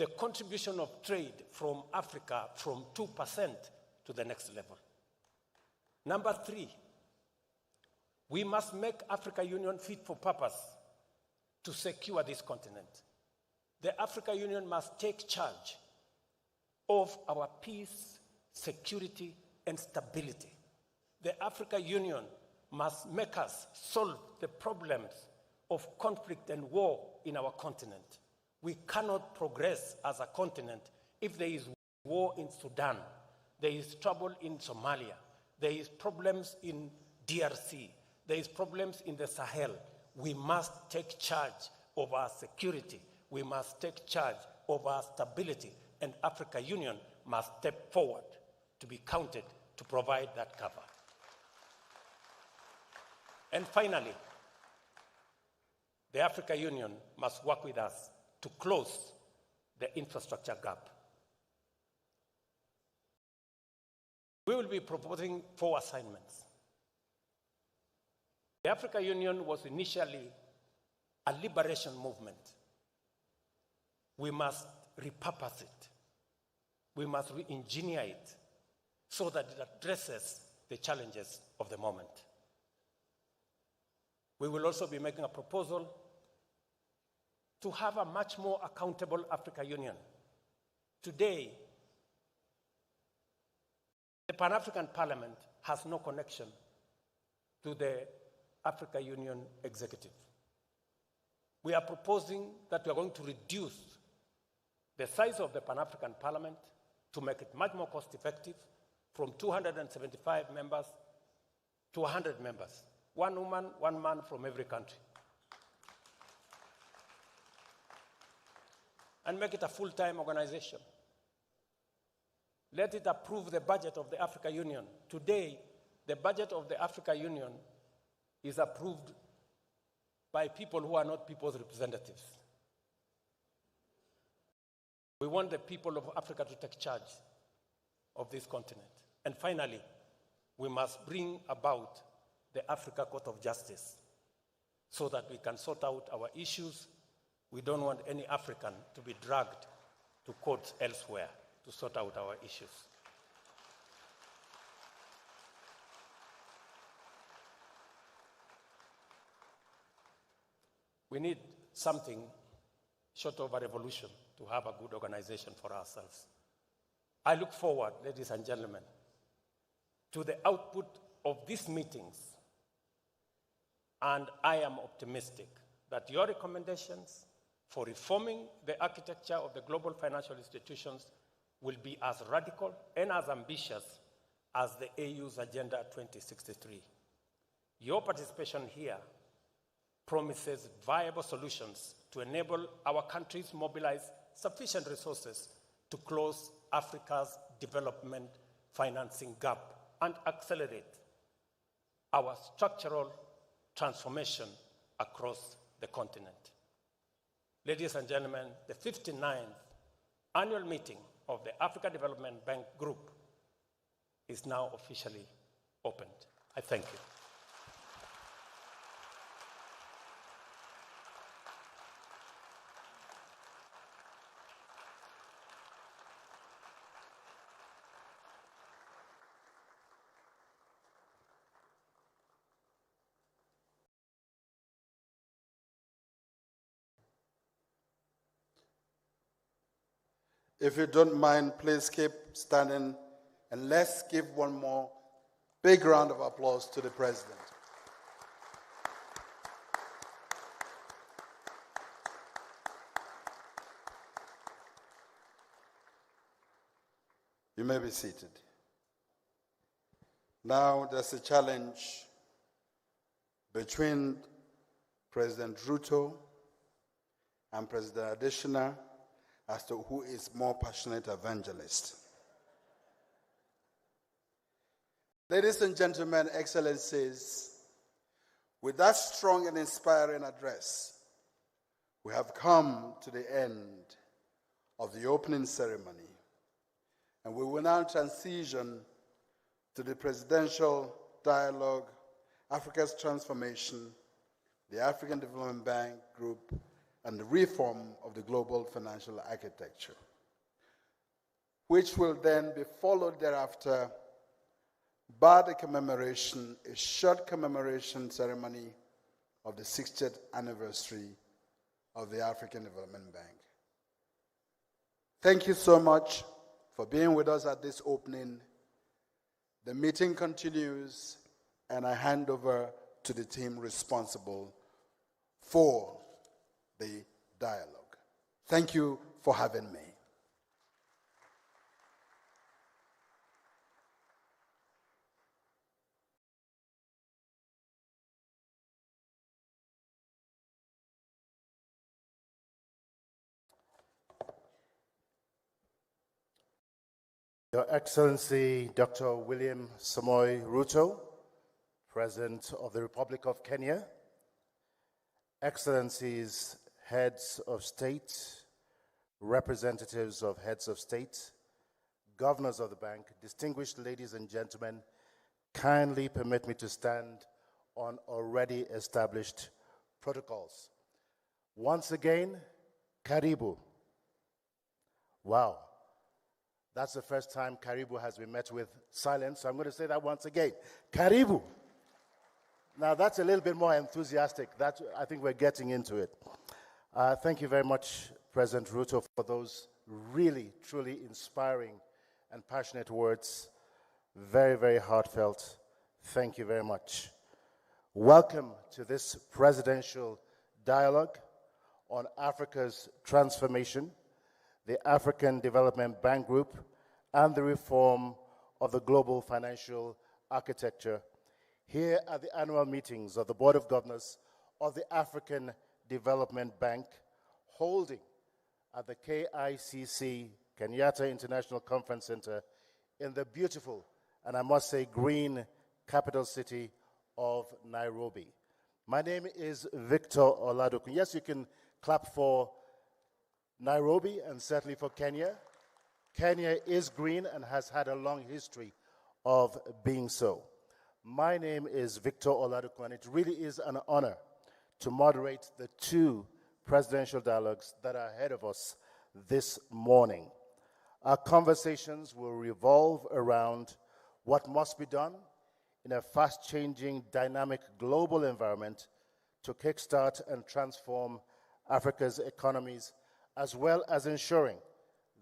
the contribution of trade from Africa from 2% to the next level. Number 3, we must make Africa Union fit for purpose to secure this continent. The Africa Union must take charge of our peace, security, and stability. The Africa Union must make us solve the problems of conflict and war in our continent. We cannot progress as a continent if there is war in Sudan, there is trouble in Somalia, there is problems in DRC, there is problems in the Sahel. We must take charge of our security. We must take charge of our stability, and Africa Union must step forward to be counted to provide that cover. And finally, the Africa Union must work with us to close the infrastructure gap. We will be proposing 4 assignments. The Africa Union was initially a liberation movement. We must repurpose it. We must re-engineer it so that it addresses the challenges of the moment. We will also be making a proposal to have a much more accountable Africa Union. Today, the Pan-African Parliament has no connection to the Africa Union executive. We are proposing that we are going to reduce the size of the Pan-African Parliament to make it much more cost-effective, from 275 members to 100 members. 1 woman, 1 man from every country. And make it a full-time organization. Let it approve the budget of the Africa Union. Today, the budget of the Africa Union is approved by people who are not people's representatives. We want the people of Africa to take charge of this continent. And finally, we must bring about the Africa Court of Justice so that we can sort out our issues. We don't want any African to be dragged to courts elsewhere to sort out our issues. We need something short of a revolution to have a good organization for ourselves. I look forward, ladies and gentlemen, to the output of these meetings, and I am optimistic that your recommendations for reforming the architecture of the global financial institutions will be as radical and as ambitious as the AU's Agenda 2063. Your participation here promises viable solutions to enable our countries mobilize sufficient resources to close Africa's development financing gap and accelerate our structural transformation across the continent. Ladies and gentlemen, the 59th annual meeting of the Africa Development Bank Group is now officially opened. I thank you. If you don't mind, please keep standing, and let's give one more big round of applause to the President. You may be seated. Now there's a challenge between President Ruto and President Adesina as to who is more passionate evangelist. Ladies and gentlemen, excellencies, with that strong and inspiring address, we have come to the end of the opening ceremony, and we will now transition to the presidential dialogue, Africa's transformation, the African Development Bank Group, and the reform of the global financial architecture, which will then be followed thereafter by the commemoration, a short commemoration ceremony of the 60th anniversary of the African Development Bank. Thank you so much for being with us at this opening. The meeting continues, and I hand over to the team responsible for the dialogue. Thank you for having me. Your Excellency Dr. William Samoei Ruto, President of the Republic of Kenya, Excellencies, Heads of State, Representatives of Heads of State, Governors of the Bank, distinguished ladies and gentlemen, kindly permit me to stand on already established protocols. Once again, Karibu. Wow. That's the first time Karibu has been met with silence, so I'm going to say that once again. Karibu. Now, that's a little bit more enthusiastic. I think we're getting into it. Thank you very much, President Ruto, for those really, truly inspiring and passionate words. Very, very heartfelt. Thank you very much. Welcome to this presidential dialogue on Africa's transformation, the African Development Bank Group, and the reform of the global financial architecture here at the annual meetings of the Board of Governors of the African Development Bank, holding at the KICC, Kenyatta International Conference Center, in the beautiful, and I must say green, capital city of Nairobi. My name is Victor Oladokun. Yes, you can clap for Nairobi and certainly for Kenya. Kenya is green and has had a long history of being so. My name is Victor Oladokun, and it really is an honor to moderate the two presidential dialogues that are ahead of us this morning. Our conversations will revolve around what must be done in a fast-changing, dynamic global environment to kickstart and transform Africa's economies, as well as ensuring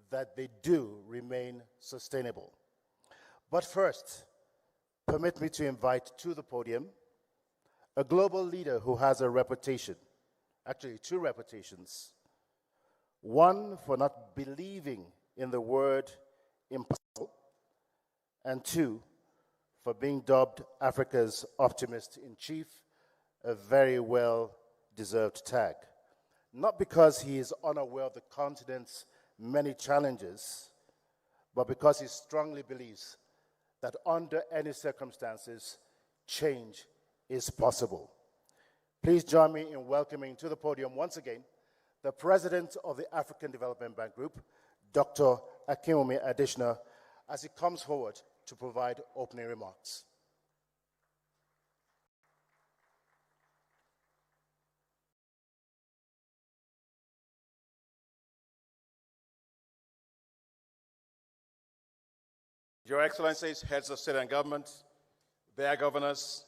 that they do remain sustainable. But first, permit me to invite to the podium a global leader who has a reputation, actually two reputations. One for not believing in the word impossible, and two, for being dubbed Africa's optimist-in-chief, a very well-deserved tag. Not because he is unaware of the continent's many challenges, but because he strongly believes that under any circumstances, change is possible. Please join me in welcoming to the podium once again the President of the African Development Bank Group, Dr. Akinwumi Adesina, as he comes forward to provide opening remarks. Your Excellencies, heads of state and government, their governors,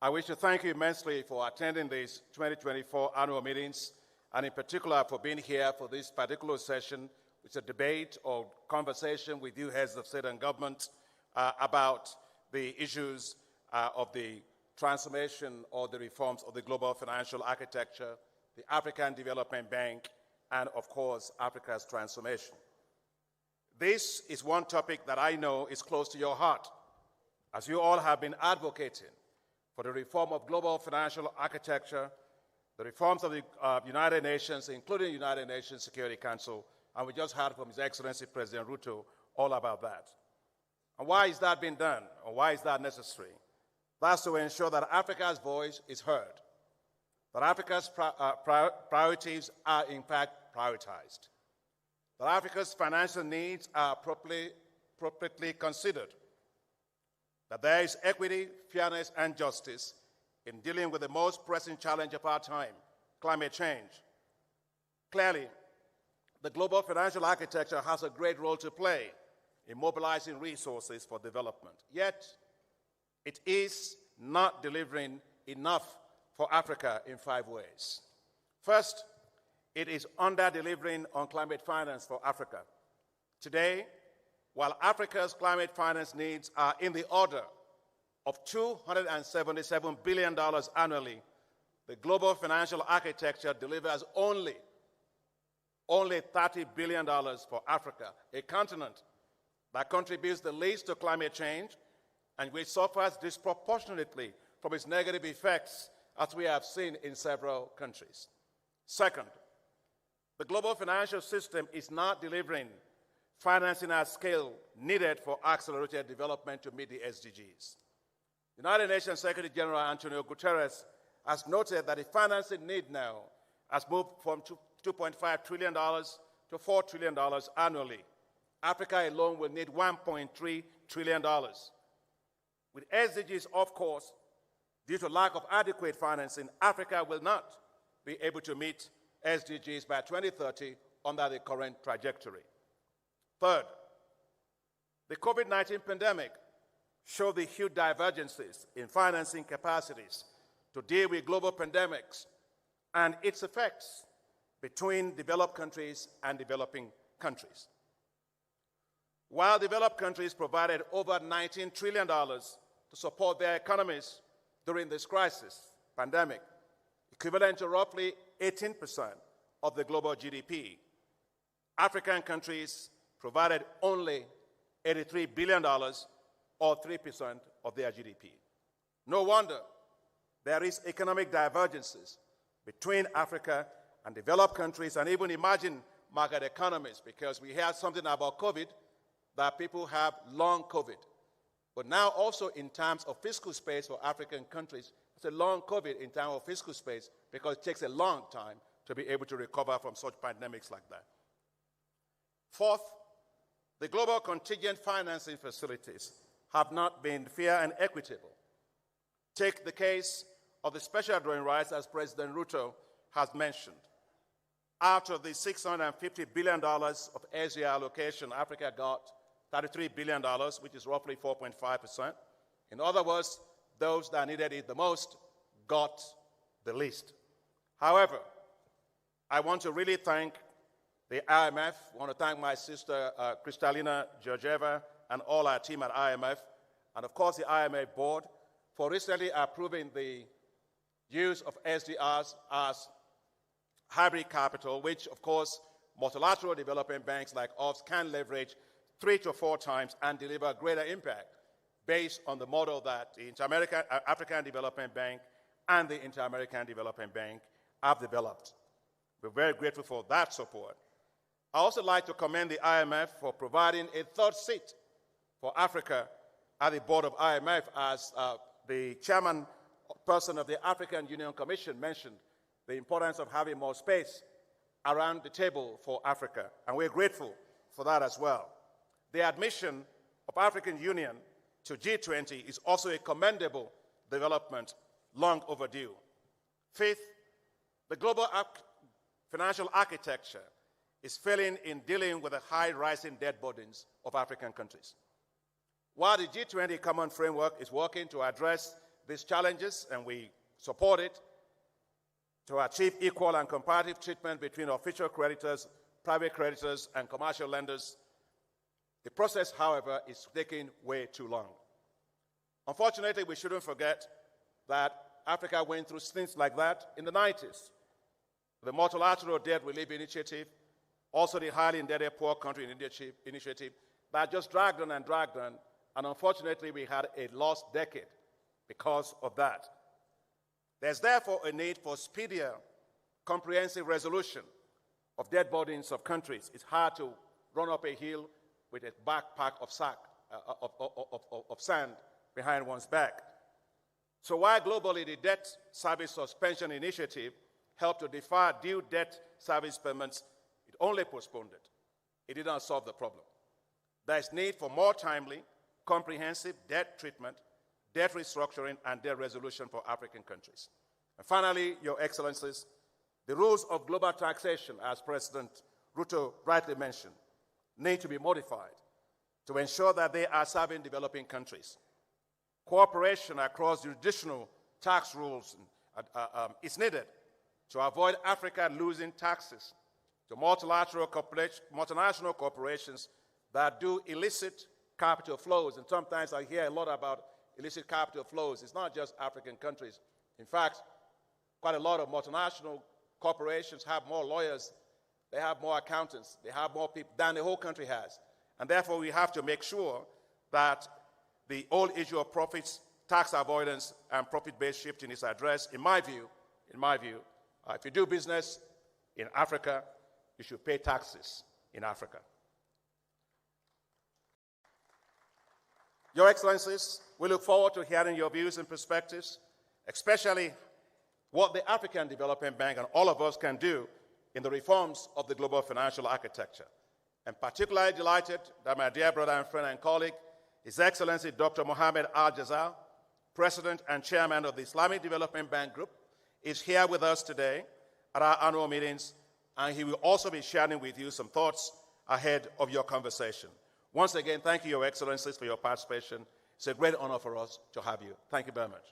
I wish to thank you immensely for attending these 2024 annual meetings, and in particular for being here for this particular session, which is a debate or conversation with you heads of state and government about the issues of the transformation or the reforms of the global financial architecture, the African Development Bank, and of course, Africa's transformation. This is one topic that I know is close to your heart, as you all have been advocating for the reform of global financial architecture, the reforms of the United Nations, including the United Nations Security Council, and we just heard from His Excellency President Ruto all about that. And why is that being done, or why is that necessary? That's to ensure that Africa's voice is heard, that Africa's priorities are in fact prioritized, that Africa's financial needs are appropriately considered, that there is equity, fairness, and justice in dealing with the most pressing challenge of our time, climate change, Clearly, the global financial architecture has a great role to play in mobilizing resources for development. Yet, it is not delivering enough for Africa in 5 ways. First, it is under-delivering on climate finance for Africa. Today, while Africa's climate finance needs are in the order of $277 billion annually, the global financial architecture delivers only $30 billion for Africa, a continent that contributes the least to climate change and which suffers disproportionately from its negative effects, as we have seen in several countries. Second, the global financial system is not delivering financing at scale needed for accelerated development to meet the SDGs. United Nations Secretary General Antonio Guterres has noted that the financing need now has moved from $2.5 trillion to $4 trillion annually. Africa alone will need $1.3 trillion. With SDGs, of course, due to lack of adequate financing, Africa will not be able to meet SDGs by 2030 under the current trajectory. Third, the COVID-19 pandemic showed the huge divergences in financing capacities to deal with global pandemics and its effects between developed countries and developing countries. While developed countries provided over $19 trillion to support their economies during this pandemic, equivalent to roughly 18% of the global GDP, African countries provided only $83 billion, or 3% of their GDP. No wonder there is economic divergences between Africa and developed countries and even emerging market economies, because we hear something about COVID, that people have long COVID. But now also in terms of fiscal space for African countries, it's a long COVID in terms of fiscal space because it takes a long time to be able to recover from such pandemics like that. Fourth, the global contingent financing facilities have not been fair and equitable. Take the case of the special drawing rights, as President Ruto has mentioned. Out of the $650 billion of Asia allocation, Africa got $33 billion, which is roughly 4.5%. In other words, those that needed it the most got the least. However, I want to really thank the IMF. I want to thank my sister, Kristalina Georgieva, and all our team at IMF, and of course the IMF board, for recently approving the use of SDRs as hybrid capital, which of course multilateral development banks like us can leverage 3 to 4 times and deliver greater impact based on the model that the African Development Bank and the Inter-American Development Bank have developed. We're very grateful for that support. I also like to commend the IMF for providing a third seat for Africa at the board of IMF, as the chairman person of the African Union Commission mentioned the importance of having more space around the table for Africa, and we're grateful for that as well. The admission of African Union to G20 is also a commendable development, long overdue. Fifth, the global financial architecture is failing in dealing with the high rising debt burdens of African countries. While the G20 Common Framework is working to address these challenges, and we support it, to achieve equal and comparative treatment between official creditors, private creditors, and commercial lenders, the process, however, is taking way too long. Unfortunately, we shouldn't forget that Africa went through things like that in the 90s. The Multilateral Debt Relief Initiative, also the Highly Indebted Poor Country Initiative, that just dragged on, and unfortunately we had a lost decade because of that. There's therefore a need for speedier, comprehensive resolution of debt burdens of countries. It's hard to run up a hill with a backpack of sand behind one's back. So while globally the Debt Service Suspension Initiative helped to defer due debt service payments, it only postponed it. It did not solve the problem. There is need for more timely, comprehensive debt treatment, debt restructuring, and debt resolution for African countries. And finally, Your Excellencies, The rules of global taxation, as President Ruto rightly mentioned, need to be modified to ensure that they are serving developing countries. Cooperation across jurisdictional tax rules is needed to avoid Africa losing taxes to multinational corporations that do illicit capital flows. And sometimes I hear a lot about illicit capital flows. It's not just African countries. In fact, quite a lot of multinational corporations have more lawyers, they have more accountants, they have more people than the whole country has. And therefore, we have to make sure that the whole issue of profits, tax avoidance, and profit-based shifting is addressed. In my view, if you do business in Africa, you should pay taxes in Africa. Your Excellencies, we look forward to hearing your views and perspectives, especially what the African Development Bank and all of us can do in the reforms of the global financial architecture. I'm particularly delighted that my dear brother and friend and colleague, His Excellency Dr. Mohamed Al-Jazal, President and Chairman of the Islamic Development Bank Group, is here with us today at our annual meetings, and he will also be sharing with you some thoughts ahead of your conversation. Once again, thank you, Your Excellencies, for your participation. It's a great honor for us to have you. Thank you very much.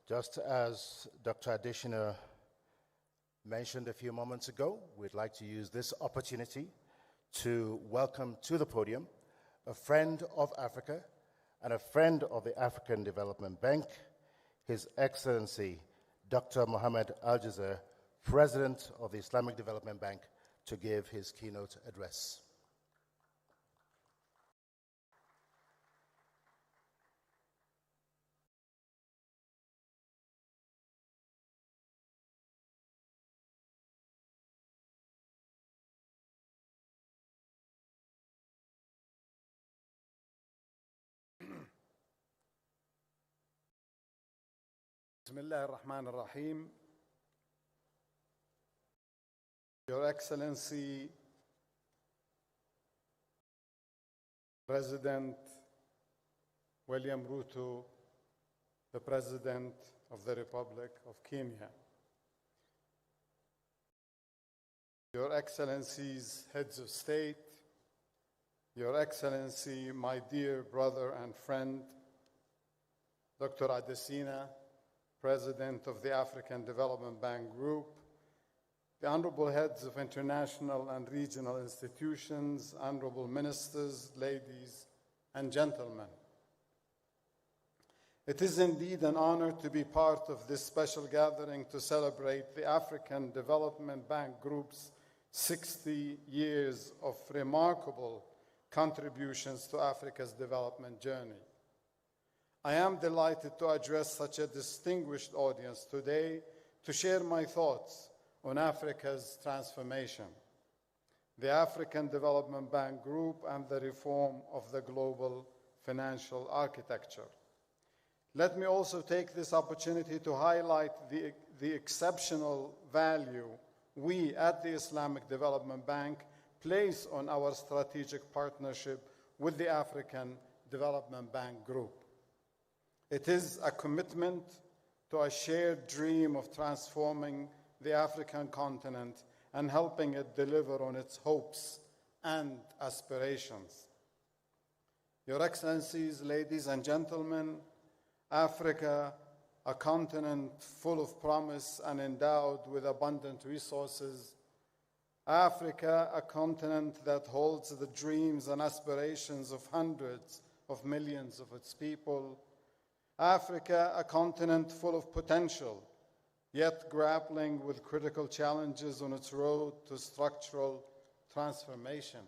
Just as Dr. Adeshina mentioned a few moments ago, we'd like to use this opportunity to welcome to the podium a friend of Africa and a friend of the African Development Bank, His Excellency Dr. Mohamed Al-Jazal, President of the Islamic Development Bank, to give his keynote address. Bismillah ar-Rahman ar-Rahim. Your Excellency, President William Ruto, the President of the Republic of Kenya. Your Excellencies, Heads of State, Your Excellency, my dear brother and friend, Dr. Adesina, President of the African Development Bank Group, the honorable heads of international and regional institutions, honorable ministers, ladies and gentlemen. It is indeed an honor to be part of this special gathering to celebrate the African Development Bank Group's 60 years of remarkable contributions to Africa's development journey. I am delighted to address such a distinguished audience today to share my thoughts on Africa's transformation, the African Development Bank Group, and the reform of the global financial architecture. Let me also take this opportunity to highlight the exceptional value we at the Islamic Development Bank place on our strategic partnership with the African Development Bank Group. It is a commitment to a shared dream of transforming the African continent and helping it deliver on its hopes and aspirations. Your Excellencies, ladies and gentlemen, Africa, a continent full of promise and endowed with abundant resources. Africa, a continent that holds the dreams and aspirations of hundreds of millions of its people. Africa, a continent full of potential, yet grappling with critical challenges on its road to structural transformation.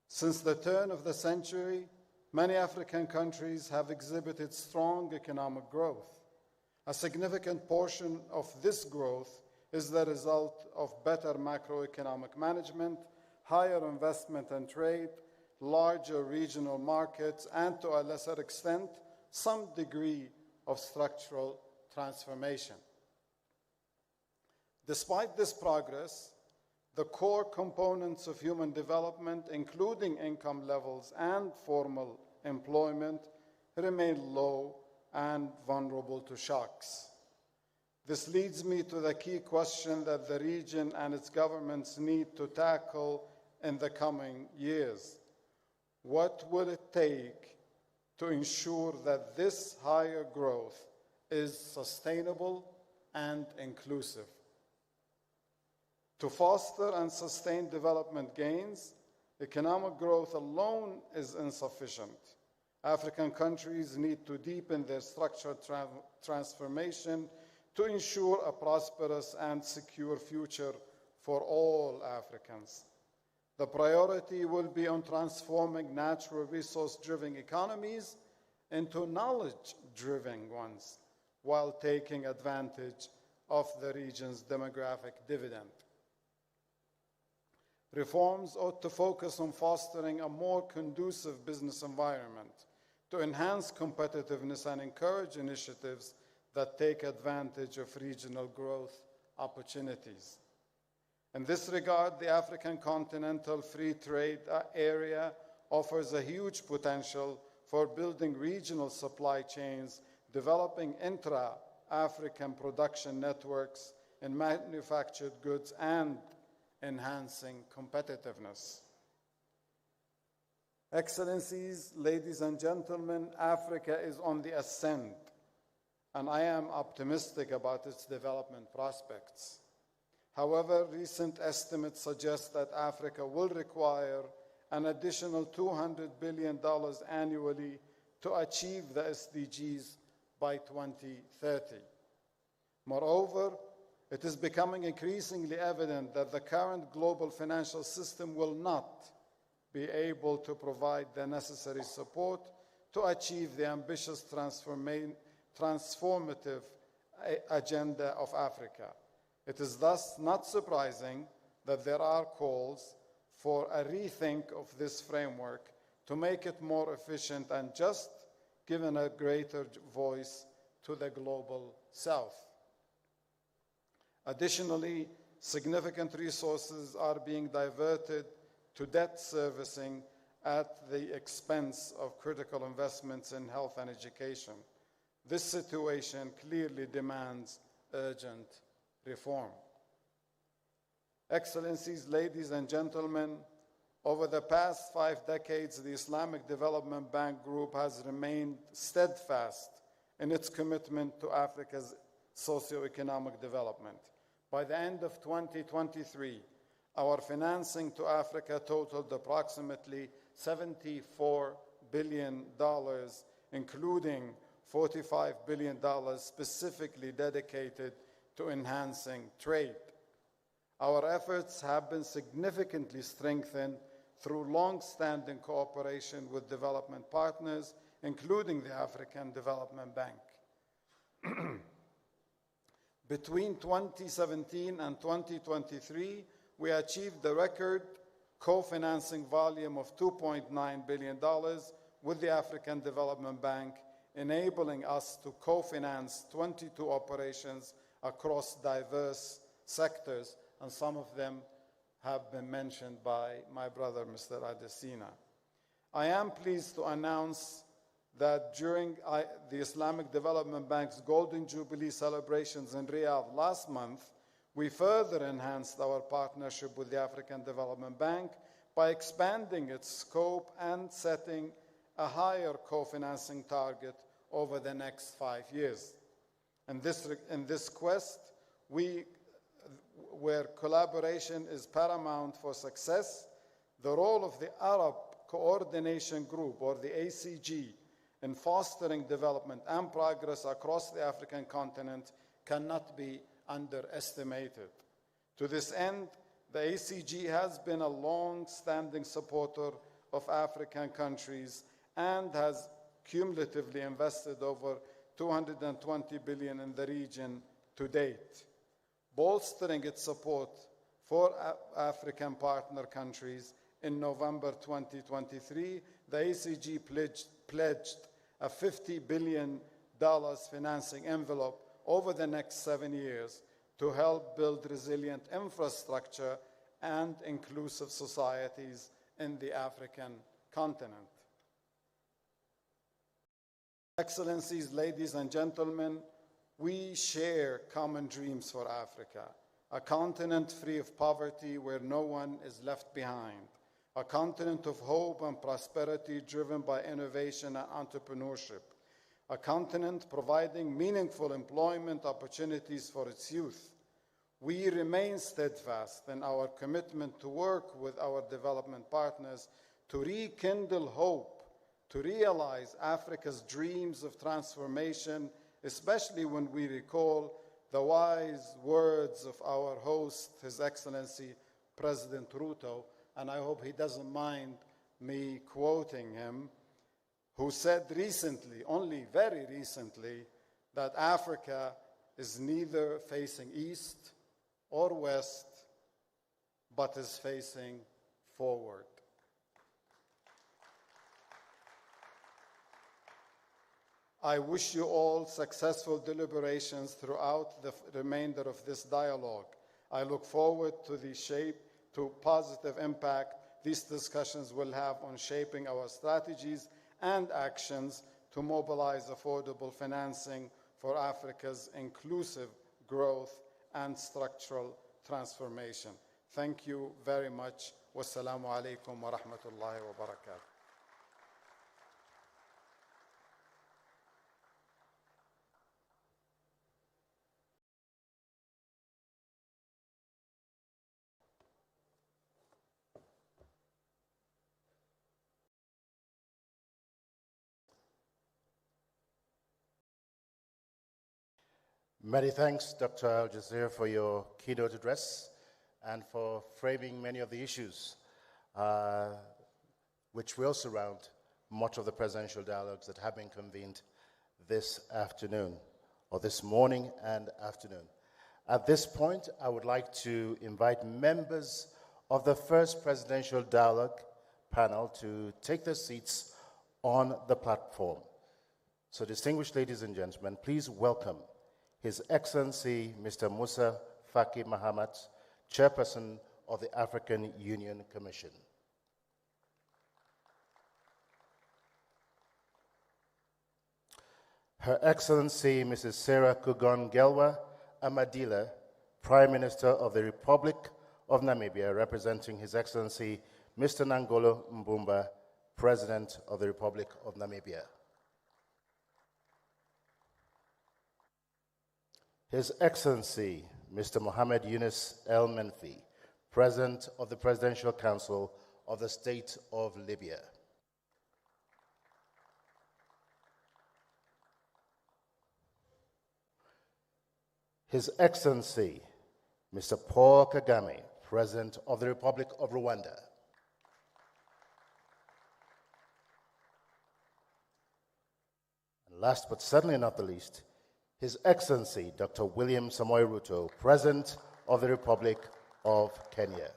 Since the turn of the century, many African countries have exhibited strong economic growth. A significant portion of this growth is the result of better macroeconomic management, higher investment and trade, larger regional markets, and to a lesser extent, some degree of structural transformation. Despite this progress, the core components of human development, including income levels and formal employment, remain low and vulnerable to shocks. This leads me to the key question that the region and its governments need to tackle in the coming years. What will it take to ensure that this higher growth is sustainable and inclusive? To foster and sustain development gains, economic growth alone is insufficient. African countries need to deepen their structural transformation to ensure a prosperous and secure future for all Africans. The priority will be on transforming natural resource-driven economies into knowledge-driven ones, while taking advantage of the region's demographic dividend. Reforms ought to focus on fostering a more conducive business environment to enhance competitiveness and encourage initiatives that take advantage of regional growth opportunities. In this regard, the African Continental Free Trade Area offers a huge potential for building regional supply chains, developing intra-African production networks in manufactured goods, and enhancing competitiveness. Excellencies, ladies and gentlemen, Africa is on the ascent, and I am optimistic about its development prospects. However, recent estimates suggest that Africa will require an additional $200 billion annually to achieve the SDGs by 2030. Moreover, it is becoming increasingly evident that the current global financial system will not be able to provide the necessary support to achieve the ambitious transformative agenda of Africa. It is thus not surprising that there are calls for a rethink of this framework to make it more efficient and just, giving a greater voice to the global South. Additionally, significant resources are being diverted to debt servicing at the expense of critical investments in health and education. This situation clearly demands urgent reform. Excellencies, ladies and gentlemen, over the past 5 decades, the Islamic Development Bank Group has remained steadfast in its commitment to Africa's socio-economic development. By the end of 2023, our financing to Africa totaled approximately $74 billion, including $45 billion specifically dedicated to enhancing trade. Our efforts have been significantly strengthened through long-standing cooperation with development partners, including the African Development Bank. Between 2017 and 2023, we achieved a record co-financing volume of $2.9 billion with the African Development Bank, enabling us to co-finance 22 operations across diverse sectors, and some of them have been mentioned by my brother, Mr. Adesina. I am pleased to announce that during the Islamic Development Bank's Golden Jubilee celebrations in Riyadh last month, we further enhanced our partnership with the African Development Bank by expanding its scope and setting a higher co-financing target over the next 5 years. In this quest, where collaboration is paramount for success, the role of the Arab Coordination Group, or the ACG, in fostering development and progress across the African continent cannot be underestimated. To this end, the ACG has been a long-standing supporter of African countries and has cumulatively invested over $220 billion in the region to date. bolstering its support for African partner countries. In November 2023, the ACG pledged a $50 billion financing envelope over the next 7 years to help build resilient infrastructure and inclusive societies in the African continent. Excellencies, ladies and gentlemen, we share common dreams for Africa, a continent free of poverty where no one is left behind, a continent of hope and prosperity driven by innovation and entrepreneurship, a continent providing meaningful employment opportunities for its youth. We remain steadfast in our commitment to work with our development partners to rekindle hope, to realize Africa's dreams of transformation, especially when we recall the wise words of our host, His Excellency President Ruto, and I hope he doesn't mind me quoting him, who said recently, only very recently, that Africa is neither facing east or west, but is facing forward. I wish you all successful deliberations throughout the remainder of this dialogue. I look forward to positive impact these discussions will have on shaping our strategies and actions to mobilize affordable financing for Africa's inclusive growth and structural transformation. Thank you very much. Wassalamu alaikum wa rahmatullahi wa barakatuh. Many thanks, Dr. Al-Jazeer, for your keynote address and for framing many of the issues which will surround much of the presidential dialogues that have been convened this afternoon, or this morning and afternoon. At this point, I would like to invite members of the first presidential dialogue panel to take their seats on the platform. So, distinguished ladies and gentlemen, please welcome His Excellency Mr. Musa Faki Mahamat, Chairperson of the African Union Commission. Her Excellency Mrs. Sarah Kugon-Gelwa Amadila, Prime Minister of the Republic of Namibia, representing His Excellency Mr. Nangolo Mbumba, President of the Republic of Namibia. His Excellency, Mr. Mohamed Yunus El Menfi, President of the Presidential Council of the State of Libya. His Excellency, Mr. Paul Kagame, President of the Republic of Rwanda. And last but certainly not the least, His Excellency, Dr. William Samoei Ruto, President of the Republic of Kenya.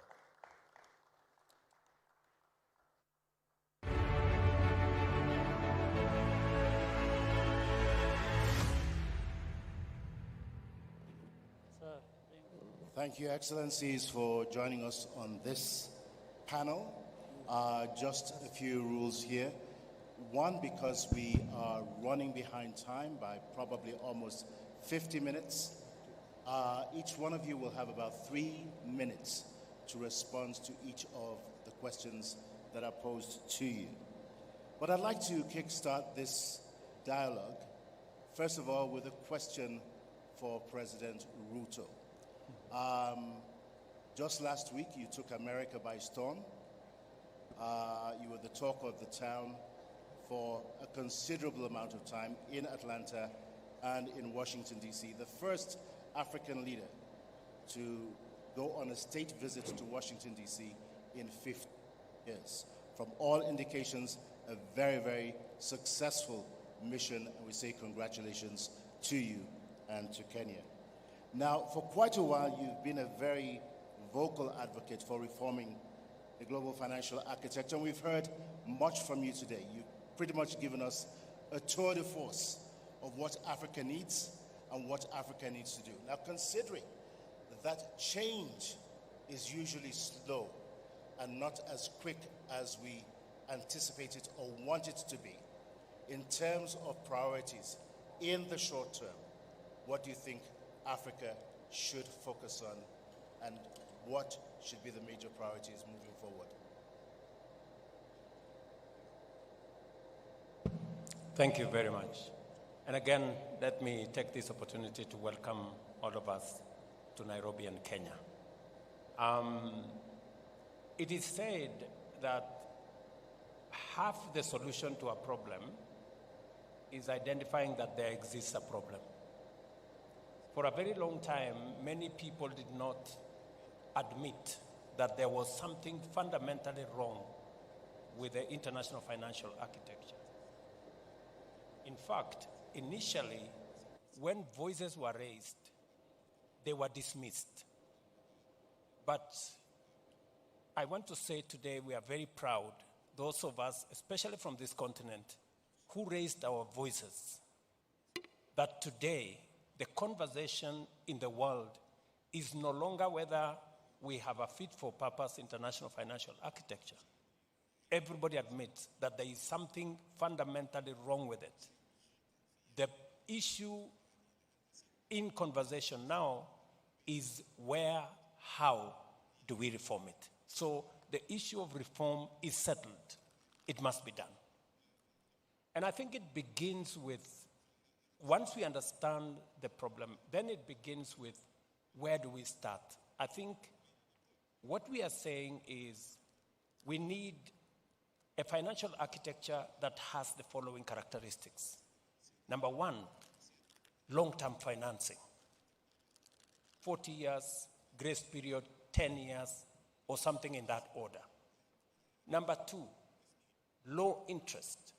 Thank you, Excellencies, for joining us on this panel. Just a few rules here. One, because we are running behind time by probably almost 50 minutes. Each one of you will have about 3 minutes to respond to each of the questions that are posed to you. But I'd like to kickstart this dialogue, first of all, with a question for President Ruto. Just last week, you took America by storm. You were the talk of the town for a considerable amount of time in Atlanta and in Washington, D.C., the first African leader to go on a state visit to Washington, D.C. in 50 years. From all indications, a very, very successful mission, and we say congratulations to you and to Kenya. Now, for quite a while, you've been a very vocal advocate for reforming the global financial architecture, and we've heard much from you today. You've pretty much given us a tour de force of what Africa needs and what Africa needs to do. Now, considering that change is usually slow and not as quick as we anticipate it or want it to be, in terms of priorities in the short term, what do you think Africa should focus on, and what should be the major priorities moving forward? Thank you very much. And again, let me take this opportunity to welcome all of us to Nairobi and Kenya. It is said that half the solution to a problem is identifying that there exists a problem. For a very long time, many people did not admit that there was something fundamentally wrong with the international financial architecture. In fact, initially, when voices were raised, they were dismissed. But I want to say today we are very proud, those of us, especially from this continent, who raised our voices, that today the conversation in the world is no longer whether we have a fit-for-purpose international financial architecture. Everybody admits that there is something fundamentally wrong with it. The issue in conversation now is where, how do we reform it? So the issue of reform is settled. It must be done. And I think it begins with, once we understand the problem, then it begins with, where do we start? I think what we are saying is we need a financial architecture that has the following characteristics. Number one, long-term financing. 40 years, grace period, 10 years, or something in that order. Number two, low interest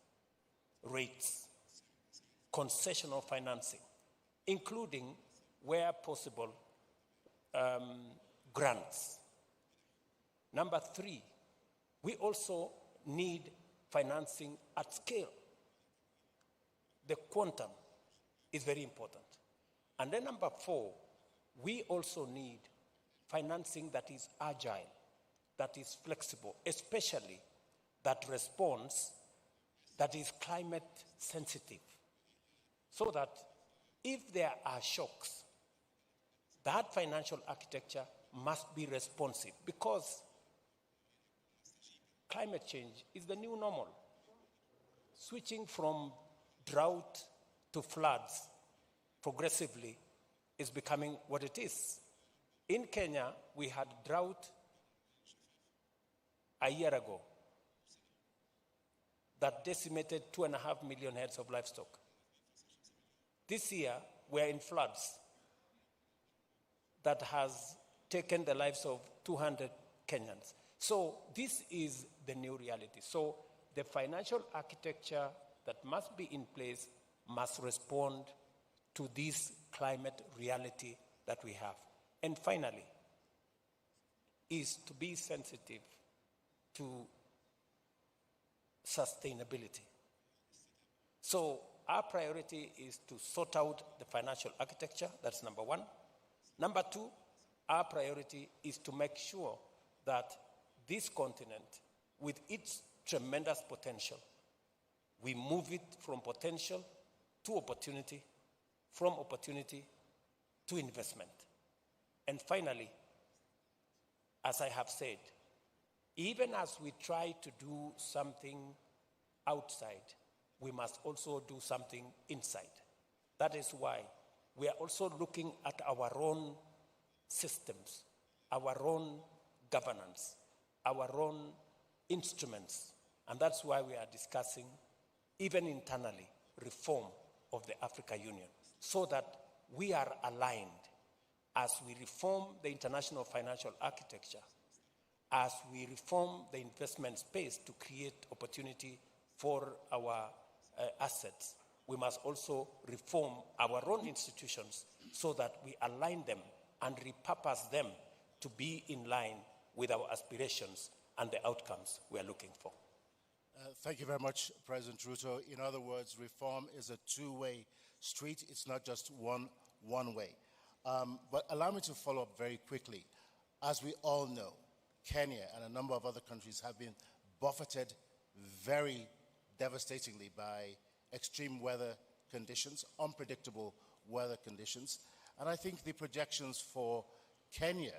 rates, concessional financing, including, where possible, grants. Number three, we also need financing at scale. The quantum is very important. And then number four, we also need financing that is agile, that is flexible, especially that responds, that is climate sensitive, so that if there are shocks, that financial architecture must be responsive, because climate change is the new normal. Switching from drought to floods progressively is becoming what it is. In Kenya, we had drought a year ago that decimated 2.5 million heads of livestock. This year, we're in floods that has taken the lives of 200 Kenyans. So this is the new reality. So the financial architecture that must be in place must respond to this climate reality that we have. And finally, is to be sensitive to sustainability. So our priority is to sort out the financial architecture. That's number one. Number two, our priority is to make sure that this continent, with its tremendous potential, we move it from potential to opportunity, from opportunity to investment. And finally, as I have said, even as we try to do something outside, we must also do something inside. That is why we are also looking at our own systems, our own governance, our own instruments. And that's why we are discussing, even internally, reform of the African Union, so that we are aligned as we reform the international financial architecture, as we reform the investment space to create opportunity for our assets, we must also reform our own institutions so that we align them and repurpose them to be in line with our aspirations and the outcomes we are looking for. Thank you very much, President Ruto. In other words, reform is a two-way street. It's not just one way. But allow me to follow up very quickly. As we all know, Kenya and a number of other countries have been buffeted very devastatingly by extreme weather conditions, unpredictable weather conditions. And I think the projections for Kenya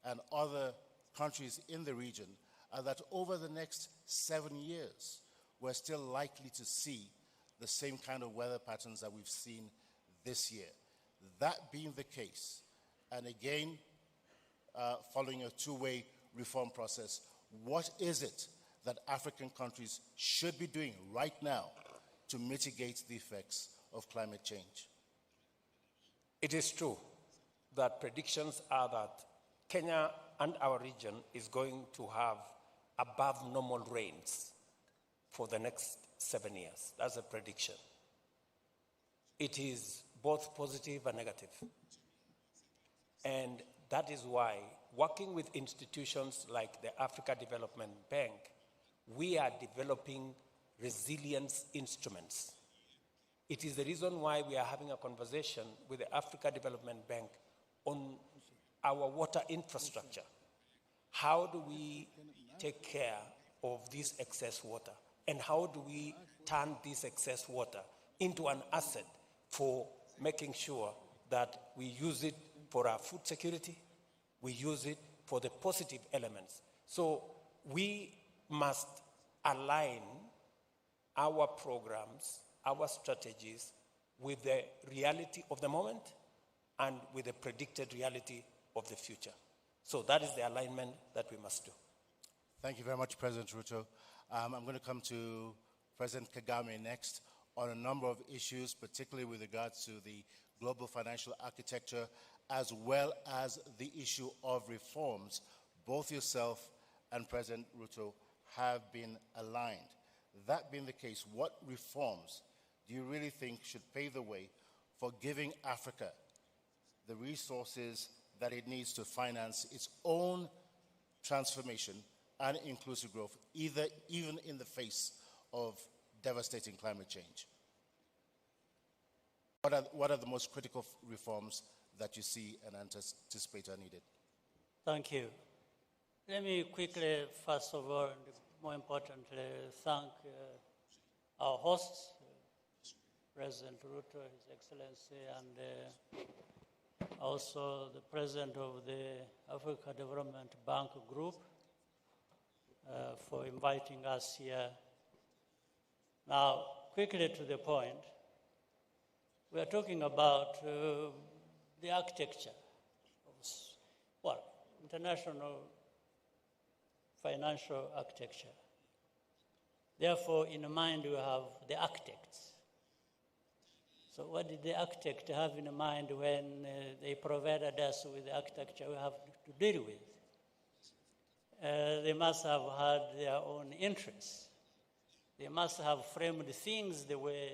and other countries in the region are that over the next 7 years, we're still likely to see the same kind of weather patterns that we've seen this year. That being the case, and again, following a two-way reform process, what is it that African countries should be doing right now to mitigate the effects of climate change? It is true that predictions are that Kenya and our region is going to have above normal rains for the next 7 years. That's a prediction. It is both positive and negative. And that is why, working with institutions like the Africa Development Bank, we are developing resilience instruments. It is the reason why we are having a conversation with the Africa Development Bank on our water infrastructure. How do we take care of this excess water? And how do we turn this excess water into an asset for making sure that we use it for our food security, we use it for the positive elements. So we must align our programs, our strategies with the reality of the moment and with the predicted reality of the future. So that is the alignment that we must do. Thank you very much, President Ruto. I'm going to come to President Kagame next on a number of issues, particularly with regards to the global financial architecture, as well as the issue of reforms. Both yourself and President Ruto have been aligned. That being the case, what reforms do you really think should pave the way for giving Africa the resources that it needs to finance its own transformation and inclusive growth, even in the face of devastating climate change? What are the most critical reforms that you see and anticipate are needed? Thank you. Let me quickly, first of all, and more importantly, thank our hosts, President Ruto, His Excellency, and also the President of the Africa Development Bank Group for inviting us here. Now, quickly to the point, we are talking about the architecture of, international financial architecture. Therefore, in mind, we have the architects. So what did the architect have in mind when they provided us with the architecture we have to deal with? They must have had their own interests. They must have framed things the way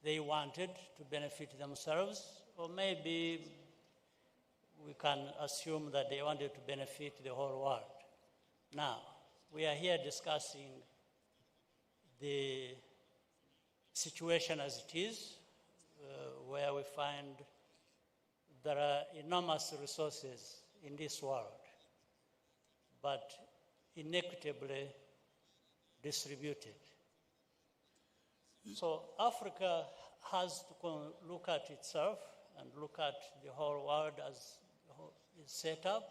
they wanted to benefit themselves, or maybe we can assume that they wanted to benefit the whole world. Now, we are here discussing the situation as it is, where we find there are enormous resources in this world, but inequitably distributed. So Africa has to look at itself and look at the whole world as it's set up.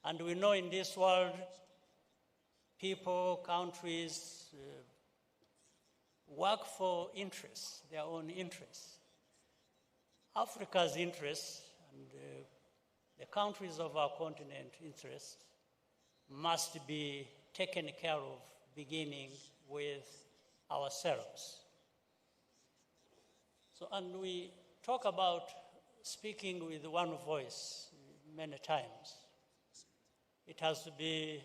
And we know in this world, people, countries, work for interests, their own interests. Africa's interests and the countries of our continent interests must be taken care of, beginning with ourselves. So, and we talk about speaking with one voice many times. It has to be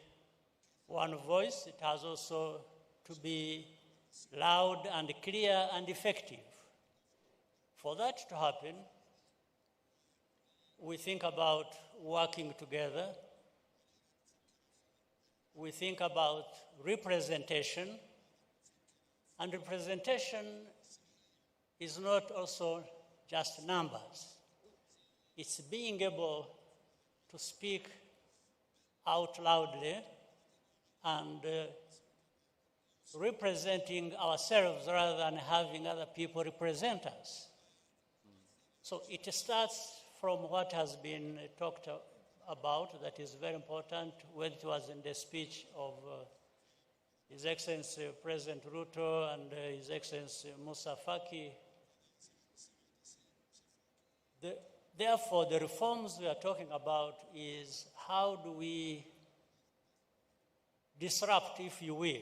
one voice. It has also to be loud and clear and effective. For that to happen, we think about working together. We think about representation. And representation is not also just numbers. It's being able to speak out loudly and representing ourselves rather than having other people represent us. So it starts from what has been talked about, that is very important, when it was in the speech of His Excellency President Ruto and His Excellency Musa Faki. Therefore, the reforms we are talking about is how do we disrupt, if you will,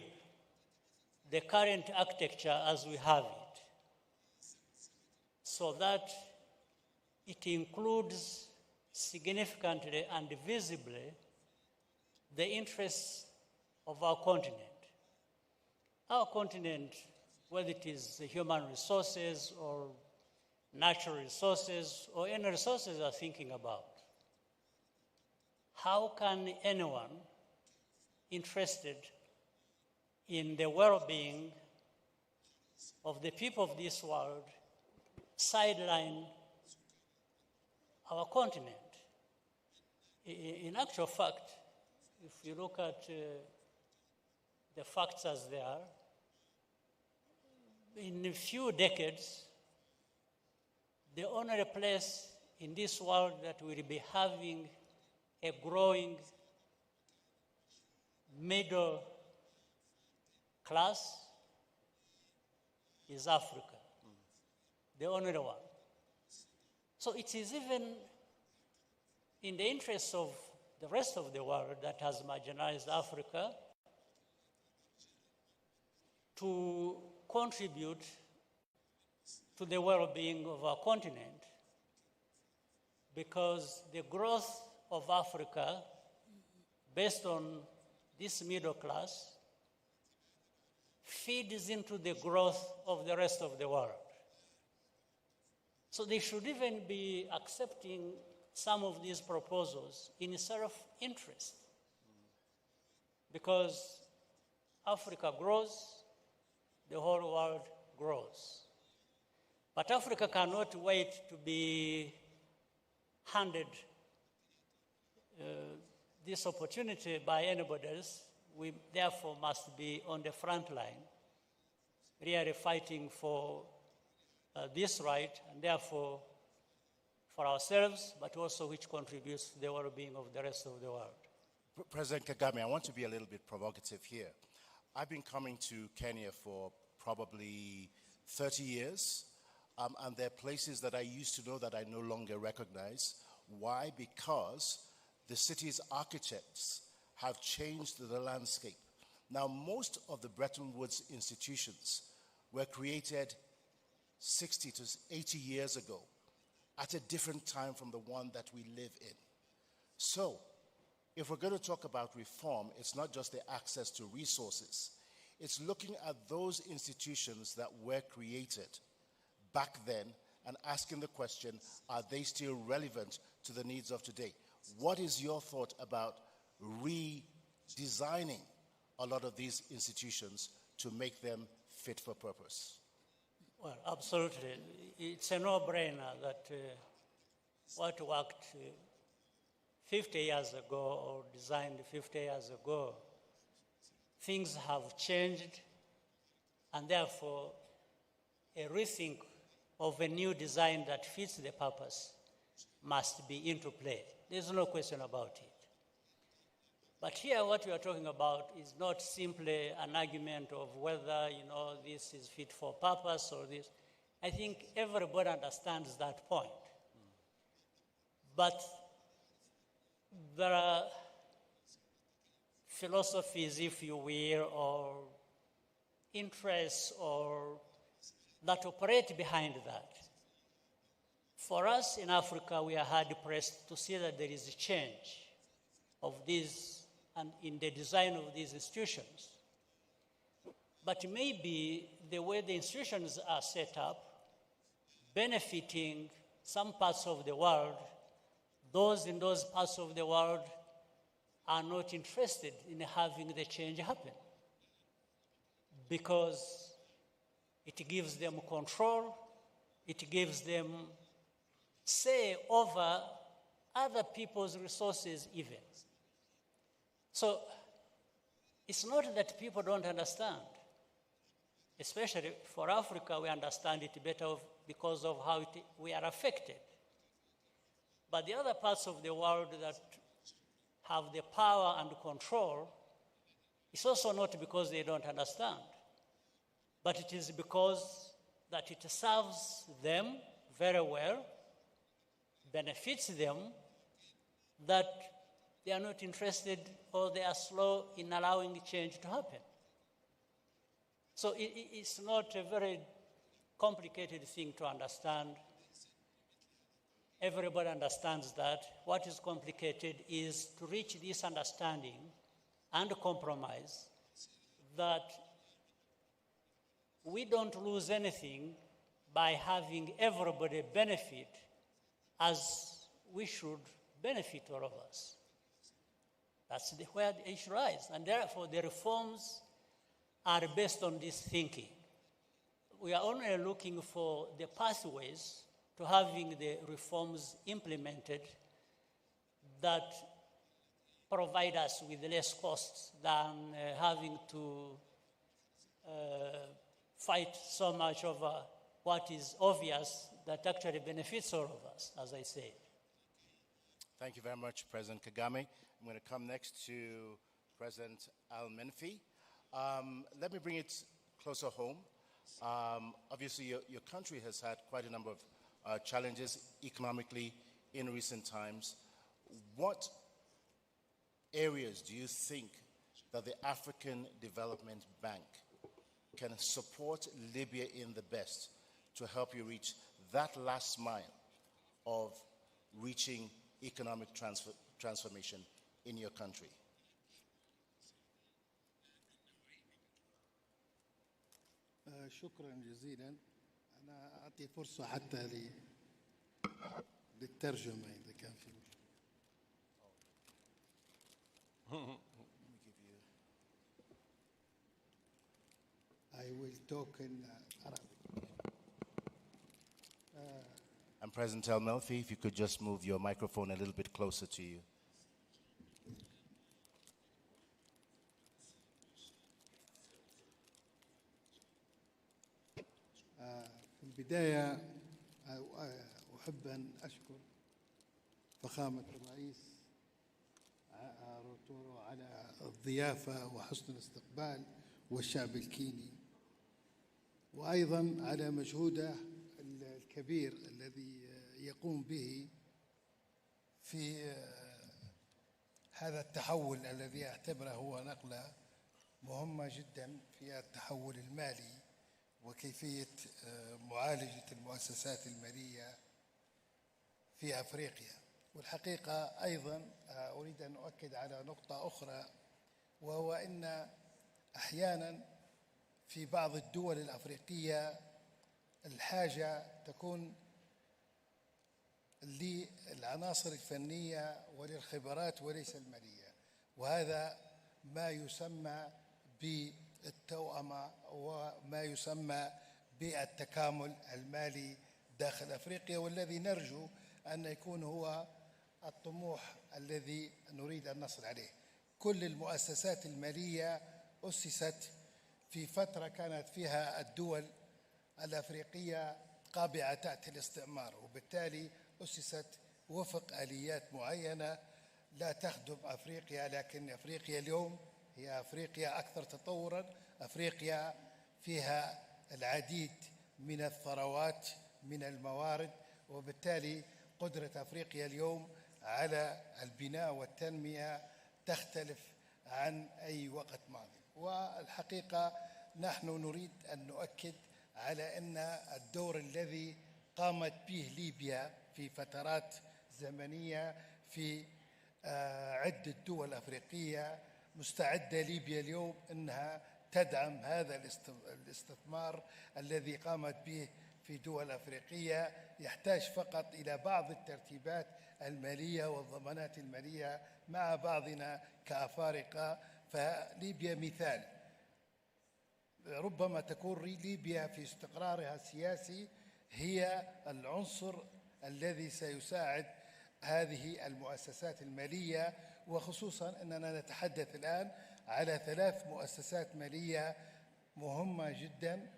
the current architecture as we have it, so that it includes significantly and visibly the interests of our continent. Our continent, whether it is human resources or natural resources or any resources we are thinking about, how can anyone interested in the well-being of the people of this world sideline our continent? In actual fact, if you look at the facts as they are, in a few decades, the only place in this world that will be having a growing middle class is Africa, the only one. So it is even in the interests of the rest of the world that has marginalized Africa to contribute to the well-being of our continent, because the growth of Africa, based on this middle class, feeds into the growth of the rest of the world. So they should even be accepting some of these proposals in self-interest, because Africa grows, the whole world grows. But Africa cannot wait to be handed this opportunity by anybody else. We therefore must be on the front line, really fighting for this right, and therefore for ourselves, but also which contributes to the well-being of the rest of the world. President Kagame, I want to be a little bit provocative here. I've been coming to Kenya for probably 30 years, and there are places that I used to know that I no longer recognize. Why? Because the city's architects have changed the landscape. Now, most of the Bretton Woods institutions were created 60 to 80 years ago at a different time from the one that we live in. So, if we're going to talk about reform, it's not just the access to resources. It's looking at those institutions that were created back then and asking the question, are they still relevant to the needs of today? What is your thought about redesigning a lot of these institutions to make them fit for purpose? Well, absolutely. It's a no-brainer that what worked 50 years ago or designed 50 years ago, things have changed, and therefore a rethink of a new design that fits the purpose must be into play. There's no question about it. But here what we are talking about is not simply an argument of whether, this is fit for purpose or this. I think everybody understands that point. But there are philosophies, if you will, or interests or that operate behind that. For us in Africa, we are hard-pressed to see that there is a change of these and in the design of these institutions. but maybe the way the institutions are set up, benefiting some parts of the world, those in those parts of the world are not interested in having the change happen because it gives them control, it gives them say over other people's resources even. So it's not that people don't understand. Especially for Africa, we understand it better because of how we are affected. But the other parts of the world that have the power and control, it's also not because they don't understand, but it is because that it serves them very well, benefits them, that they are not interested or they are slow in allowing change to happen. So it's not a very complicated thing to understand. Everybody understands that. What is complicated is to reach this understanding and compromise that we don't lose anything by having everybody benefit as we should benefit, all of us. That's where the issue lies. And therefore, the reforms are based on this thinking. We are only looking for the pathways to having the reforms implemented that provide us with less costs than having to fight so much over what is obvious that actually benefits all of us, as I said. Thank you very much, President Kagame. I'm going to come next to President Al-Menfi. Let me bring it closer home. Obviously, your country has had quite a number of challenges economically in recent times. What areas do you think that the African Development Bank can support Libya in the best to help you reach that last mile of reaching economic transformation in your country? شكرا جزيلا. أنا أعطي فرصة حتى للترجمة إذا كان في I will talk in Arabic. And President Al-Menfi, if you could just move your microphone a little bit closer to you. في البداية أحب أن أشكر فخامة الرئيس روتو على الضيافة وحسن الاستقبال والشعب الكيني، وأيضا على مجهوده الكبير الذي يقوم به في هذا التحول الذي أعتبره هو نقلة مهمة جدا في التحول المالي وكيفية معالجة المؤسسات المالية في أفريقيا. والحقيقة أيضا أريد أن أؤكد على نقطة أخرى، وهو أن أحيانا في بعض الدول الأفريقية الحاجة تكون للعناصر الفنية وللخبرات وليس المالية، وهذا ما يسمى بالتوأمة وما يسمى بالتكامل المالي داخل أفريقيا، والذي نرجو أن يكون هو الطموح الذي نريد أن نصل عليه. كل المؤسسات المالية أسست في فترة كانت فيها الدول الأفريقية قابعة تحت الاستعمار، وبالتالي أسست وفق آليات معينة لا تخدم أفريقيا، لكن أفريقيا اليوم هي أفريقيا أكثر تطوراً، أفريقيا فيها العديد من الثروات من الموارد، وبالتالي قدرة أفريقيا اليوم على البناء والتنمية تختلف عن أي وقت ماضي. والحقيقة نحن نريد أن نؤكد على أن الدور الذي قامت به ليبيا في فترات زمنية في عدة دول أفريقية، مستعدة ليبيا اليوم أنها تدعم هذا الاستثمار الذي قامت به في دول أفريقية. يحتاج فقط إلى بعض الترتيبات المالية والضمانات المالية مع بعضنا كأفارقة. فليبيا مثال، ربما تكون ليبيا في استقرارها السياسي هي العنصر الذي سيساعد هذه المؤسسات المالية، وخصوصا أننا نتحدث الآن على 3 مؤسسات مالية مهمة جدا،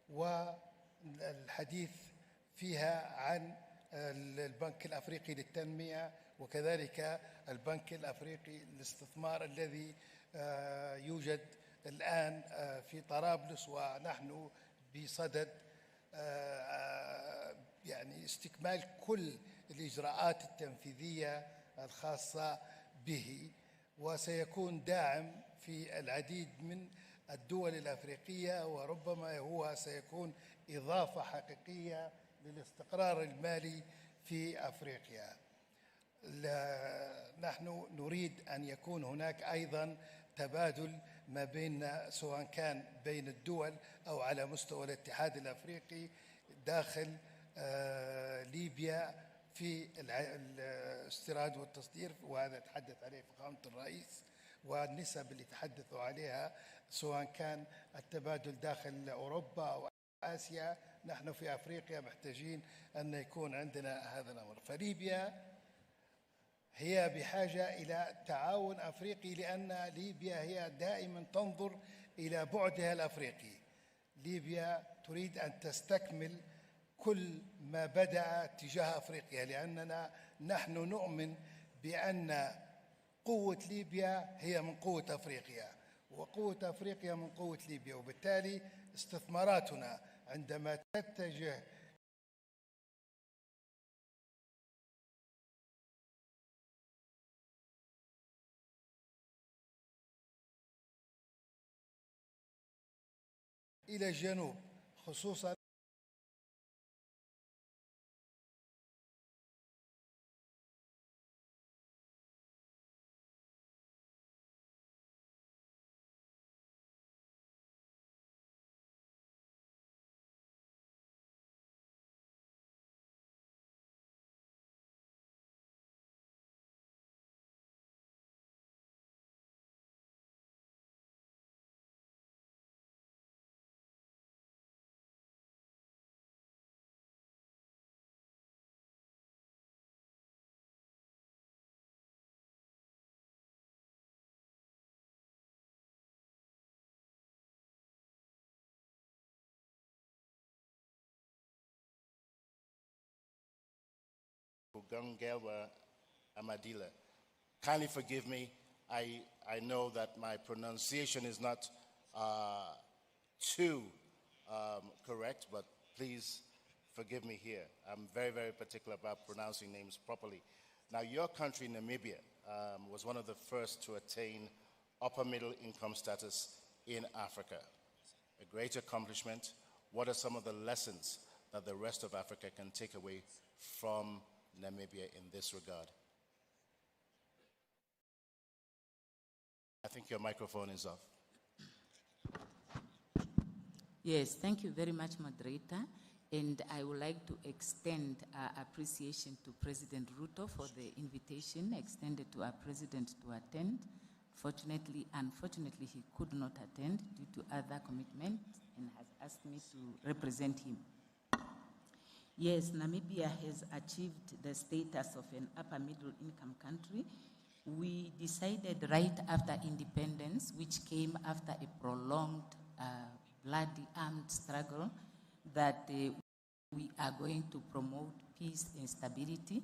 والحديث فيها عن البنك الأفريقي للتنمية وكذلك البنك الأفريقي للاستثمار الذي يوجد الآن في طرابلس، ونحن بصدد يعني استكمال كل الإجراءات التنفيذية الخاصة به، وسيكون داعم في العديد من الدول الأفريقية، وربما هو سيكون إضافة حقيقية للاستقرار المالي في أفريقيا. نحن نريد أن يكون هناك أيضا تبادل ما بين، سواء كان بين الدول أو على مستوى الاتحاد الأفريقي داخل ليبيا في الاستيراد والتصدير، وهذا تحدث عليه فخامة الرئيس، والنسب اللي تحدثوا عليها سواء كان التبادل داخل أوروبا أو آسيا. نحن في أفريقيا محتاجين أن يكون عندنا هذا الأمر. فليبيا هي بحاجة إلى تعاون أفريقي، لأن ليبيا هي دائما تنظر إلى بعدها الأفريقي. ليبيا تريد أن تستكمل كل ما بدأ تجاه أفريقيا، لأننا نحن نؤمن بأن قوة ليبيا هي من قوة أفريقيا، وقوة أفريقيا من قوة ليبيا، وبالتالي استثماراتنا عندما تتجه إلى الجنوب خصوصا Bugangelwa Amadila. Kindly forgive me. I know that my pronunciation is not too correct, but please forgive me here. I'm very, very particular about pronouncing names properly. Now, your country, Namibia, was one of the first to attain upper middle income status in Africa. A great accomplishment. What are some of the lessons that the rest of Africa can take away from Namibia in this regard? I think your microphone is off. Yes, thank you very much, moderator. And I would like to extend appreciation to President Ruto for the invitation extended to our president to attend. Unfortunately, he could not attend due to other commitments and has asked me to represent him. Yes, Namibia has achieved the status of an upper middle income country. We decided right after independence, which came after a prolonged bloody armed struggle, that we are going to promote peace and stability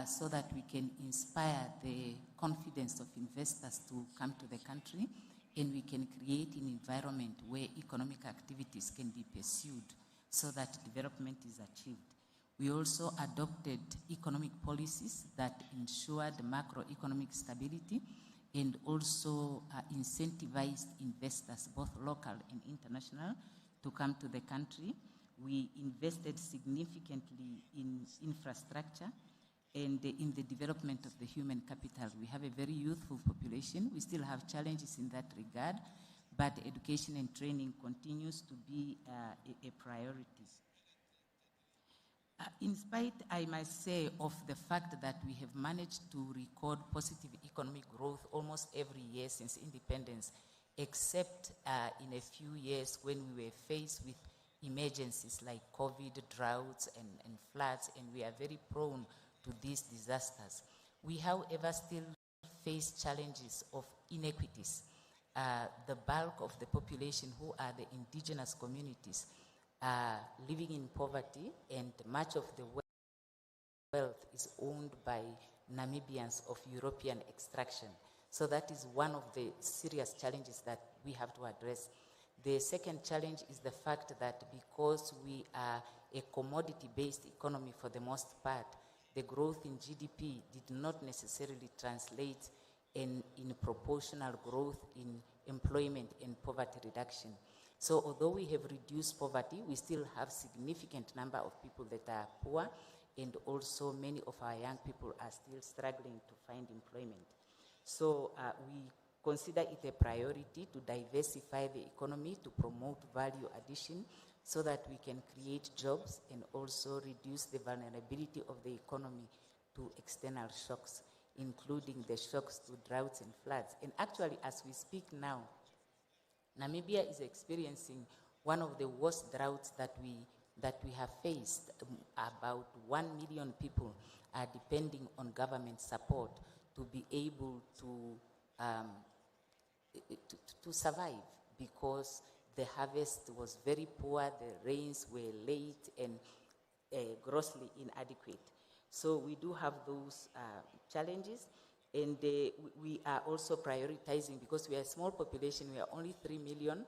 so that we can inspire the confidence of investors to come to the country, and we can create an environment where economic activities can be pursued so that development is achieved. We also adopted economic policies that ensured macroeconomic stability and also incentivized investors, both local and international, to come to the country. We invested significantly in infrastructure and in the development of the human capital. We have a very youthful population. We still have challenges in that regard, but education and training continues to be a priority. In spite, I must say, of the fact that we have managed to record positive economic growth almost every year since independence, except in a few years when we were faced with emergencies like COVID, droughts, and floods, and we are very prone to these disasters. We, however, still face challenges of inequities. The bulk of the population, who are the indigenous communities, are living in poverty, and much of the wealth is owned by Namibians of European extraction. So that is one of the serious challenges that we have to address. The second challenge is the fact that because we are a commodity-based economy for the most part, the growth in GDP did not necessarily translate in proportional growth in employment and poverty reduction. So although we have reduced poverty, we still have significant number of people that are poor, and also many of our young people are still struggling to find employment. So we consider it a priority to diversify the economy, to promote value addition, so that we can create jobs and also reduce the vulnerability of the economy to external shocks, including the shocks to droughts and floods. And actually, as we speak now, Namibia is experiencing one of the worst droughts that we have faced. About 1 million people are depending on government support to be able to survive, because the harvest was very poor, the rains were late and grossly inadequate. So we do have those challenges, and we are also prioritizing, because we are a small population, we are only 3 million,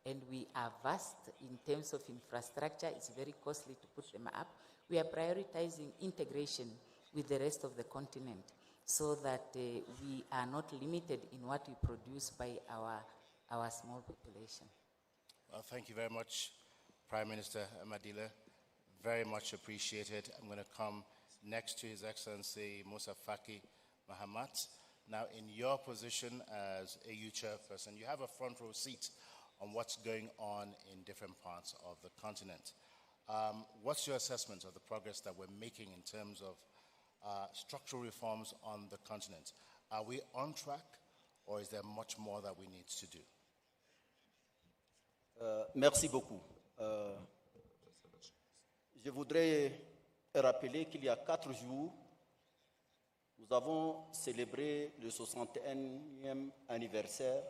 and we are vast in terms of infrastructure. It's very costly to put them up. We are prioritizing integration with the rest of the continent, so that we are not limited in what we produce by our small population. Well, thank you very much, Prime Minister Madila. Very much appreciated. I'm going to come next to His Excellency Musa Faki Mahamat. Now, in your position as AU chairperson, you have a front row seat on what's going on in different parts of the continent. What's your assessment of the progress that we're making in terms of structural reforms on the continent? Are we on track, or is there much more that we need to do? Merci beaucoup. Je voudrais rappeler qu'il y a 4 jours, nous avons célébré le 61e anniversaire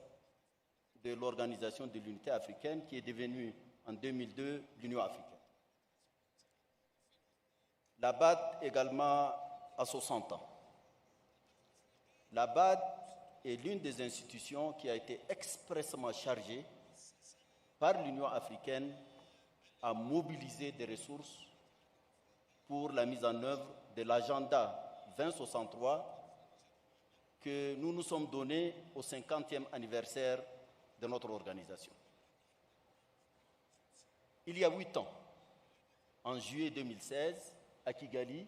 de l'Organisation de l'Unité africaine, qui est devenue en 2002 l'Union africaine. La BAD également a 60 ans. La BAD est l'une des institutions qui a été expressément chargée par l'Union africaine à mobiliser des ressources pour la mise en œuvre de l'agenda 2063 que nous nous sommes donnés au 50e anniversaire de notre organisation. Il y a 8 ans, en juillet 2016, à Kigali,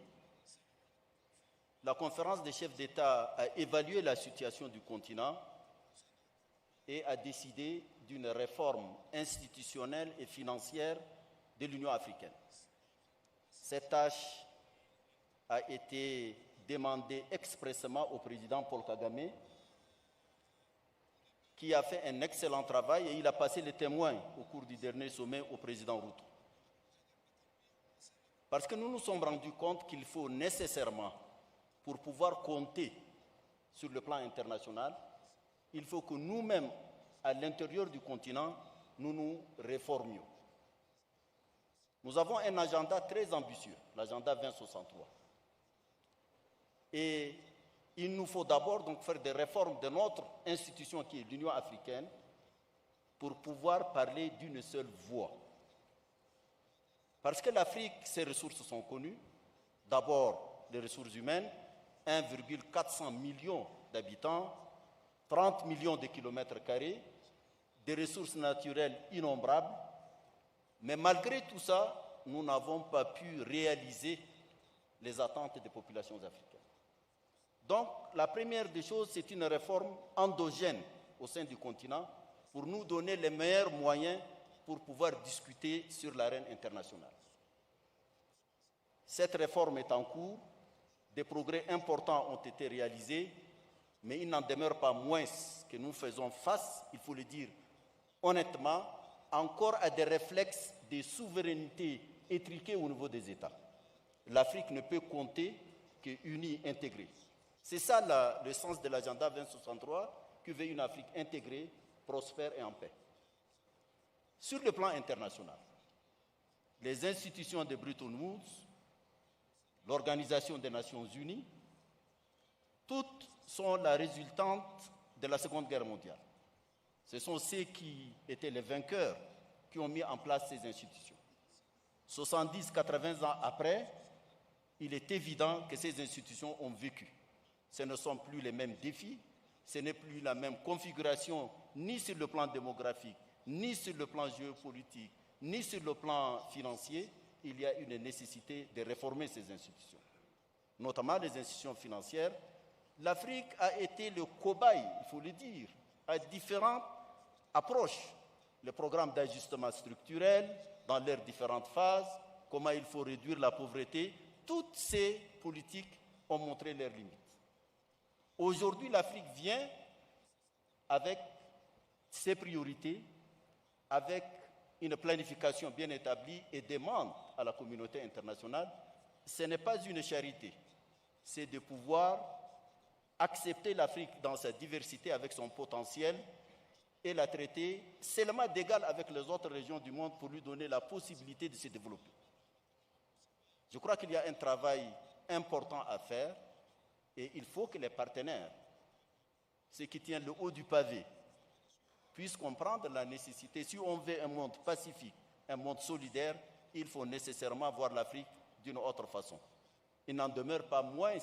la conférence des chefs d'État a évalué la situation du continent et a décidé d'une réforme institutionnelle et financière de l'Union africaine. Cette tâche a été demandée expressément au président Paul Kagame, qui a fait un excellent travail, et il a passé le témoin au cours du dernier sommet au président Ruto. Parce que nous nous sommes rendus compte qu'il faut nécessairement, pour pouvoir compter sur le plan international, il faut que nous-mêmes, à l'intérieur du continent, nous nous réformions. Nous avons un agenda très ambitieux, l'agenda 2063. Et il nous faut d'abord donc faire des réformes de notre institution qui est l'Union africaine pour pouvoir parler d'une seule voix. Parce que l'Afrique, ses ressources sont connues. D'abord, les ressources humaines, 1,4 million d'habitants, 30 millions de kilomètres carrés, des ressources naturelles innombrables. Mais malgré tout ça, nous n'avons pas pu réaliser les attentes des populations africaines. Donc, la première des choses, c'est une réforme endogène au sein du continent pour nous donner les meilleurs moyens pour pouvoir discuter sur l'arène internationale. Cette réforme est en cours, des progrès importants ont été réalisés, mais il n'en demeure pas moins que nous faisons face, il faut le dire honnêtement, encore à des réflexes de souveraineté étriqués au niveau des États. L'Afrique ne peut compter qu'unie, intégrée. C'est ça le sens de l'agenda 2063, qui veut une Afrique intégrée, prospère et en paix. Sur le plan international, les institutions de Bretton Woods, l'Organisation des Nations Unies, toutes sont la résultante de la Seconde Guerre mondiale. Ce sont ceux qui étaient les vainqueurs qui ont mis en place ces institutions. 70-80 ans après, il est évident que ces institutions ont vécu. Ce ne sont plus les mêmes défis, ce n'est plus la même configuration, ni sur le plan démographique, ni sur le plan géopolitique, ni sur le plan financier. Il y a une nécessité de réformer ces institutions, notamment les institutions financières. L'Afrique a été le cobaye, il faut le dire, à différentes approches. Le programme d'ajustement structurel, dans leurs différentes phases, comment il faut réduire la pauvreté, toutes ces politiques ont montré leurs limites. Aujourd'hui, l'Afrique vient avec ses priorités, avec une planification bien établie et demande à la communauté internationale, ce n'est pas une charité, c'est de pouvoir accepter l'Afrique dans sa diversité avec son potentiel et la traiter seulement d'égal avec les autres régions du monde pour lui donner la possibilité de se développer. Je crois qu'il y a un travail important à faire et il faut que les partenaires, ceux qui tiennent le haut du pavé, puissent comprendre la nécessité. Si on veut un monde pacifique, un monde solidaire, il faut nécessairement voir l'Afrique d'une autre façon. Il n'en demeure pas moins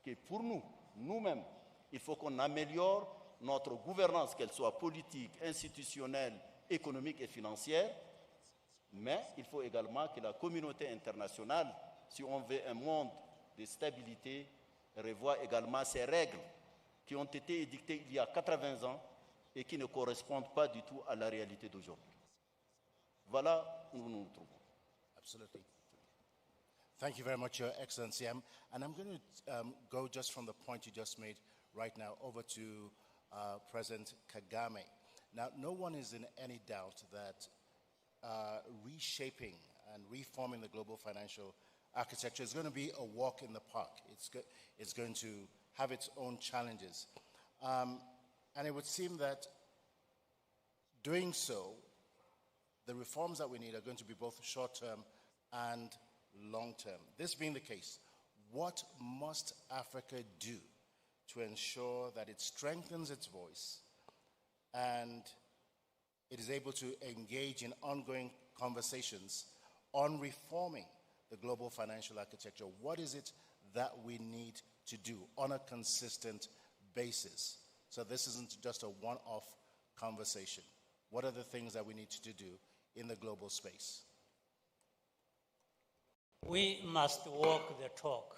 que pour nous, nous-mêmes, il faut qu'on améliore notre gouvernance, qu'elle soit politique, institutionnelle, économique et financière, mais il faut également que la communauté internationale, si on veut un monde de stabilité, revoie également ces règles qui ont été édictées il y a 80 ans et qui ne correspondent pas du tout à la réalité d'aujourd'hui. Voilà où nous nous trouvons. Absolutely. Thank you very much, Your Excellency. And I'm going to go just from the point you just made right now over to President Kagame. Now, no one is in any doubt that reshaping and reforming the global financial architecture is going to be a walk in the park. It's going to have its own challenges. And it would seem that doing so, the reforms that we need are going to be both short-term and long-term. This being the case, what must Africa do to ensure that it strengthens its voice and it is able to engage in ongoing conversations on reforming the global financial architecture? What is it that we need to do on a consistent basis? So this isn't just a one-off conversation. What are the things that we need to do in the global space? We must walk the talk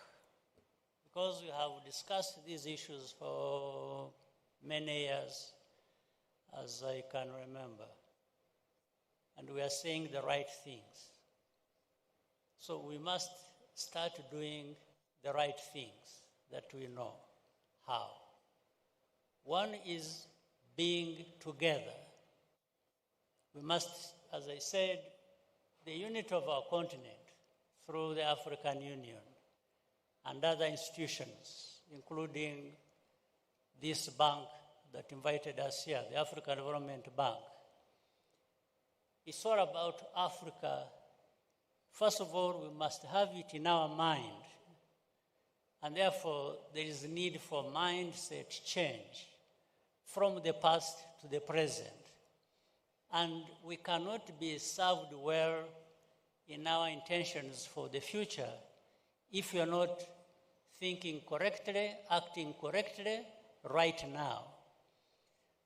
because we have discussed these issues for many years, as I can remember, and we are saying the right things. So we must start doing the right things that we know how. One is being together. We must, as I said, the unit of our continent through the African Union and other institutions, including this bank that invited us here, the African Development Bank. It's all about Africa. First of all, we must have it in our mind. And therefore, there is a need for mindset change from the past to the present. And we cannot be served well in our intentions for the future if you're not thinking correctly, acting correctly right now.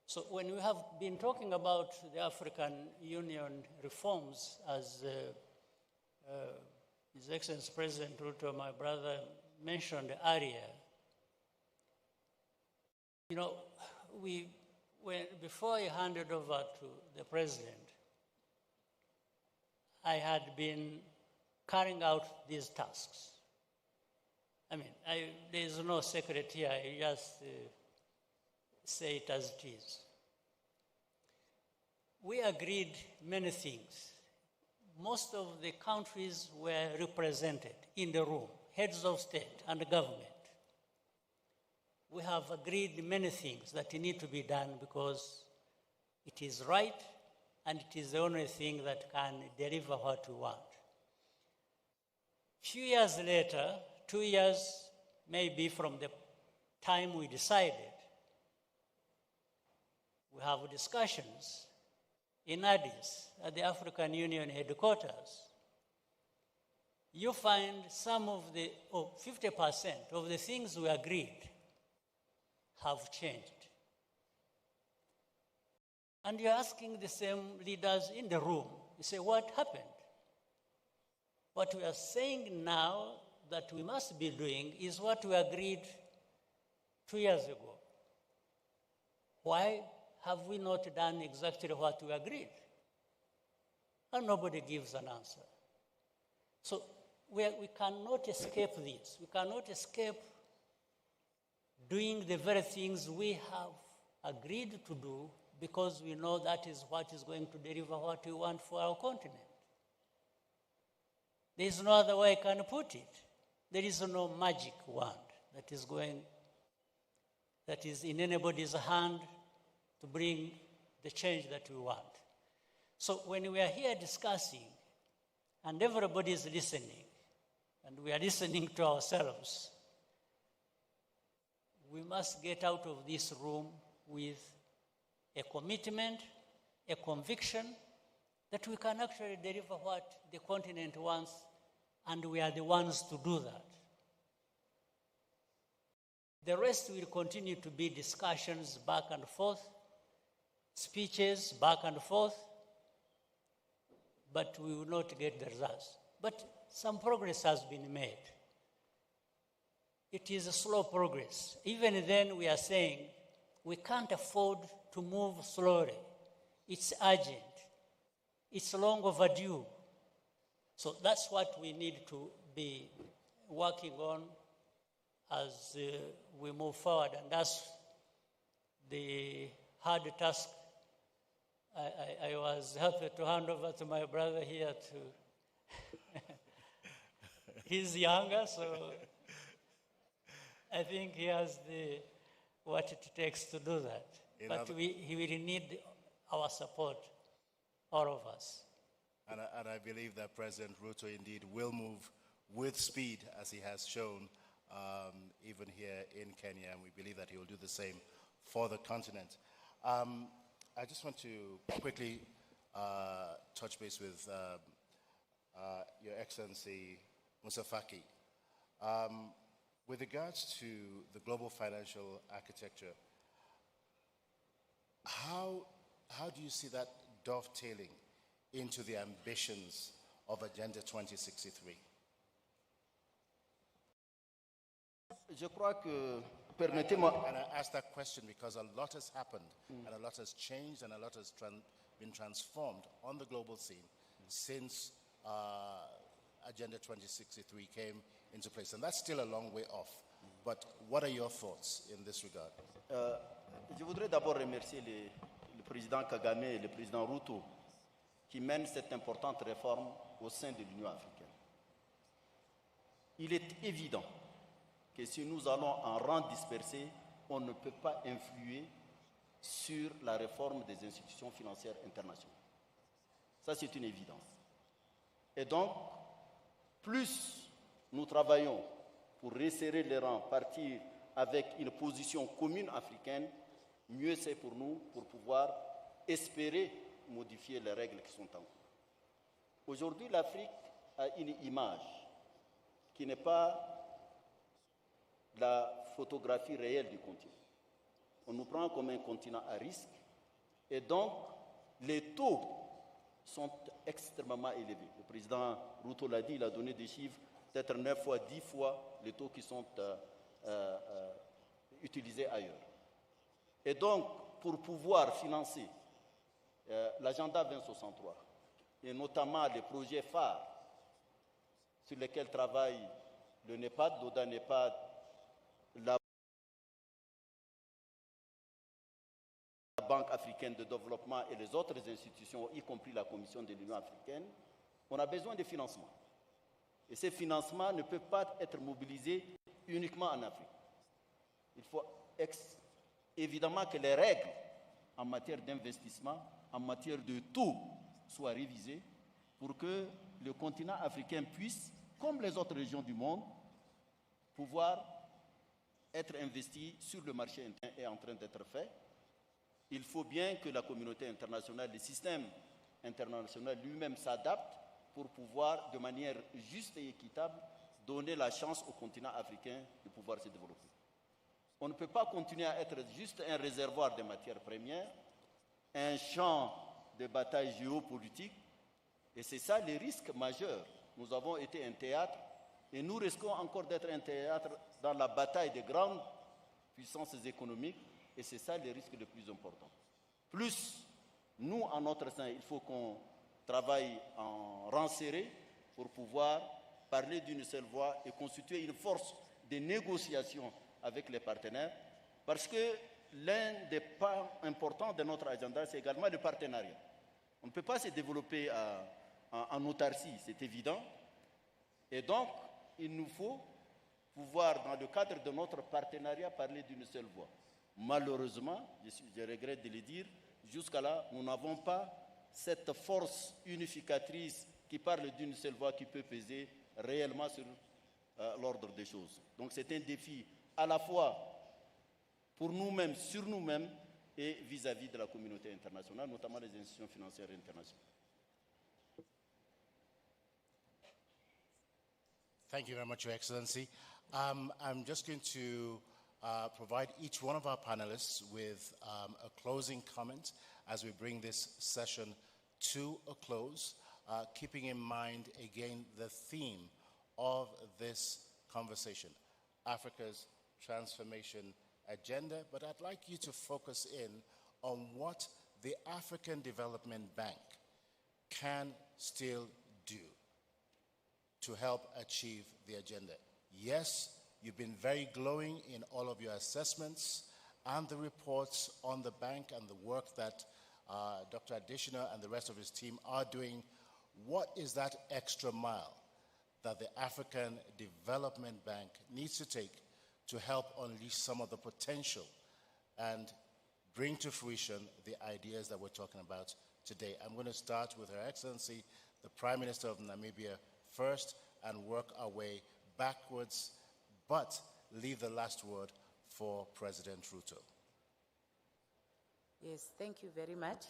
So when we have been talking about the African Union reforms, as His Excellency President Ruto, my brother, mentioned earlier, you know, we before I handed over to the president, I had been carrying out these tasks. I mean, there is no secret here. I just say it as it is. We agreed many things. Most of the countries were represented in the room, heads of state and government. We have agreed many things that need to be done because it is right and it is the only thing that can deliver what we want. Few years later, 2 years maybe from the time we decided, we have discussions in Addis at the African Union headquarters. You find some of the, 50% of the things we agreed have changed. And you're asking the same leaders in the room, you say, what happened? What we are saying now that we must be doing is what we agreed 2 years ago. Why have we not done exactly what we agreed? And nobody gives an answer. So we cannot escape this. We cannot escape doing the very things we have agreed to do because we know that is what is going to deliver what we want for our continent. There is no other way I can put it. There is no magic wand that is in anybody's hand to bring the change that we want. So when we are here discussing and everybody is listening and we are listening to ourselves, we must get out of this room with a commitment, a conviction that we can actually deliver what the continent wants, and we are the ones to do that. The rest will continue to be discussions back and forth, speeches back and forth, but we will not get the results. But some progress has been made. It is a slow progress. Even then we are saying we can't afford to move slowly. It's urgent. It's long overdue. So that's what we need to be working on as we move forward. And that's the hard task. I was happy to hand over to my brother here to... He's younger, so I think he has what it takes to do that. But he will need our support, all of us. And I believe that President Ruto indeed will move with speed, as he has shown even here in Kenya, and we believe that he will do the same for the continent. I just want to quickly touch base with Your Excellency Musa Faki. With regards to the global financial architecture, how do you see that dovetailing into the ambitions of Agenda 2063? Je crois que, permettez-moi. And I ask that question because a lot has happened, and a lot has changed, and a lot has been transformed on the global scene since Agenda 2063 came into place. And that's still a long way off. But what are your thoughts in this regard? Je voudrais d'abord remercier le président Kagame et le président Ruto qui mènent cette importante réforme au sein de l'Union africaine. Il est évident que si nous allons en rang dispersé, on ne peut pas influer sur la réforme des institutions financières internationales. Ça, c'est une évidence. Et donc, plus nous travaillons pour resserrer les rangs, partir avec une position commune africaine, mieux c'est pour nous pour pouvoir espérer modifier les règles qui sont en cours. Aujourd'hui, l'Afrique a une image qui n'est pas la photographie réelle du continent. On nous prend comme un continent à risque et donc les taux sont extrêmement élevés. Le président Ruto l'a dit, il a donné des chiffres, peut-être 9 fois, 10 fois les taux qui sont utilisés ailleurs. Et donc, pour pouvoir financer l'agenda 2063, et notamment les projets phares sur lesquels travaille le NEPAD, l'ODA NEPAD, la Banque africaine de développement et les autres institutions, y compris la Commission de l'Union africaine, on a besoin de financement. Et ces financements ne peuvent pas être mobilisés uniquement en Afrique. Il faut évidemment que les règles en matière d'investissement, en matière de tout, soient révisées pour que le continent africain puisse, comme les autres régions du monde, pouvoir être investi sur le marché interne est en train d'être fait. Il faut bien que la communauté internationale, le système international lui-même s'adapte pour pouvoir, de manière juste et équitable, donner la chance au continent africain de pouvoir se développer. On ne peut pas continuer à être juste un réservoir de matières premières, un champ de bataille géopolitique, et c'est ça les risques majeurs. Nous avons été un théâtre, et nous risquons encore d'être un théâtre dans la bataille des grandes puissances économiques, et c'est ça le risque le plus important. Plus, nous, en notre sein, il faut qu'on travaille en rang serré pour pouvoir parler d'une seule voix et constituer une force de négociation avec les partenaires, parce que l'un des pas importants de notre agenda, c'est également le partenariat. On ne peut pas se développer en autarcie, c'est évident. Et donc, il nous faut pouvoir, dans le cadre de notre partenariat, parler d'une seule voix. Malheureusement, je regrette de le dire, jusqu'à là, nous n'avons pas cette force unificatrice qui parle d'une seule voix qui peut peser réellement sur l'ordre des choses. Donc c'est un défi à la fois pour nous-mêmes, sur nous-mêmes, et vis-à-vis de la communauté internationale, notamment les institutions financières internationales. Thank you very much, Your Excellency. I'm just going to provide each one of our panelists with a closing comment as we bring this session to a close, keeping in mind, again, the theme of this conversation, Africa's transformation agenda. But I'd like you to focus in on what the African Development Bank can still do to help achieve the agenda. Yes, you've been very glowing in all of your assessments and the reports on the bank and the work that Dr. Additioner and the rest of his team are doing. What is that extra mile that the African Development Bank needs to take to help unleash some of the potential and bring to fruition the ideas that we're talking about today? I'm going to start with Her Excellency, the Prime Minister of Namibia first, and work our way backwards, but leave the last word for President Ruto. Yes, thank you very much.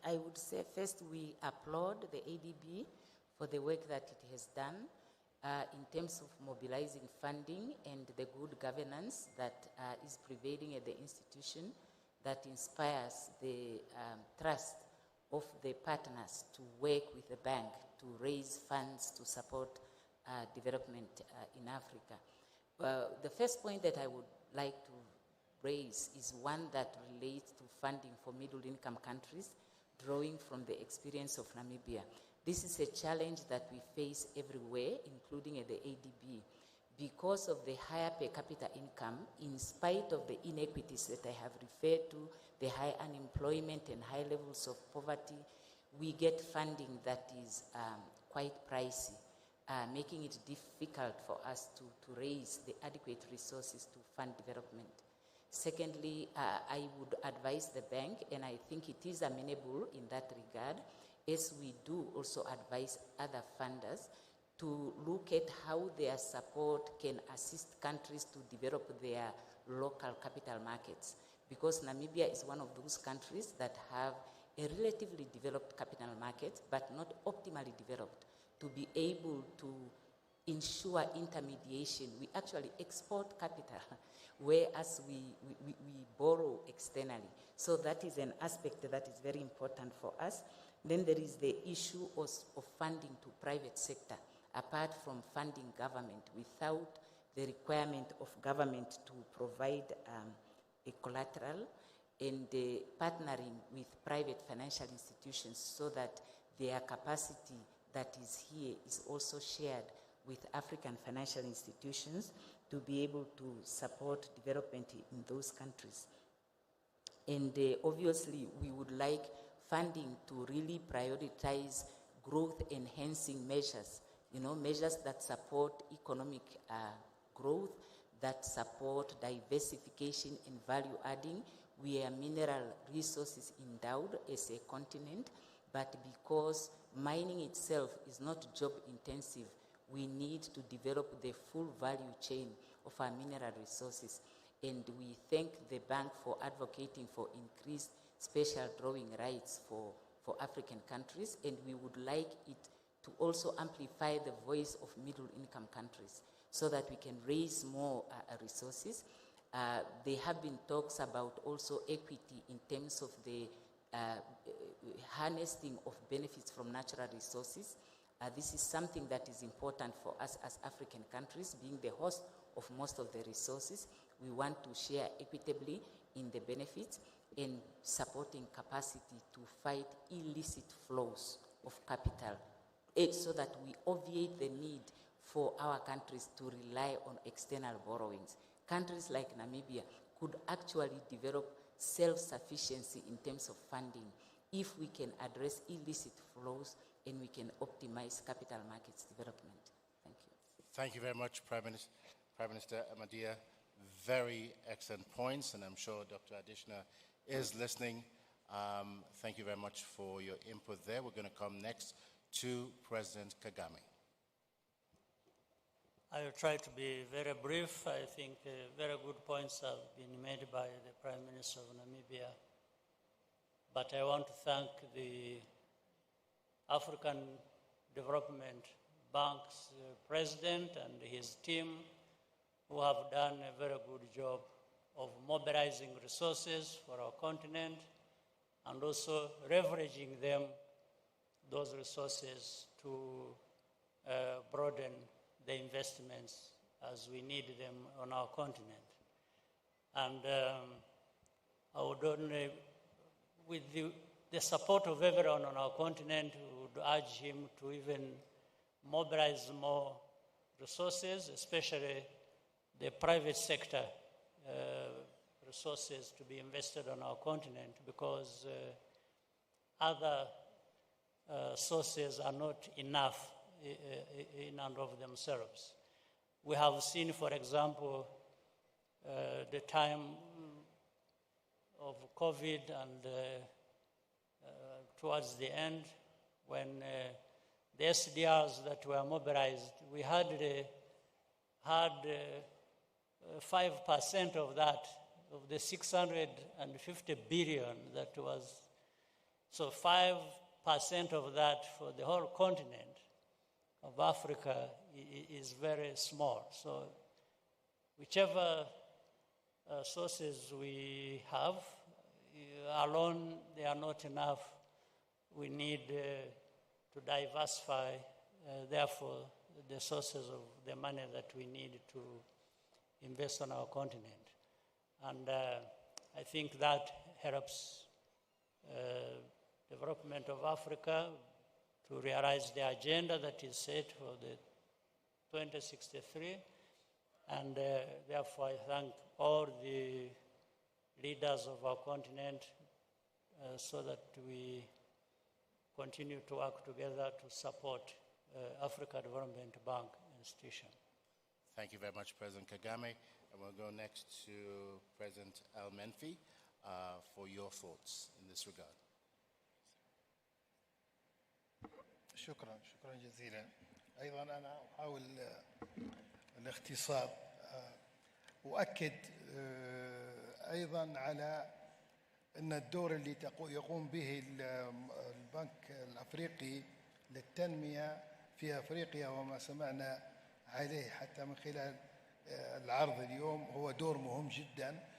I would say first we applaud the ADB for the work that it has done in terms of mobilizing funding and the good governance that is prevailing at the institution that inspires the trust of the partners to work with the bank to raise funds to support development in Africa. The first point that I would like to raise is one that relates to funding for middle-income countries, drawing from the experience of Namibia. This is a challenge that we face everywhere, including at the ADB. Because of the higher per capita income, in spite of the inequities that I have referred to, the high unemployment and high levels of poverty, we get funding that is quite pricey, making it difficult for us to raise the adequate resources to fund development. Secondly, I would advise the bank, and I think it is amenable in that regard, as we do also advise other funders, to look at how their support can assist countries to develop their local capital markets. Because Namibia is one of those countries that have a relatively developed capital market, but not optimally developed, to be able to ensure intermediation. We actually export capital, whereas we borrow externally. So that is an aspect that is very important for us. Then there is the issue of funding to private sector, apart from funding government, without the requirement of government to provide a collateral. and partnering with private financial institutions so that their capacity that is here is also shared with African financial institutions to be able to support development in those countries. And obviously, we would like funding to really prioritize growth-enhancing measures, measures that support economic growth, that support diversification and value adding. We are mineral resources endowed as a continent, but because mining itself is not job intensive, we need to develop the full value chain of our mineral resources. And we thank the bank for advocating for increased special drawing rights for African countries, and we would like it to also amplify the voice of middle-income countries so that we can raise more resources. There have been talks about also equity in terms of the harnessing of benefits from natural resources. This is something that is important for us as African countries, being the host of most of the resources. We want to share equitably in the benefits and supporting capacity to fight illicit flows of capital, so that we obviate the need for our countries to rely on external borrowings. Countries like Namibia could actually develop self-sufficiency in terms of funding if we can address illicit flows and we can optimize capital markets development. Thank you. Thank you very much, Prime Minister Amadia. Very excellent points, and I'm sure Dr. Adishna is listening. Thank you very much for your input there. We're going to come next to President Kagame. I will try to be very brief. I think very good points have been made by the Prime Minister of Namibia. But I want to thank the African Development Bank's president and his team, who have done a very good job of mobilizing resources for our continent and also leveraging them, those resources, to broaden the investments as we need them on our continent. And I would only, with the support of everyone on our continent, would urge him to even mobilize more resources, especially the private sector resources to be invested on our continent, because other sources are not enough in and of themselves. We have seen, for example, the time of COVID and towards the end, when the SDRs that were mobilized, we had 5% of that, of the 650 billion that was, so 5% of that for the whole continent of Africa is very small. So whichever sources we have, alone they are not enough. We need to diversify, therefore, the sources of the money that we need to invest on our continent. And I think that helps development of Africa to realize the agenda that is set for the 2063. And therefore, I thank all the leaders of our continent so that we continue to work together to support Africa Development Bank institution. Thank you very much, President Kagame. And we'll go next to President Al-Menfi for your thoughts in this regard. شكرا جزيلا. أيضا أنا أحاول الاختصار. أؤكد أيضا على أن الدور اللي يقوم به البنك الأفريقي للتنمية في أفريقيا وما سمعنا عليه حتى من خلال العرض اليوم هو دور مهم جدا،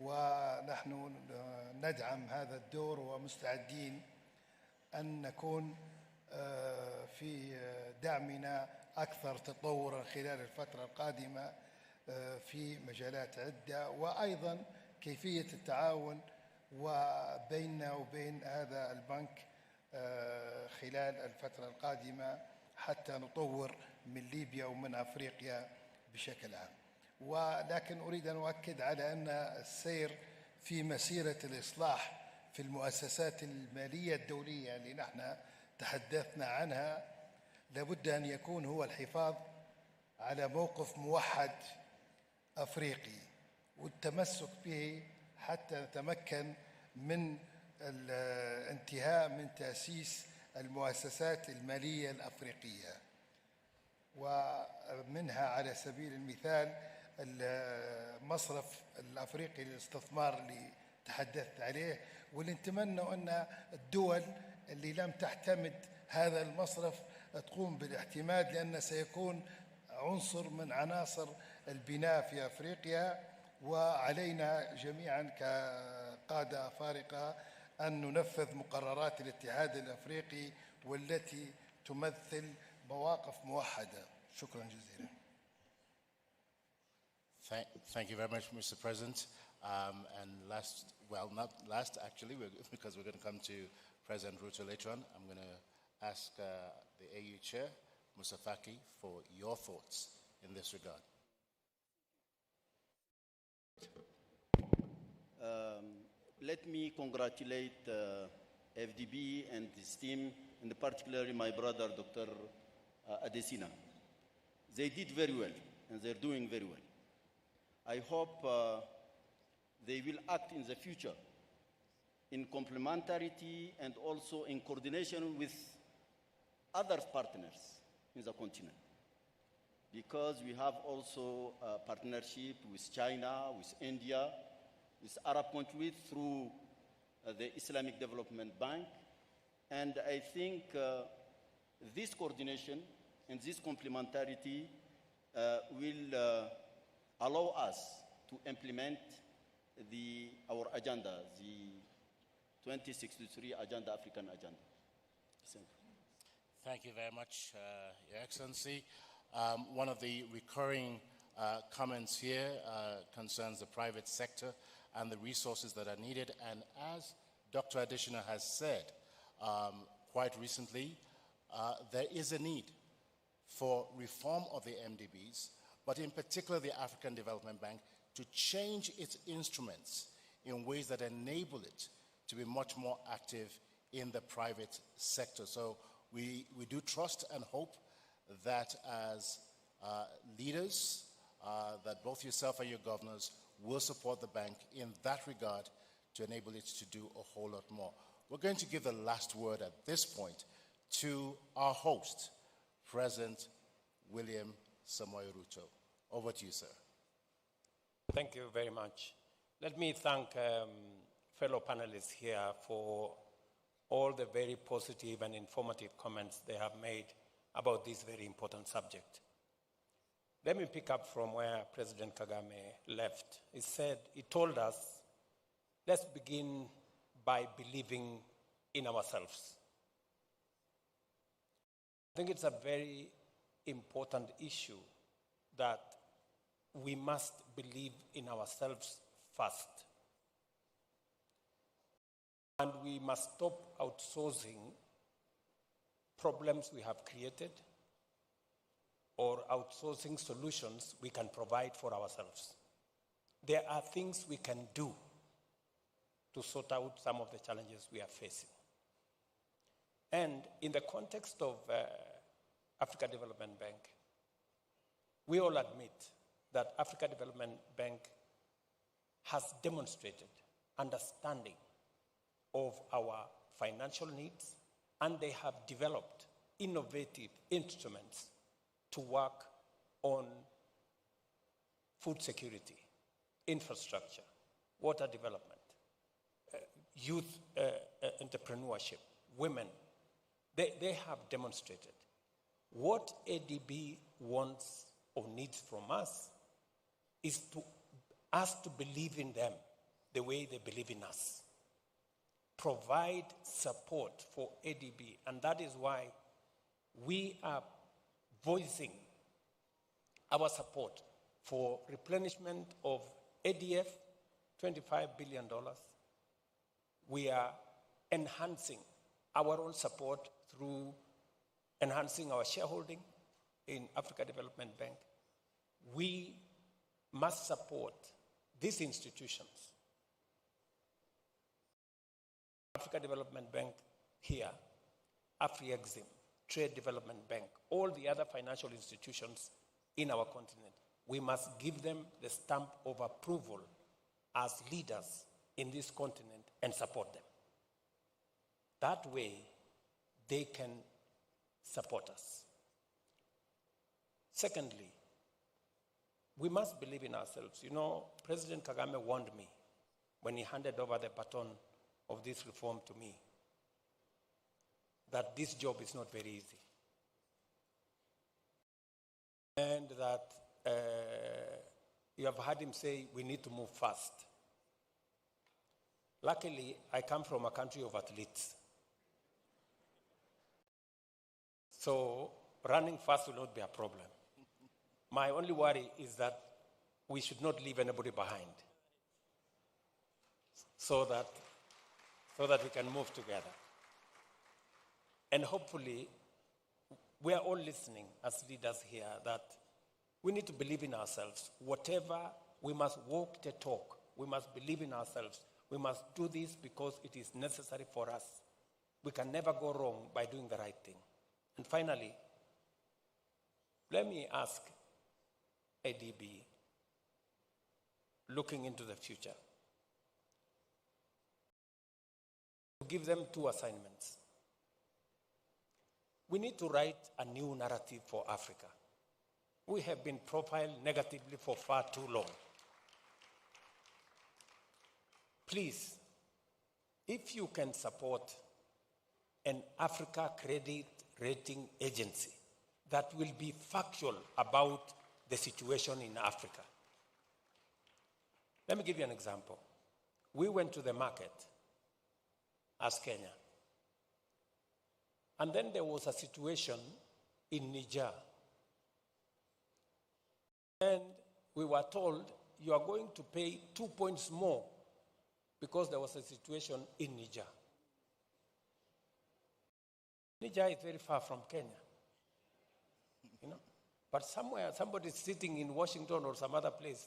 ونحن ندعم هذا الدور ومستعدين أن نكون في دعمنا أكثر تطورا خلال الفترة القادمة في مجالات عدة، وأيضا كيفية التعاون وبيننا وبين هذا البنك خلال الفترة القادمة حتى نطور من ليبيا ومن أفريقيا بشكل عام. ولكن أريد أن أؤكد على أن السير في مسيرة الإصلاح في المؤسسات المالية الدولية اللي نحن تحدثنا عنها لابد أن يكون هو الحفاظ على موقف موحد أفريقي والتمسك به حتى نتمكن من الانتهاء من تأسيس المؤسسات المالية الأفريقية، ومنها على سبيل المثال المصرف الأفريقي للاستثمار اللي تحدثت عليه، واللي نتمنى أن الدول اللي لم تعتمد هذا المصرف تقوم بالاعتماد، لأنه سيكون عنصر من عناصر البناء في أفريقيا. وعلينا جميعا كقادة أفارقة أن ننفذ مقررات الاتحاد الأفريقي والتي تمثل مواقف موحدة. شكرا جزيلا. Thank you very much, Mr. President. And last, well, not last actually, because we're going to come to President Ruto later on. I'm going to ask the AU Chair, Musa Faki, for your thoughts in this regard. Let me congratulate FDB and his team, and particularly my brother, Dr. Adesina. They did very well, and they're doing very well. I hope they will act in the future in complementarity and also in coordination with other partners in the continent. Because we have also a partnership with China, with India, with Arab countries through the Islamic Development Bank. And I think this coordination and this complementarity will allow us to implement our agenda, the 2063 Agenda, African Agenda. Thank you very much, Your Excellency. One of the recurring comments here concerns the private sector and the resources that are needed. And as Dr. Adesina has said quite recently, there is a need for reform of the MDBs, but in particular the African Development Bank, to change its instruments in ways that enable it to be much more active in the private sector. So we do trust and hope that as leaders, that both yourself and your governors will support the bank in that regard to enable it to do a whole lot more. We're going to give the last word at this point to our host, President William Samoei Ruto. Over to you, sir. Thank you very much. Let me thank fellow panelists here for all the very positive and informative comments they have made about this very important subject. Let me pick up from where President Kagame left. He told us, let's begin by believing in ourselves. I think it's a very important issue that we must believe in ourselves first. And we must stop outsourcing problems we have created or outsourcing solutions we can provide for ourselves. There are things we can do to sort out some of the challenges we are facing. And in the context of Africa Development Bank, we all admit that Africa Development Bank has demonstrated understanding of our financial needs, and they have developed innovative instruments to work on food security, infrastructure, water development, youth entrepreneurship, women. They have demonstrated. What ADB wants or needs from us is us to believe in them the way they believe in us. Provide support for ADB, and that is why we are voicing our support for replenishment of ADF, $25 billion, we are enhancing our own support through enhancing our shareholding in Africa Development Bank. We must support these institutions. Africa Development Bank here, AfriExim, Trade Development Bank, all the other financial institutions in our continent. We must give them the stamp of approval as leaders in this continent and support them. That way, they can support us. Secondly, we must believe in ourselves. You know, President Kagame warned me when he handed over the baton of this reform to me that this job is not very easy. And that you have heard him say we need to move fast. Luckily, I come from a country of athletes. So running fast will not be a problem. My only worry is that we should not leave anybody behind so that we can move together. And hopefully, we are all listening as leaders here that we need to believe in ourselves. Whatever, we must walk the talk. We must believe in ourselves. We must do this because it is necessary for us. We can never go wrong by doing the right thing. And finally, let me ask ADB, looking into the future, to give them two assignments. We need to write a new narrative for Africa. We have been profiled negatively for far too long. Please, if you can support an Africa credit rating agency that will be factual about the situation in Africa. Let me give you an example. We went to the market as Kenya. And then there was a situation in Niger. And we were told, you are going to pay 2 points more because there was a situation in Niger. Niger is very far from Kenya, you know. But somewhere, somebody sitting in Washington or some other place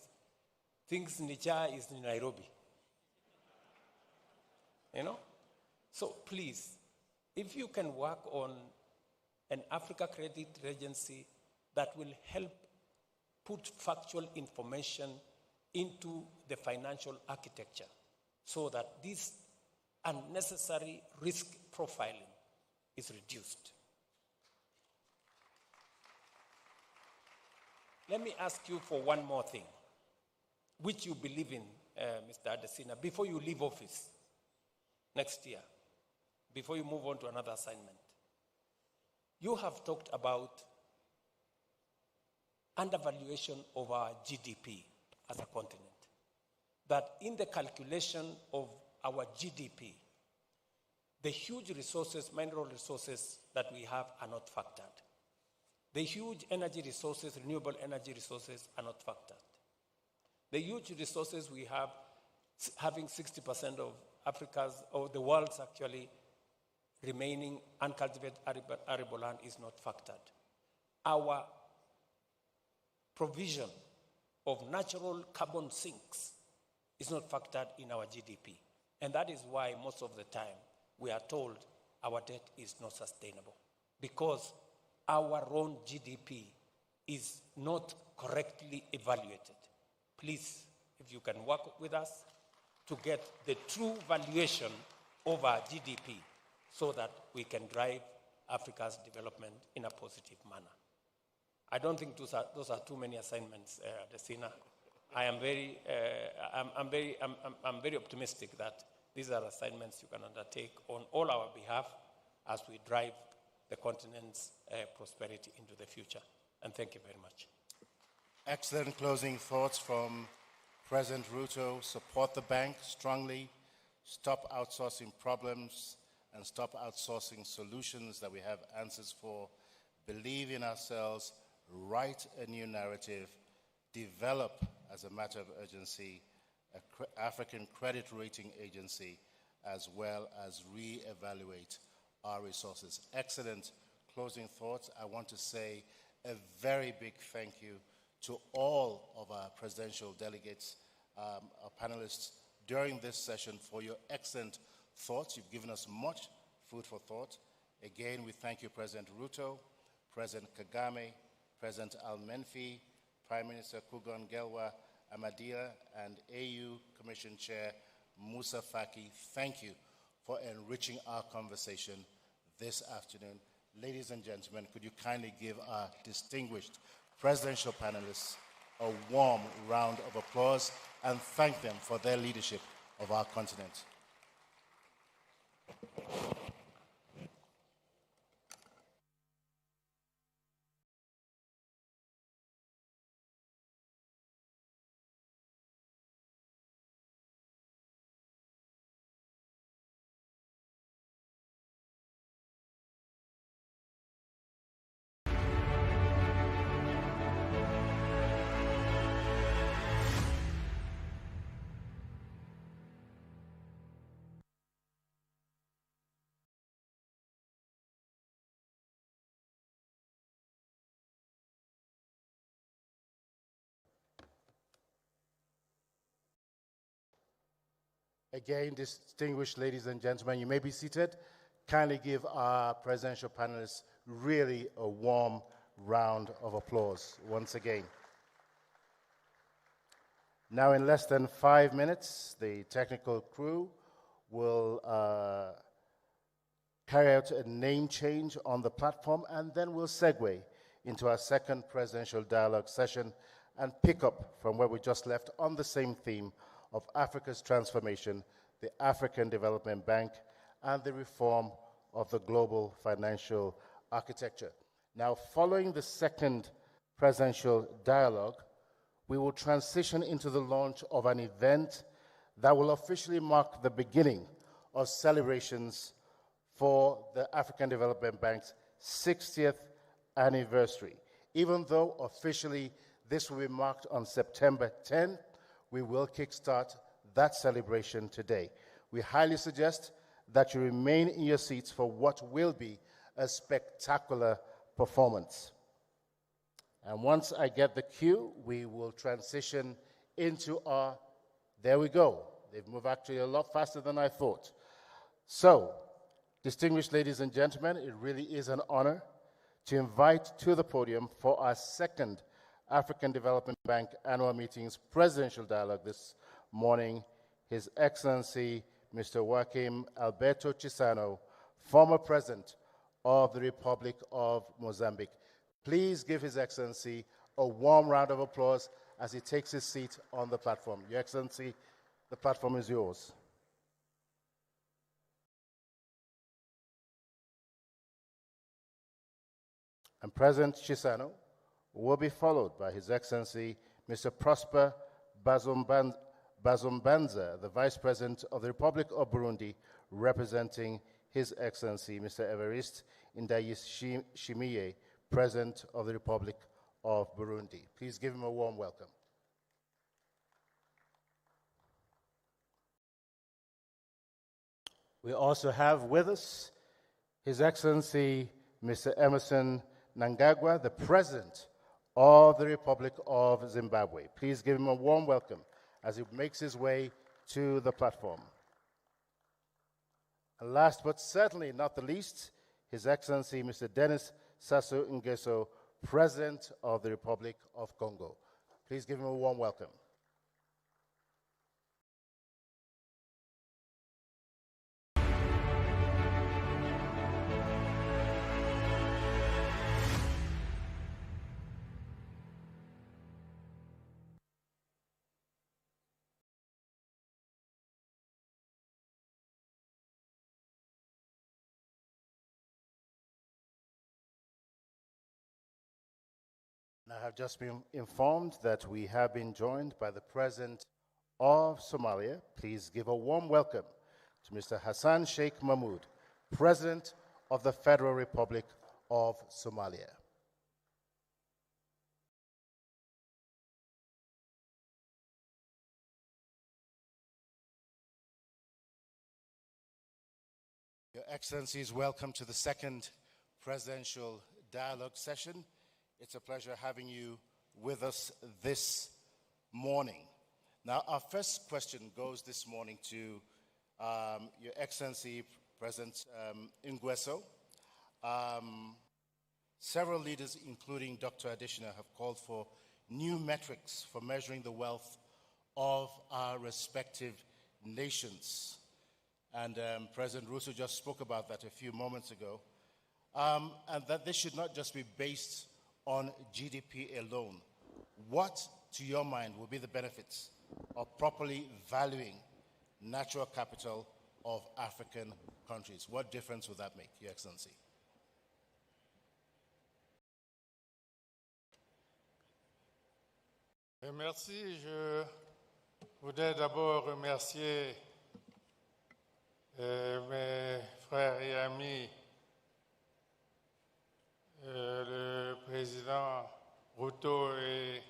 thinks Niger is in Nairobi, you know. So please, if you can work on an Africa Credit Agency that will help put factual information into the financial architecture so that this unnecessary risk profiling is reduced. Let me ask you for one more thing, which you believe in, Mr. Adesina, before you leave office next year, before you move on to another assignment. You have talked about undervaluation of our GDP as a continent. That in the calculation of our GDP, the huge resources, mineral resources that we have are not factored. The huge energy resources, renewable energy resources are not factored. The huge resources we have, having 60% of Africa's, or the world's actually, remaining uncultivated arable land is not factored. Our provision of natural carbon sinks is not factored in our GDP. And that is why most of the time we are told our debt is not sustainable, because our own GDP is not correctly evaluated. Please, if you can work with us to get the true valuation of our GDP so that we can drive Africa's development in a positive manner. I don't think those are too many assignments, Adesina. I'm very optimistic that these are assignments you can undertake on all our behalf as we drive the continent's prosperity into the future. And thank you very much. Excellent closing thoughts from President Ruto. Support the bank strongly, stop outsourcing problems, and stop outsourcing solutions that we have answers for. Believe in ourselves, write a new narrative, develop, as a matter of urgency, an African credit rating agency as well as re-evaluate our resources. Excellent closing thoughts. I want to say a very big thank you to all of our presidential delegates, our panelists during this session for your excellent thoughts. You've given us much food for thought. Again, we thank you, President Ruto, President Kagame, President Al-Menfi, Prime Minister Kugon Gelwa Amadila, and AU Commission Chair Musa Faki. Thank you for enriching our conversation this afternoon. Ladies and gentlemen, could you kindly give our distinguished presidential panelists a warm round of applause and thank them for their leadership of our continent. Again, distinguished ladies and gentlemen, you may be seated. Kindly give our presidential panelists really a warm round of applause once again. Now, in less than 5 minutes, the technical crew will carry out a name change on the platform, and then we'll segue into our second presidential dialogue session and pick up from where we just left on the same theme of Africa's transformation, the African Development Bank, and the reform of the global financial architecture. Now, following the second presidential dialogue, we will transition into the launch of an event that will officially mark the beginning of celebrations for the African Development Bank's 60th anniversary. Even though officially this will be marked on September 10th, we will kickstart that celebration today. We highly suggest that you remain in your seats for what will be a spectacular performance. And once I get the cue, we will transition into our, there we go. They've moved actually a lot faster than I thought. So, distinguished ladies and gentlemen, it really is an honor to invite to the podium for our second African Development Bank Annual Meetings Presidential Dialogue this morning, His Excellency Mr. Joaquim Alberto Chissano, former President of the Republic of Mozambique. Please give His Excellency a warm round of applause as he takes his seat on the platform. Your Excellency, the platform is yours. And President Chissano will be followed by His Excellency Mr. Prosper Bazombanza, the Vice President of the Republic of Burundi, representing His Excellency Mr. Evariste Ndayishimiye, President of the Republic of Burundi. Please give him a warm welcome. We also have with us His Excellency Mr. Emerson Mnangagwa, the President of the Republic of Zimbabwe. Please give him a warm welcome as he makes his way to the platform. And last but certainly not the least, His Excellency Mr. Denis Sassou Nguesso, President of the Republic of Congo. Please give him a warm welcome. I have just been informed that we have been joined by the President of Somalia. Please give a warm welcome to Mr. Hassan Sheikh Mahmoud, President of the Federal Republic of Somalia. Excellencies, welcome to the second presidential dialogue session. It's a pleasure having you with us this morning. Now, our first question goes this morning to Your Excellency, President Nguesso. Several leaders, including Dr. Adesina, have called for new metrics for measuring the wealth of our respective nations. And President Ruto just spoke about that a few moments ago. And that this should not just be based on GDP alone. What, to your mind, will be the benefits of properly valuing natural capital of African countries? What difference will that make, Your Excellency? Merci. Je voudrais d'abord remercier mes frères et amis, le président Ruto et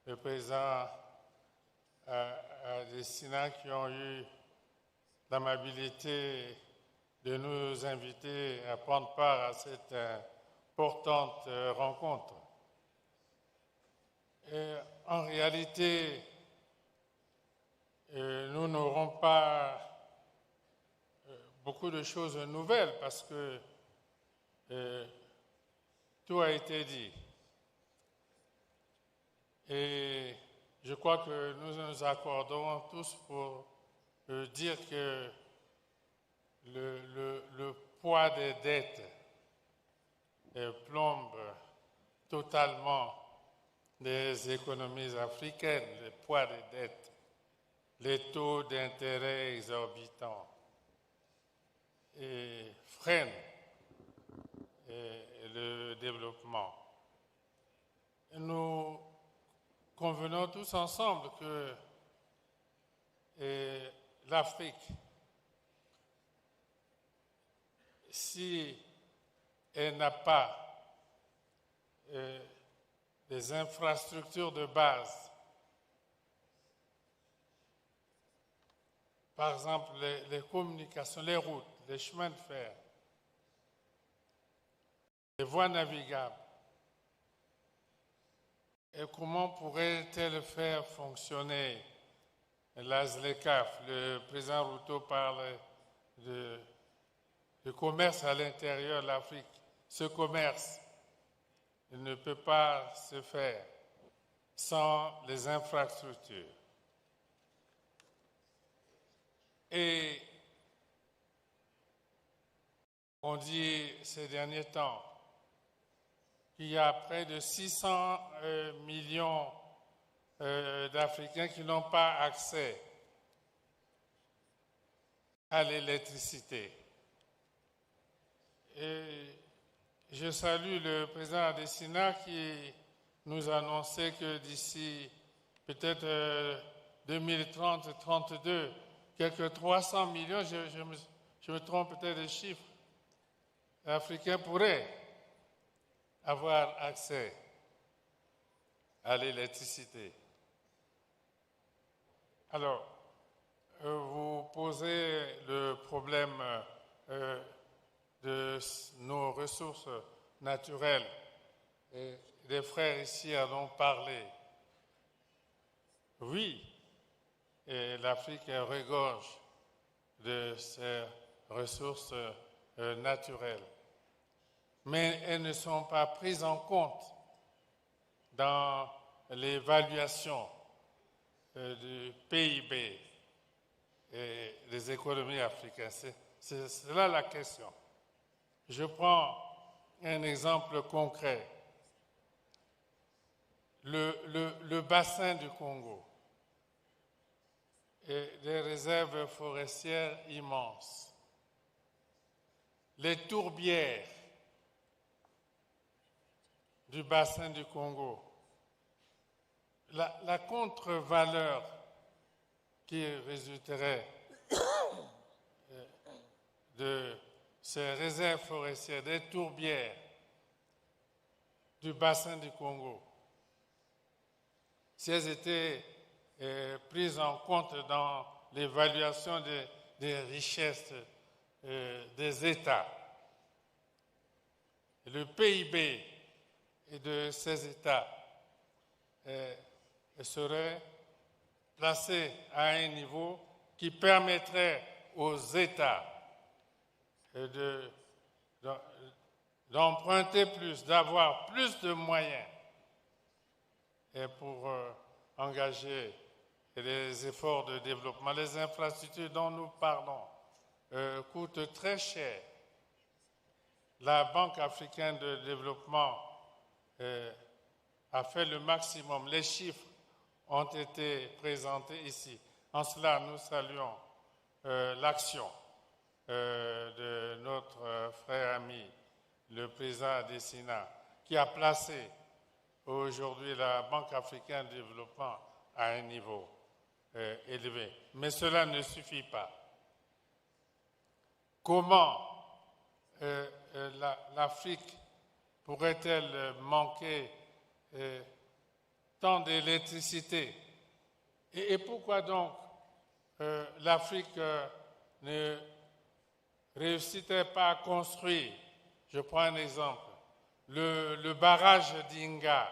le président Adesina qui ont eu l'amabilité de nous inviter à prendre part à cette importante rencontre. Et en réalité, nous n'aurons pas beaucoup de choses nouvelles parce que tout a été dit. Et je crois que nous nous accordons tous pour dire que le poids des dettes plombe totalement les économies africaines, le poids des dettes, les taux d'intérêt exorbitants et freinent le développement. Nous convenons tous ensemble que l'Afrique, si elle n'a pas des infrastructures de base, par exemple les communications, les routes, les chemins de fer, les voies navigables, et comment pourrait-elle faire fonctionner la ZLECAf? Le président Ruto parle de commerce à l'intérieur de l'Afrique. Ce commerce ne peut pas se faire sans les infrastructures. Et on dit ces derniers temps qu'il y a près de 600 millions d'Africains qui n'ont pas accès à l'électricité. Et je salue le président Adesina qui nous a annoncé que d'ici peut-être 2030-32, quelques 300 millions, je me trompe peut-être des chiffres, Africains pourraient avoir accès à l'électricité. Alors, vous posez le problème de nos ressources naturelles. Et les frères ici en ont parlé. Oui, l'Afrique regorge de ses ressources naturelles, mais elles ne sont pas prises en compte dans l'évaluation du PIB et des économies africaines. C'est là la question. Je prends un exemple concret. Le bassin du Congo et des réserves forestières immenses. Les tourbières du bassin du Congo. La contre-valeur qui résulterait de ces réserves forestières, des tourbières du bassin du Congo, si elles étaient prises en compte dans l'évaluation des richesses des États. Le PIB de ces États serait placé à un niveau qui permettrait aux États d'emprunter plus, d'avoir plus de moyens pour engager les efforts de développement. Les infrastructures dont nous parlons coûtent très cher. La Banque africaine de développement a fait le maximum. Les chiffres ont été présentés ici. En cela, nous saluons l'action de notre frère ami, le président Adesina, qui a placé aujourd'hui la Banque africaine de développement à un niveau élevé. Mais cela ne suffit pas. Comment l'Afrique pourrait-elle manquer tant d'électricité? Et pourquoi donc l'Afrique ne réussitait pas à construire, je prends un exemple, le barrage d'Inga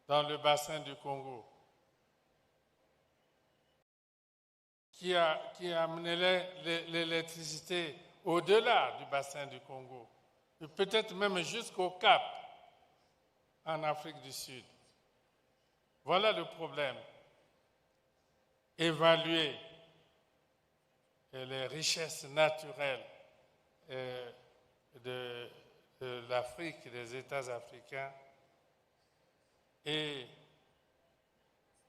dans le bassin du Congo, qui a amené l'électricité au-delà du bassin du Congo, et peut-être même jusqu'au Cap, en Afrique du Sud. Voilà le problème. Évaluer les richesses naturelles de l'Afrique, des États africains, et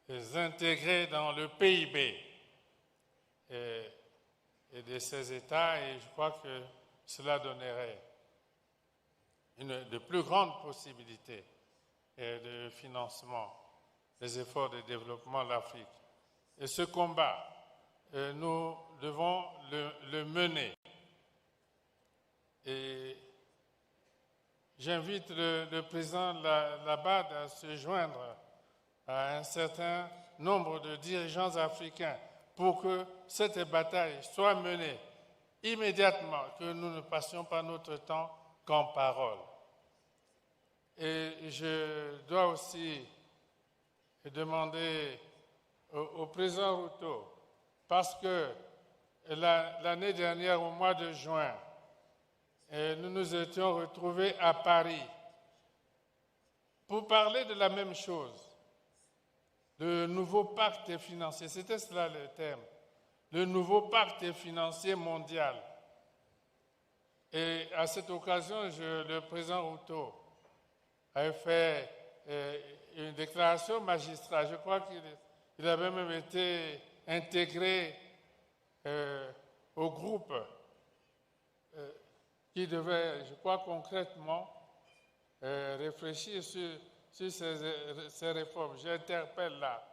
les intégrer dans le PIB et de ces États, et je crois que cela donnerait de plus grandes possibilités de financement des efforts de développement de l'Afrique. Et ce combat, nous devons le mener. Et j'invite le président Labad à se joindre à un certain nombre de dirigeants africains pour que cette bataille soit menée immédiatement, que nous ne passions pas notre temps qu'en parole. Et je dois aussi demander au président Ruto, parce que l'année dernière, au mois de juin, nous nous étions retrouvés à Paris pour parler de la même chose, le nouveau pacte financier, c'était cela le thème, le nouveau pacte financier mondial. Et à cette occasion, le président Ruto avait fait une déclaration magistrale. Je crois qu'il avait même été intégré au groupe qui devait, je crois, concrètement réfléchir sur ces réformes. J'interpelle là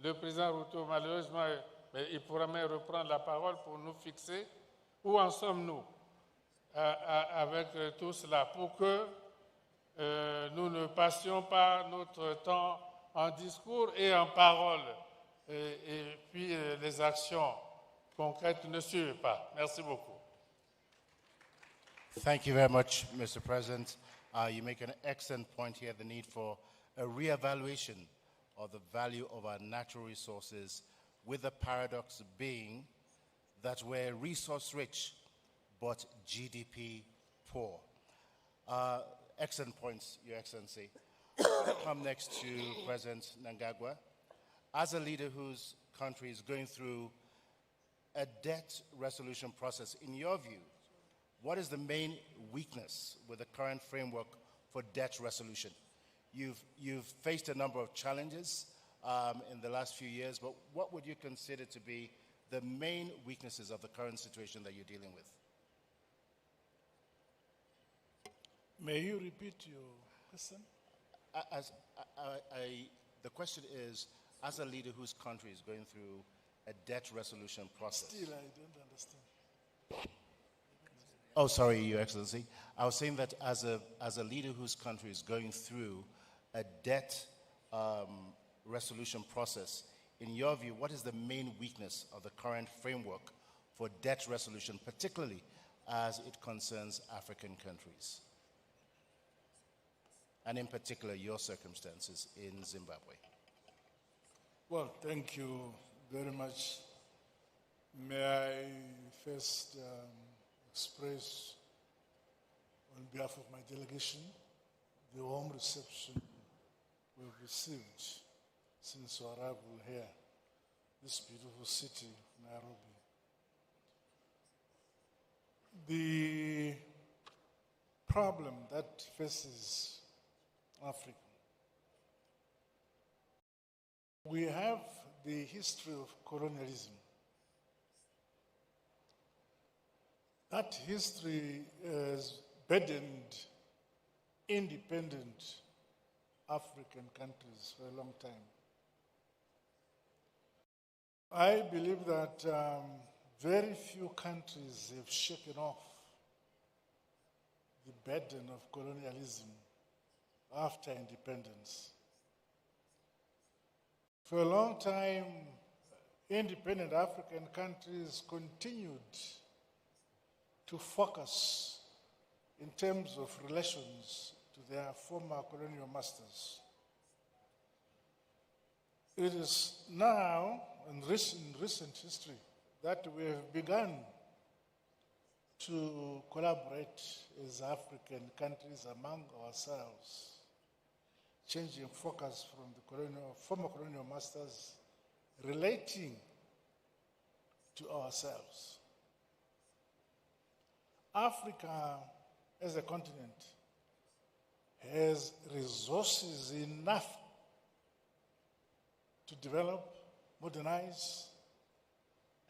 le président Ruto, malheureusement, mais il pourra même reprendre la parole pour nous fixer où en sommes-nous avec tout cela, pour que nous ne passions pas notre temps en discours et en paroles, et puis les actions concrètes ne suivent pas. Merci beaucoup. Thank you very much, Mr. President. You make an excellent point here, the need for a re-evaluation of the value of our natural resources, with the paradox being that we're resource-rich, but GDP poor. Excellent points, Your Excellency. I come next to President Mnangagwa. As a leader whose country is going through a debt resolution process, in your view, what is the main weakness with the current framework for debt resolution? You've faced a number of challenges in the last few years, but what would you consider to be the main weaknesses of the current situation that you're dealing with? May you repeat your question? The question is, as a leader whose country is going through a debt resolution process. Still, I don't understand. Oh, sorry, Your Excellency. I was saying that as a leader whose country is going through a debt resolution process, in your view, what is the main weakness of the current framework for debt resolution, particularly as it concerns African countries, and in particular your circumstances in Zimbabwe? Well, thank you very much. May I first express, on behalf of my delegation, the warm reception we've received since our arrival here, this beautiful city, Nairobi. The problem that faces Africa, we have the history of colonialism. That history has burdened independent African countries for a long time. I believe that very few countries have shaken off the burden of colonialism after independence. For a long time, independent African countries continued to focus in terms of relations to their former colonial masters. It is now, in recent history, that we have begun to collaborate as African countries among ourselves, changing focus from the former colonial masters, relating to ourselves. Africa as a continent has resources enough to develop, modernize,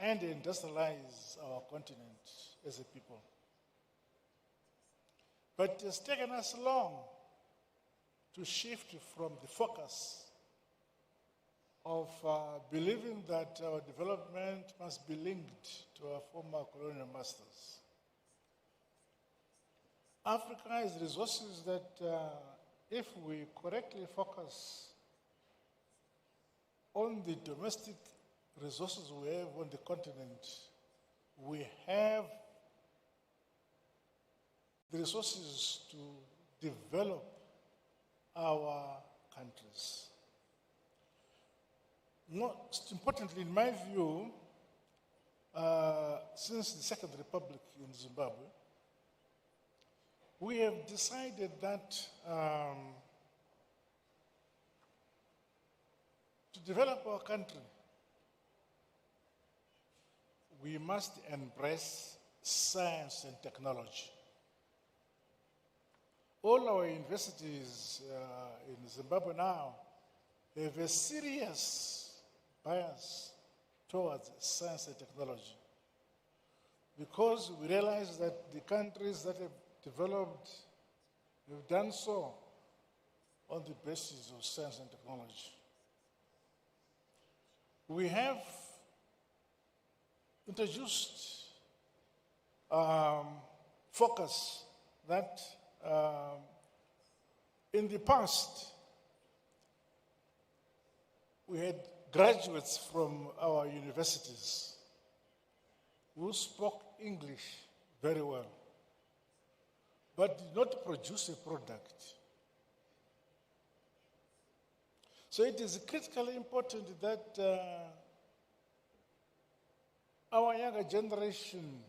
and industrialize our continent as a people. But it has taken us long to shift from the focus of believing that our development must be linked to our former colonial masters. Africa has resources that, if we correctly focus on the domestic resources we have on the continent, we have the resources to develop our countries. Most importantly, in my view, since the Second Republic in Zimbabwe, we have decided that to develop our country, we must embrace science and technology. All our universities in Zimbabwe now have a serious bias towards science and technology, because we realize that the countries that have developed have done so on the basis of science and technology. We have introduced focus that in the past we had graduates from our universities who spoke English very well, but did not produce a product. So it is critically important that our younger generation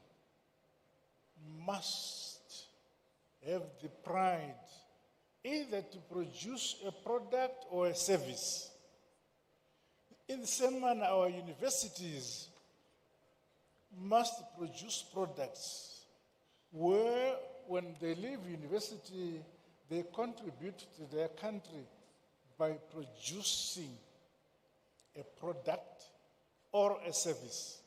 must have the pride either to produce a product or a service. In the same manner, our universities must produce products where, when they leave university, they contribute to their country by producing a product or a service.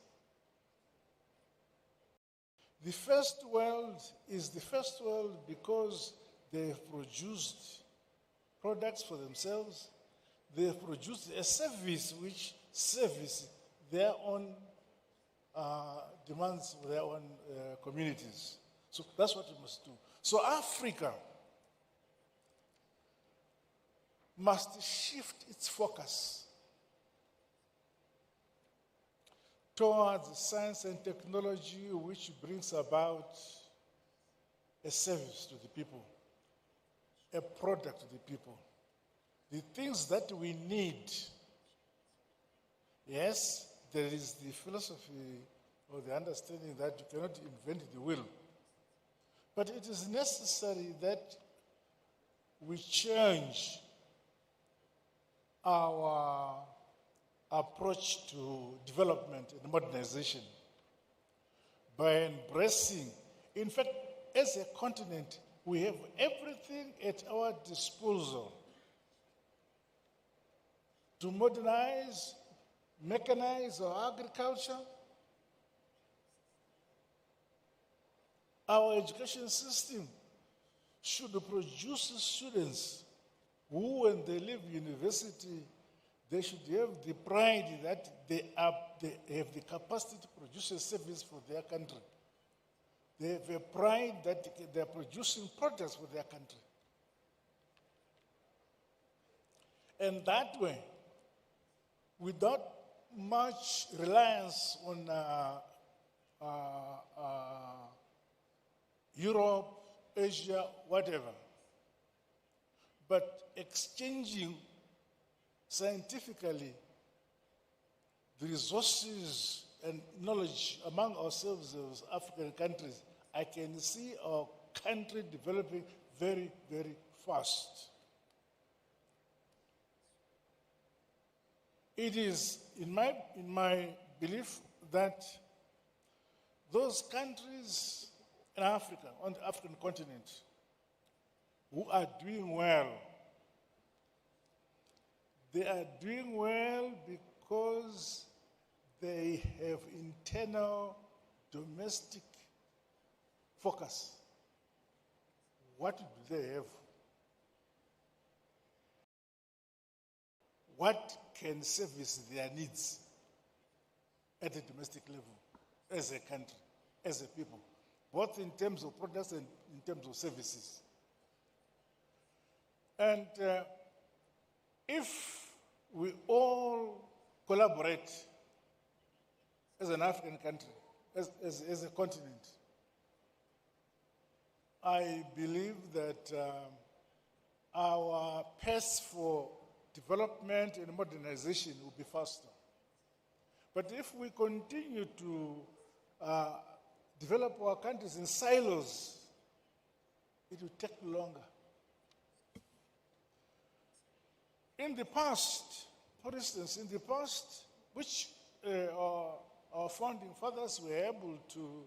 The first world is the first world because they have produced products for themselves. They have produced a service which services their own demands for their own communities. So that's what we must do. So Africa must shift its focus towards science and technology which brings about a service to the people, a product to the people. The things that we need, yes, there is the philosophy or the understanding that you cannot invent the wheel. But it is necessary that we change our approach to development and modernization by embracing, in fact, as a continent, we have everything at our disposal to modernize, mechanize our agriculture, our education system should produce students who, when they leave university, they should have the pride that they have the capacity to produce a service for their country. They have a pride that they are producing products for their country. And that way, without much reliance on Europe, Asia, whatever, but exchanging scientifically the resources and knowledge among ourselves as African countries, I can see our country developing very, very fast. It is in my belief that those countries in Africa, on the African continent, who are doing well, they are doing well because they have internal domestic focus. What do they have? What can service their needs at the domestic level, as a country, as a people, both in terms of products and in terms of services? And if we all collaborate as an African country, as a continent, I believe that our pace for development and modernization will be faster. But if we continue to develop our countries in silos, it will take longer. In the past, for instance, which our founding fathers were able to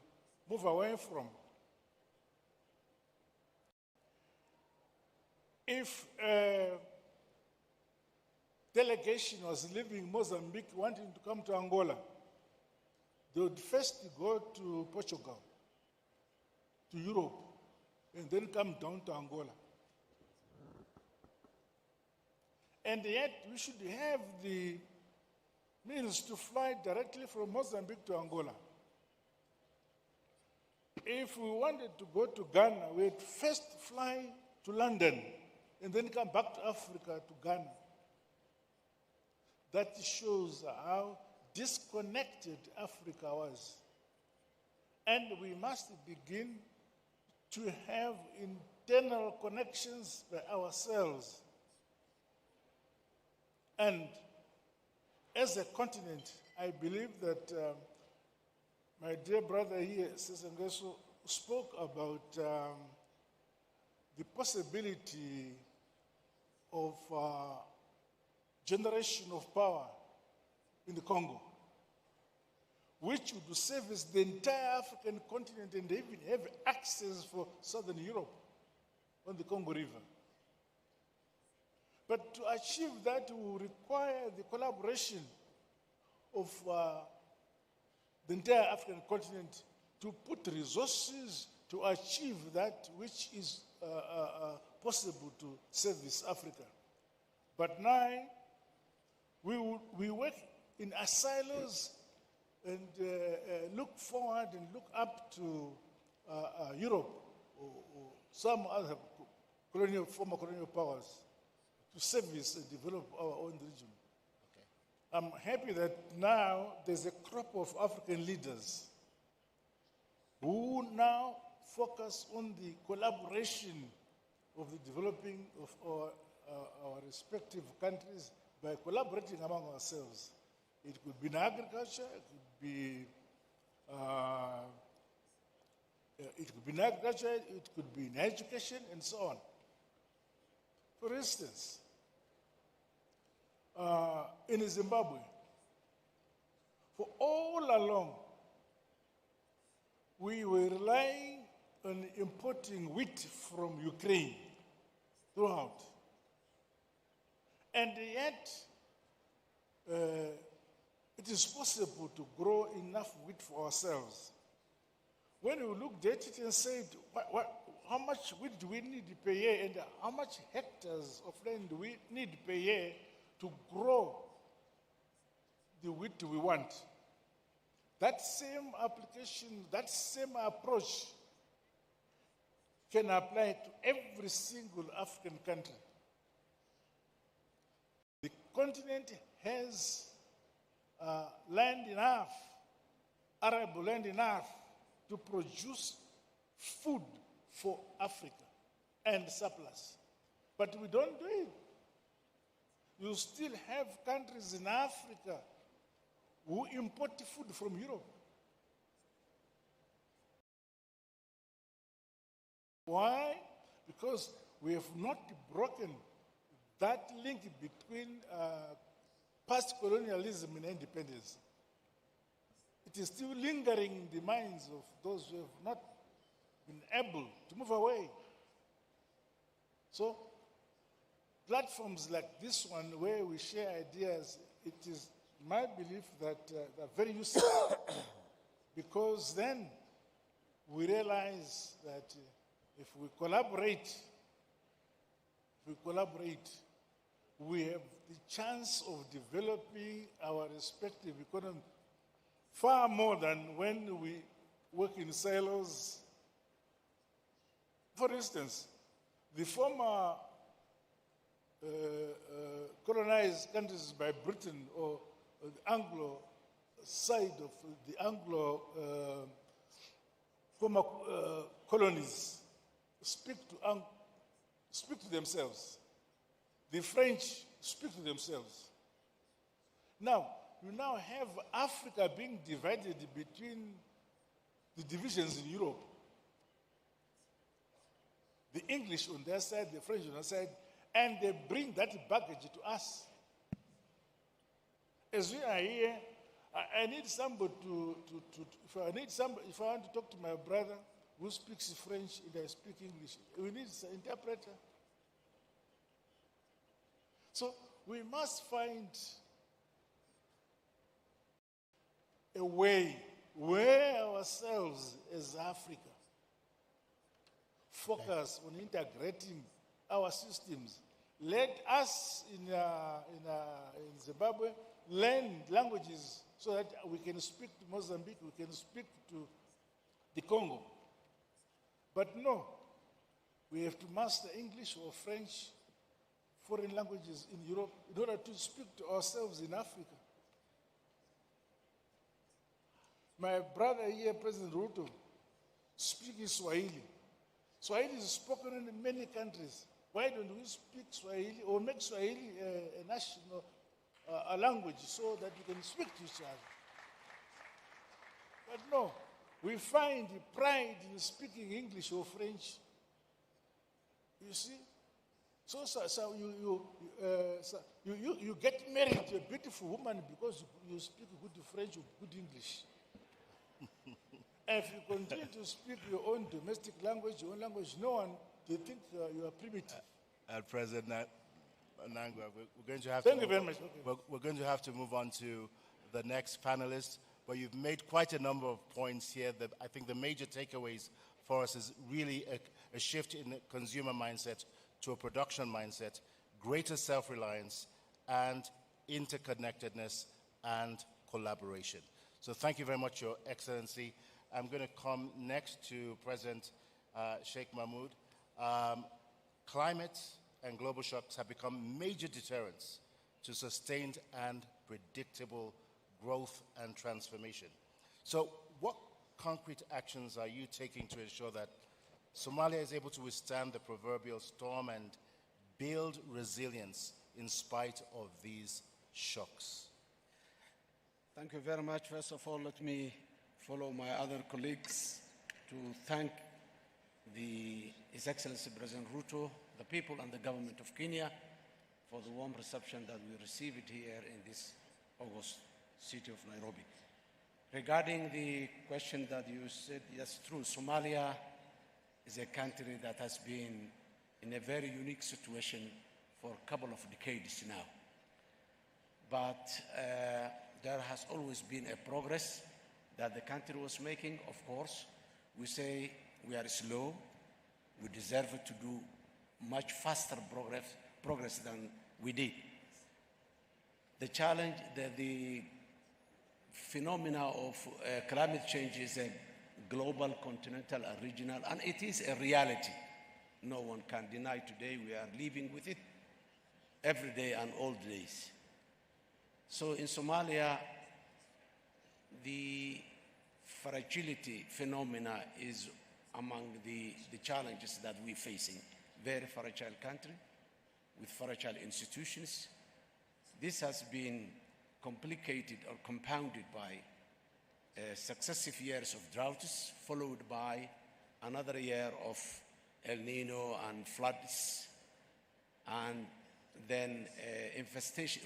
move away from, if a delegation was leaving Mozambique wanting to come to Angola, they would first go to Portugal, to Europe, and then come down to Angola. And yet, we should have the means to fly directly from Mozambique to Angola. If we wanted to go to Ghana, we'd first fly to London and then come back to Africa, to Ghana. That shows how disconnected Africa was. And we must begin to have internal connections by ourselves. And as a continent, I believe that my dear brother here, Sesengeso, spoke about the possibility of generation of power in the Congo, which would service the entire African continent and even have access for Southern Europe on the Congo River. But to achieve that will require the collaboration of the entire African continent to put resources to achieve that which is possible to service Africa. But now, we work in silos and look forward and look up to Europe or some other former colonial powers to service and develop our own region. Okay. I'm happy that now there's a crop of African leaders who now focus on the collaboration of the developing of our respective countries by collaborating among ourselves. It could be in agriculture, it could be in agriculture, it could be in education, and so on. For instance, in Zimbabwe, for all along, we were relying on importing wheat from Ukraine throughout. And yet, it is possible to grow enough wheat for ourselves. When we looked at it and said, how much wheat do we need per year and how much hectares of land do we need per year to grow the wheat we want? That same application, that same approach can apply to every single African country. The continent has land enough, arable land enough to produce food for Africa and surplus. But we don't do it. You still have countries in Africa who import food from Europe. Why? Because we have not broken that link between past colonialism and independence. It is still lingering in the minds of those who have not been able to move away. So, platforms like this one, where we share ideas, it is my belief that they're very useful because then we realize that if we collaborate, we have the chance of developing our respective economy far more than when we work in silos. For instance, the former colonized countries by Britain or the Anglo side of the Anglo former colonies speak to themselves. The French speak to themselves. Now, you now have Africa being divided between the divisions in Europe. The English on their side, the French on their side, and they bring that baggage to us. As we are here, I need somebody if I want to talk to my brother who speaks French and I speak English, we need an interpreter. So we must find a way where ourselves as Africa focus on integrating our systems. Let us in Zimbabwe learn languages so that we can speak to Mozambique, we can speak to the Congo. But no, we have to master English or French, foreign languages in Europe in order to speak to ourselves in Africa. My brother here, President Ruto, speaks Swahili. Swahili is spoken in many countries. Why don't we speak Swahili or make Swahili a national a language so that we can speak to each other? But no, we find pride in speaking English or French. You see? So you get married to a beautiful woman because you speak good French or good English. If you continue to speak your own domestic language, your own language, no one, they think you are primitive. President Nangwa, we're going to have Thank you very much. Okay. We're going to have to move on to the next panelist, but you've made quite a number of points here that I think the major takeaways for us is really a shift in the consumer mindset to a production mindset, greater self-reliance, and interconnectedness and collaboration. So thank you very much, Your Excellency. I'm going to come next to President Sheikh Mahmoud. Climate and global shocks have become major deterrents to sustained and predictable growth and transformation. So what concrete actions are you taking to ensure that Somalia is able to withstand the proverbial storm and build resilience in spite of these shocks? Thank you very much. First of all, let me follow my other colleagues to thank His Excellency President Ruto, the people and the government of Kenya for the warm reception that we received here in this August city of Nairobi. Regarding the question that you said, yes, true, Somalia is a country that has been in a very unique situation for a couple of decades now. But there has always been a progress that the country was making. Of course, we say we are slow. We deserve to do much faster progress than we did. The challenge, the phenomena of climate change is a global, continental, and regional, and it is a reality. No one can deny today. We are living with it every day and all days. So in Somalia, the fragility phenomena is among the challenges that we're facing. Very fragile country with fragile institutions. This has been complicated or compounded by successive years of droughts, followed by another year of El Nino and floods, and then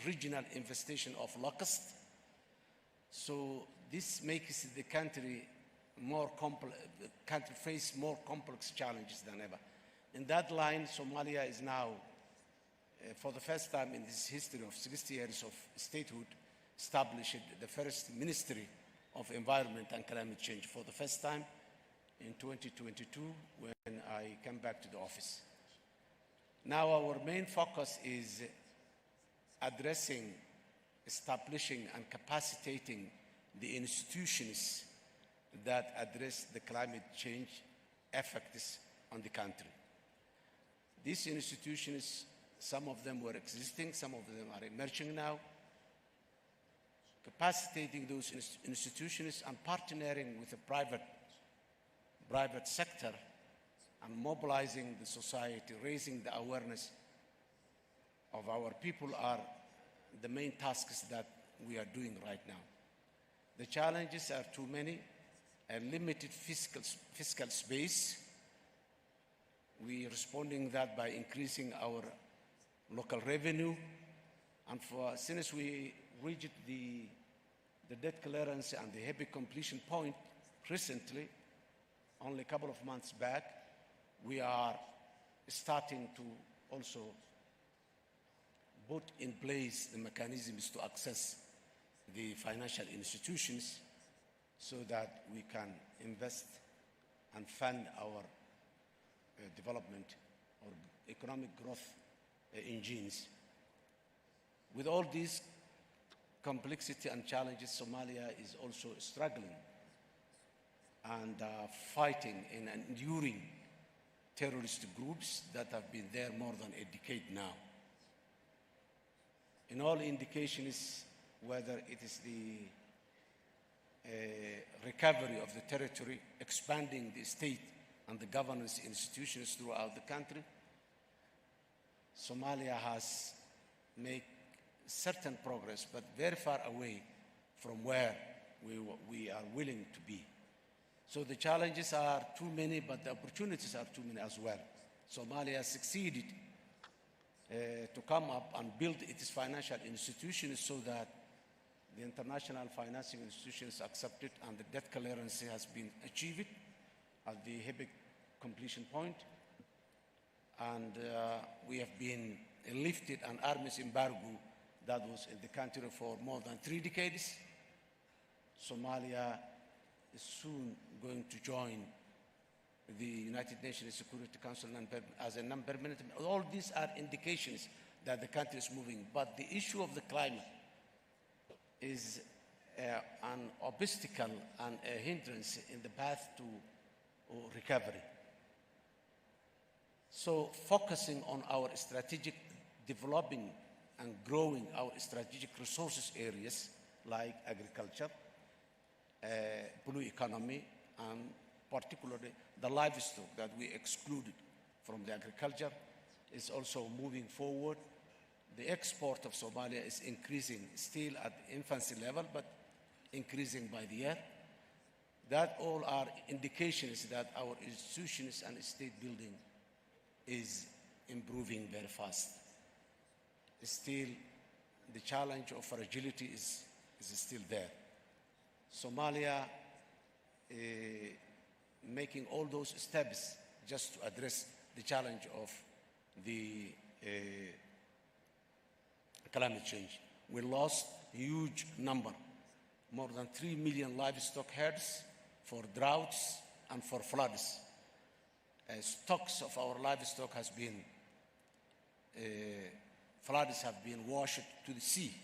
regional infestation of locusts. So this makes the country face more complex challenges than ever. In that line, Somalia is now, for the first time in this history of 60 years of statehood, established the first Ministry of Environment and Climate Change for the first time in 2022 when I came back to the office. Now our main focus is addressing, establishing, and capacitating the institutions that address the climate change effects on the country. These institutions, some of them were existing, some of them are emerging now. Capacitating those institutions and partnering with the private sector and mobilizing the society, raising the awareness of our people are the main tasks that we are doing right now. The challenges are too many, a limited fiscal space. We are responding that by increasing our local revenue. And since we reached the debt clearance and the heavy completion point recently, only a couple of months back, we are starting to also put in place the mechanisms to access the financial institutions so that we can invest and fund our development or economic growth engines. With all these complexity and challenges, Somalia is also struggling and fighting and enduring terrorist groups that have been there more than a decade now. In all indications, whether it is the recovery of the territory, expanding the state and the governance institutions throughout the country, Somalia has made certain progress, but very far away from where we are willing to be. So the challenges are too many, but the opportunities are too many as well. Somalia succeeded to come up and build its financial institutions so that the international financing institutions accept it and the debt clearance has been achieved at the heavy completion point. And we have been lifted an arms embargo that was in the country for more than 3 decades. Somalia is soon going to join the United Nations Security Council as a non-permanent. All these are indications that the country is moving. But the issue of the climate is an obstacle and a hindrance in the path to recovery. So focusing on our strategic developing and growing our strategic resources areas like agriculture, blue economy, and particularly the livestock that we excluded from the agriculture is also moving forward. The export of Somalia is increasing, still at infancy level, but increasing by the year. That all are indications that our institutions and state building is improving very fast. Still, the challenge of fragility is still there. Somalia making all those steps just to address the challenge of the climate change. We lost a huge number, more than 3 million livestock herds for droughts and for floods. Stocks of our livestock has been, floods have been washed to the sea.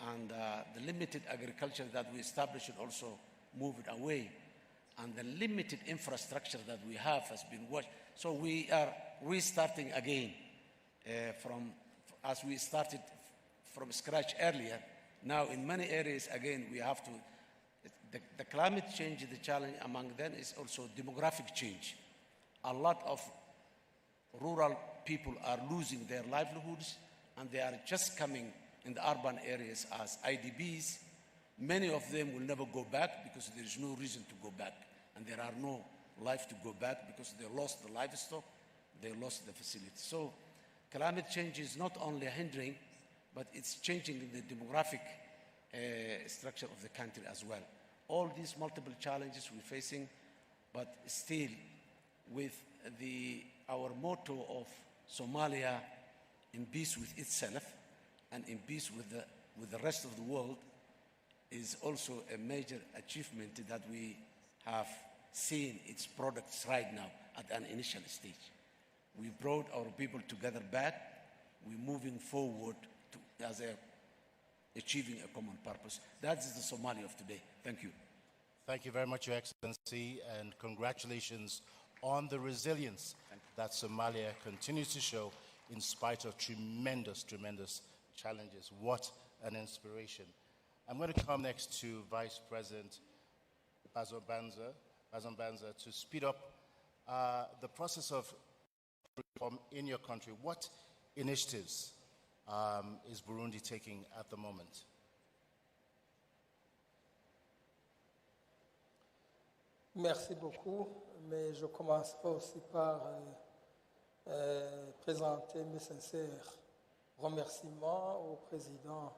And the limited agriculture that we established also moved away. And the limited infrastructure that we have has been washed. So we are restarting again as we started from scratch earlier. Now in many areas again we have to, the climate change, the challenge among them is also demographic change. A lot of rural people are losing their livelihoods and they are just coming in the urban areas as IDBs. Many of them will never go back because there is no reason to go back. And there are no life to go back because they lost the livestock, they lost the facility. So climate change is not only hindering, but it's changing the demographic structure of the country as well. All these multiple challenges we're facing, but still with our motto of Somalia in peace with itself and in peace with the rest of the world is also a major achievement that we have seen its products right now at an initial stage. We brought our people together back. We're moving forward as achieving a common purpose. That is the Somalia of today. Thank you. Thank you very much, Your Excellency, and congratulations on the resilience that Somalia continues to show in spite of tremendous, tremendous challenges. What an inspiration. I'm going to come next to Vice President Bazombanza to speed up the process of reform in your country. What initiatives is Burundi taking at the moment? Merci beaucoup, mais je commencerai aussi par présenter mes sincères remerciements au président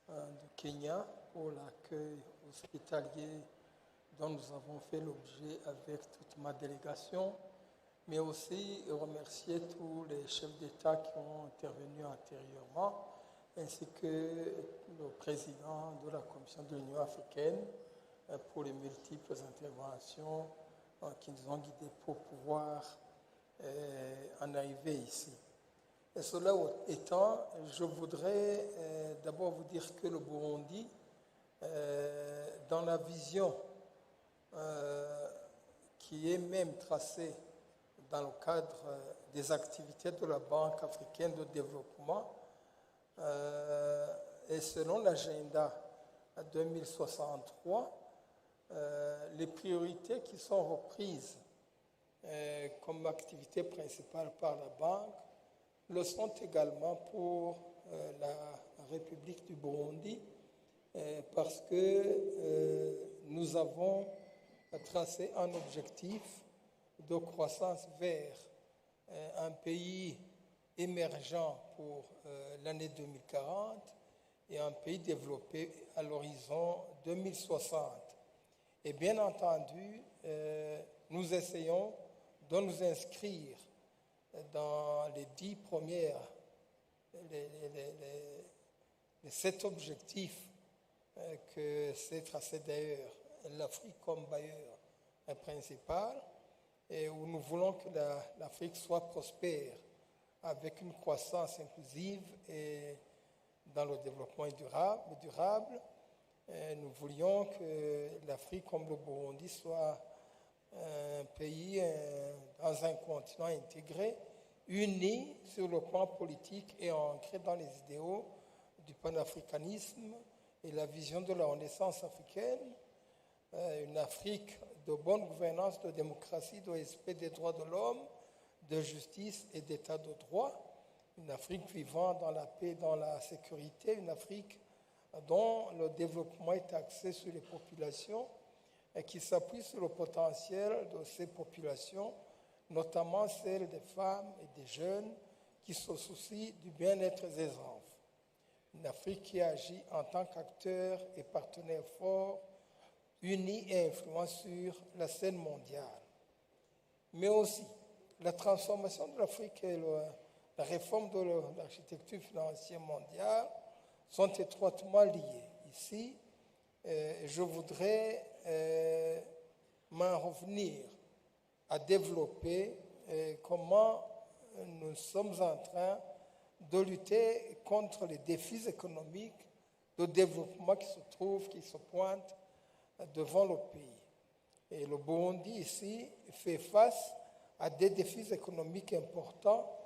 du Kenya pour l'accueil hospitalier dont nous avons fait l'objet avec toute ma délégation, mais aussi remercier tous les chefs d'État qui ont intervenu antérieurement, ainsi que le président de la Commission de l'Union africaine pour les multiples interventions qui nous ont guidés pour pouvoir en arriver ici. Et cela étant, je voudrais d'abord vous dire que le Burundi, dans la vision qui est même tracée dans le cadre des activités de la Banque africaine de développement, et selon l'agenda 2063, les priorités qui sont reprises comme activité principale par la Banque le sont également pour la République du Burundi, parce que nous avons tracé un objectif de croissance vers un pays émergent pour l'année 2040 et un pays développé à l'horizon 2060. Et bien entendu, nous essayons de nous inscrire dans les 10 premières, les 7 objectifs que s'est tracé d'ailleurs l'Afrique comme bailleur principal, et où nous voulons que l'Afrique soit prospère avec une croissance inclusive et dans le développement durable. Nous voulions que l'Afrique comme le Burundi soit un pays dans un continent intégré unie sur le plan politique et ancrée dans les idéaux du panafricanisme et la vision de la Renaissance africaine, une Afrique de bonne gouvernance, de démocratie, de respect des droits de l'homme, de justice et d'état de droit, une Afrique vivant dans la paix, dans la sécurité, une Afrique dont le développement est axé sur les populations et qui s'appuie sur le potentiel de ces populations, notamment celles des femmes et des jeunes qui se soucient du bien-être des enfants. Une Afrique qui agit en tant qu'acteur et partenaire fort, uni et influent sur la scène mondiale. Mais aussi, la transformation de l'Afrique et la réforme de l'architecture financière mondiale sont étroitement liées. Ici, je voudrais m'en revenir à développer comment nous sommes en train de lutter contre les défis économiques de développement qui se pointent devant le pays. Et le Burundi ici fait face à des défis économiques importants,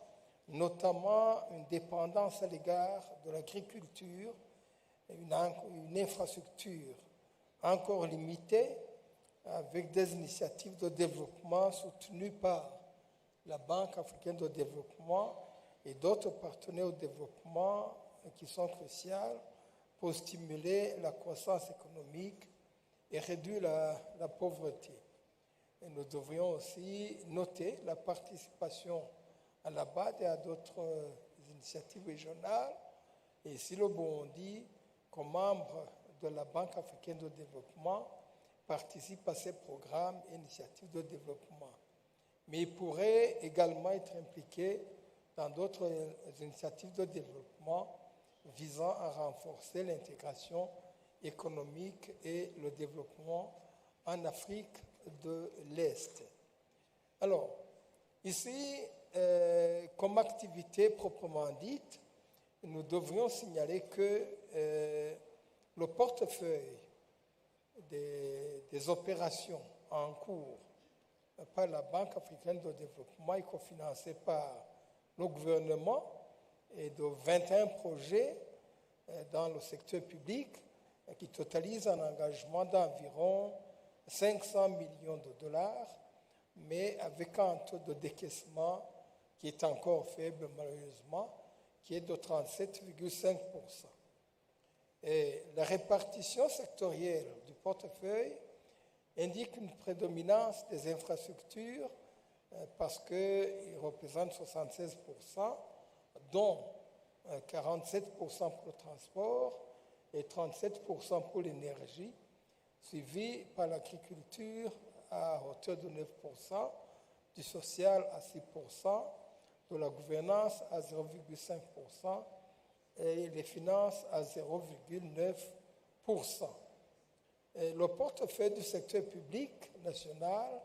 notamment une dépendance à l'égard de l'agriculture, une infrastructure encore limitée, avec des initiatives de développement soutenues par la Banque africaine de développement et d'autres partenaires au développement qui sont cruciaux pour stimuler la croissance économique et réduire la pauvreté. Et nous devrions aussi noter la participation à la BAD et à d'autres initiatives régionales. Et ici, le Burundi, comme membre de la Banque africaine de développement, participe à ces programmes et initiatives de développement. Mais il pourrait également être impliqué dans d'autres initiatives de développement visant à renforcer l'intégration économique et le développement en Afrique de l'Est. Alors, ici, comme activité proprement dite, nous devrions signaler que le portefeuille des opérations en cours par la Banque africaine de développement est cofinancé par le gouvernement et de 21 projets dans le secteur public qui totalisent un engagement d'environ 500 millions de dollars, mais avec un taux de décaissement qui est encore faible malheureusement, qui est de 37,5%. Et la répartition sectorielle du portefeuille indique une prédominance des infrastructures parce qu'ils représentent 76%, dont 47% pour le transport et 37% pour l'énergie, suivi par l'agriculture à hauteur de 9%, du social à 6%, de la gouvernance à 0,5% et les finances à 0,9%. Le portefeuille du secteur public national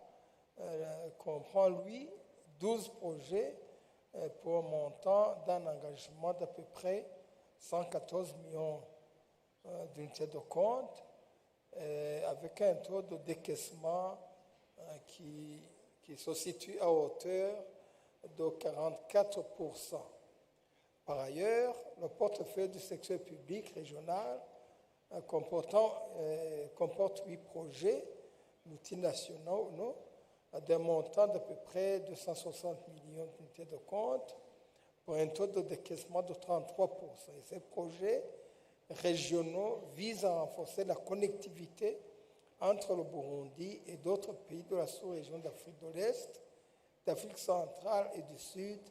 comprend, lui, 12 projets pour un montant d'un engagement d'à peu près 114 millions d'unités de compte, avec un taux de décaissement qui se situe à hauteur de 44%. Par ailleurs, le portefeuille du secteur public régional comporte 8 projets multinationaux d'un montant d'à peu près 260 millions d'unités de compte pour un taux de décaissement de 33%. Et ces projets régionaux visent à renforcer la connectivité entre le Burundi et d'autres pays de la sous-région d'Afrique de l'Est, d'Afrique centrale et du Sud,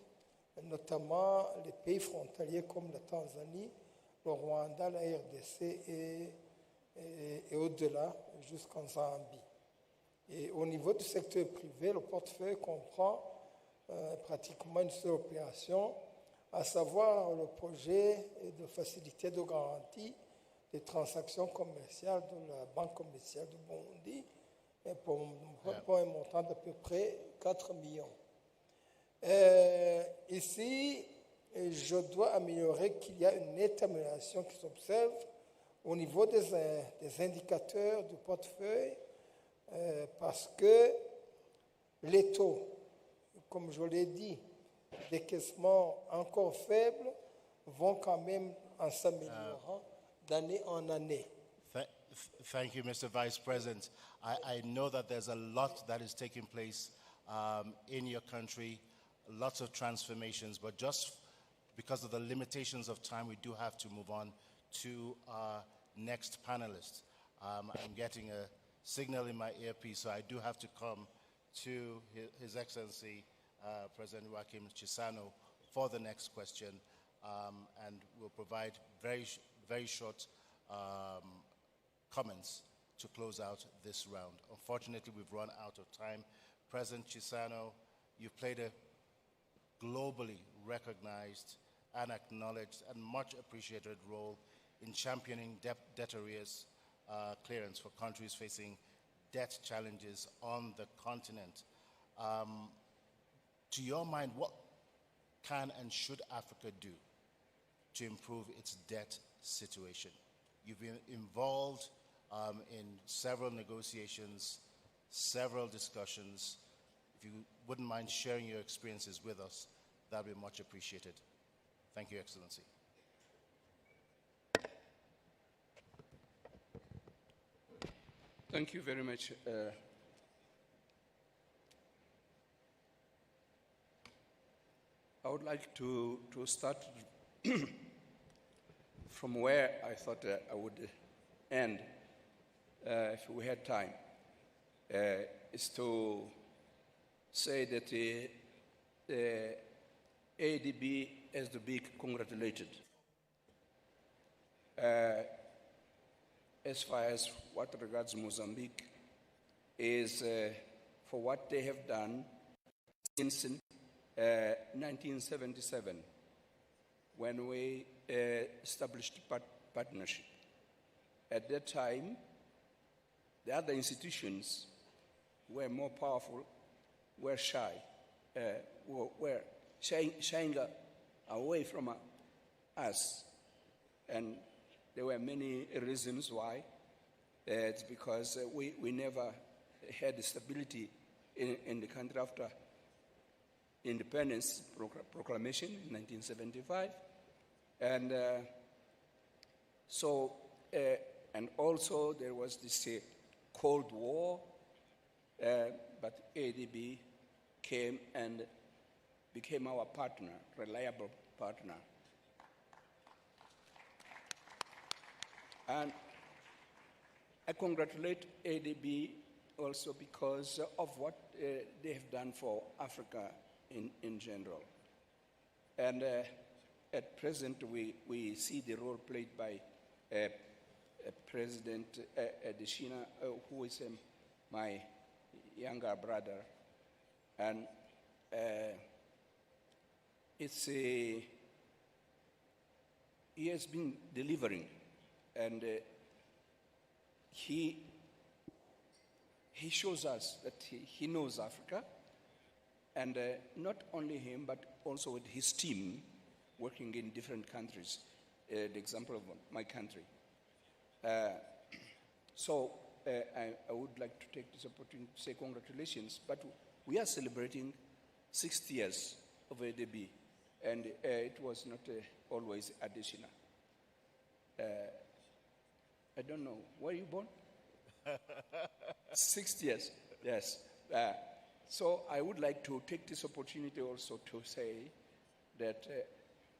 notamment les pays frontaliers comme la Tanzanie, le Rwanda, la RDC et au-delà jusqu'en Zambie. Et au niveau du secteur privé, le portefeuille comprend pratiquement une seule opération, à savoir le projet de facilité de garantie des transactions commerciales de la Banque commerciale du Burundi pour un montant d'à peu près 4 millions. Ici, je dois améliorer qu'il y a une nette amélioration qui s'observe au niveau des indicateurs du portefeuille parce que les taux, comme je l'ai dit, décaissements encore faibles vont quand même en s'améliorant d'année en année. Thank you, Mr. Vice President. I know that there's a lot that is taking place in your country, lots of transformations, but just because of the limitations of time, we do have to move on to our next panelist. I'm getting a signal in my earpiece, so I do have to come to His Excellency President Joaquim Chissano for the next question, and we'll provide very short comments to close out this round. Unfortunately, we've run out of time. President Chissano, you've played a globally recognized and acknowledged and much appreciated role in championing debt arrears clearance for countries facing debt challenges on the continent. To your mind, what can and should Africa do to improve its debt situation? You've been involved in several negotiations, several discussions. If you wouldn't mind sharing your experiences with us, that would be much appreciated. Thank you, Excellency. Thank you very much. I would like to start from where I thought I would end, if we had time, is to say that the ADB has to be congratulated. As far as what regards Mozambique, is for what they have done since 1977, when we established partnership. At that time, the other institutions were more powerful, were shy, were shying away from us. And there were many reasons why. It's because we never had stability in the country after independence proclamation in 1975. And and also there was this Cold War, but ADB came and became our partner, reliable partner. And I congratulate ADB also because of what they have done for Africa in general. And at present, we see the role played by President Adesina, who is my younger brother. And he has been delivering. And he shows us that he knows Africa, and not only him, but also with his team working in different countries, the example of my country. So I would like to take this opportunity to say congratulations, but we are celebrating 60 years of ADB, and it was not always additional. I don't know. Were you born? 60 years, yes. So I would like to take this opportunity also to say that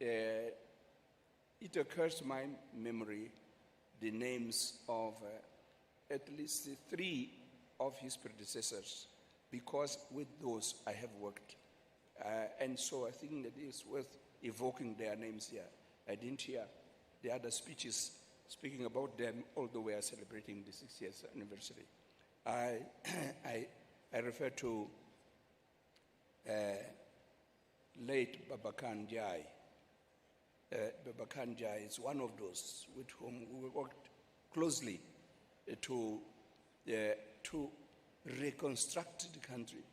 it occurs to my memory the names of at least 3 of his predecessors, because with those I have worked. And so I think that it's worth evoking their names here. I didn't hear the other speeches speaking about them, although we are celebrating the 60th anniversary. I refer to late Babakan Jai. Babakan Jai is one of those with whom we worked closely to reconstruct the country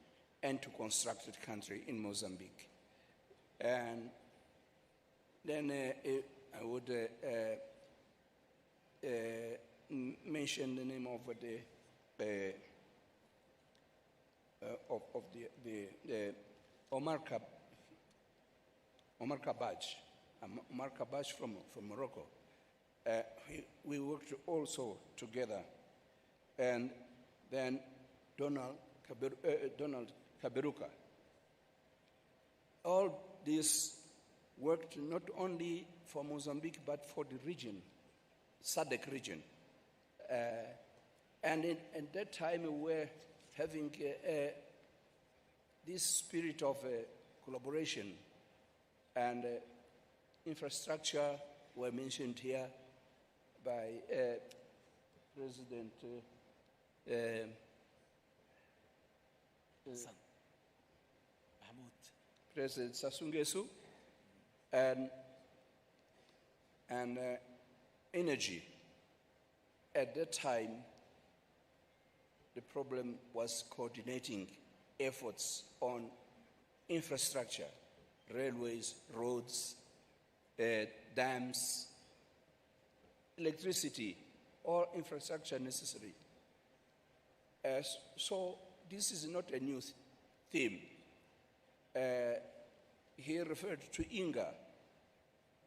and to construct the country in Mozambique. And then I would mention the name of the Omar Omar Kabaj from Morocco. We worked also together. And then Donald Kaberuka. All this worked not only for Mozambique, but for the region, SADC region. And at that time, we were having this spirit of collaboration, and infrastructure were mentioned here by President President Sassou Nguesso, and energy. At that time, the problem was coordinating efforts on infrastructure, railways, roads, dams, electricity, all infrastructure necessary. So this is not a new theme. He referred to Inga.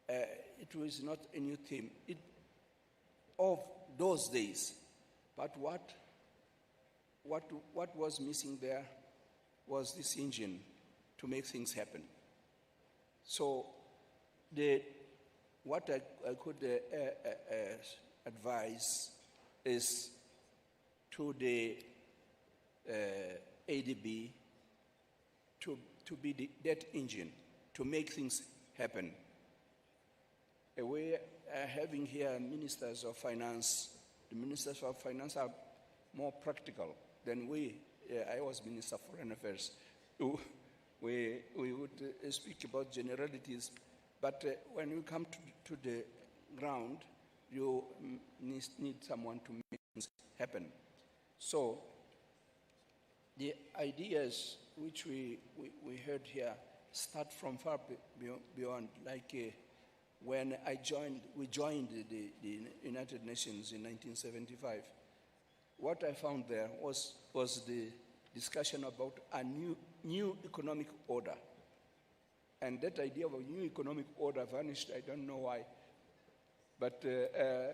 It was not a new theme of those days. But what was missing there was this engine to make things happen. So what I could advise is to the ADB to be that engine to make things happen. We are having here ministers of finance. The ministers of finance are more practical than we. I was Minister of Foreign Affairs. We would speak about generalities, but when you come to the ground, you need someone to make things happen. So the ideas which we heard here start from far beyond, like when we joined the United Nations in 1975. What I found there was the discussion about a new economic order. And that idea of a new economic order vanished, I don't know why. But the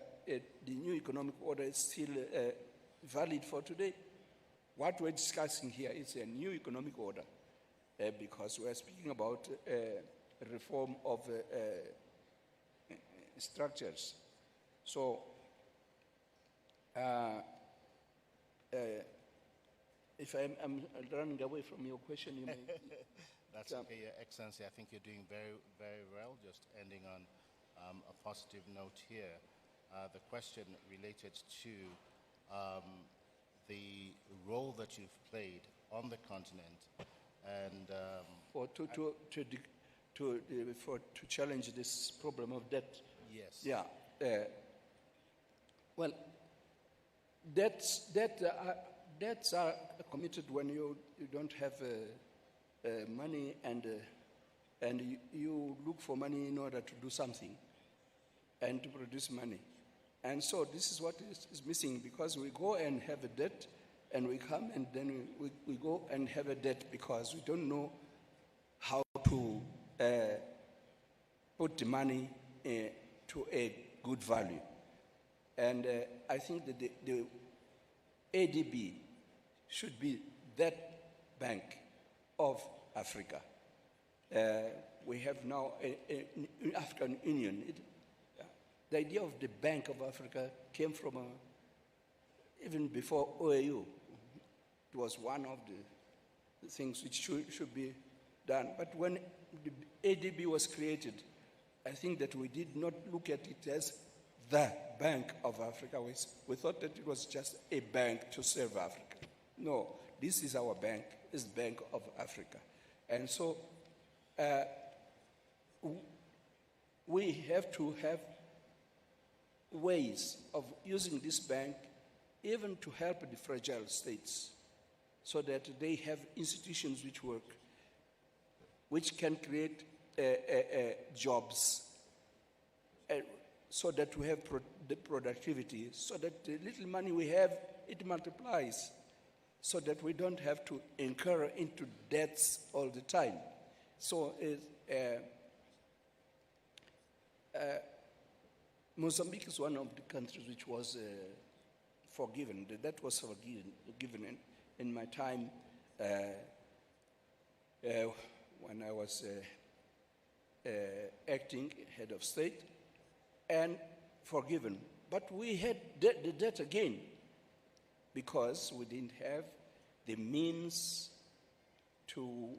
new economic order is still valid for today. What we're discussing here is a new economic order because we're speaking about reform of structures. So, if I'm running away from your question, you may... That's okay, Your Excellency. I think you're doing very, very well, just ending on a positive note here. The question related to the role that you've played on the continent and... to challenge this problem of debt. Yes. Yeah. Well, debts are committed when you don't have money and you look for money in order to do something and to produce money. And so this is what is missing, because we go and have a debt and we come and then we go and have a debt because we don't know how to put the money to a good value. And I think that the ADB should be that bank of Africa. We have now an African Union. The idea of the Bank of Africa came from even before OAU. It was one of the things which should be done. But when the ADB was created, I think that we did not look at it as the Bank of Africa. We thought that it was just a bank to serve Africa. No, this is our bank, it's the Bank of Africa. And so we have to have ways of using this bank even to help the fragile states so that they have institutions which work, which can create jobs, so that we have the productivity, so that the little money we have, it multiplies, so that we don't have to incur into debts all the time. So Mozambique is one of the countries which was forgiven. The debt was forgiven in my time when I was acting head of state, and forgiven. But we had the debt again because we didn't have the means to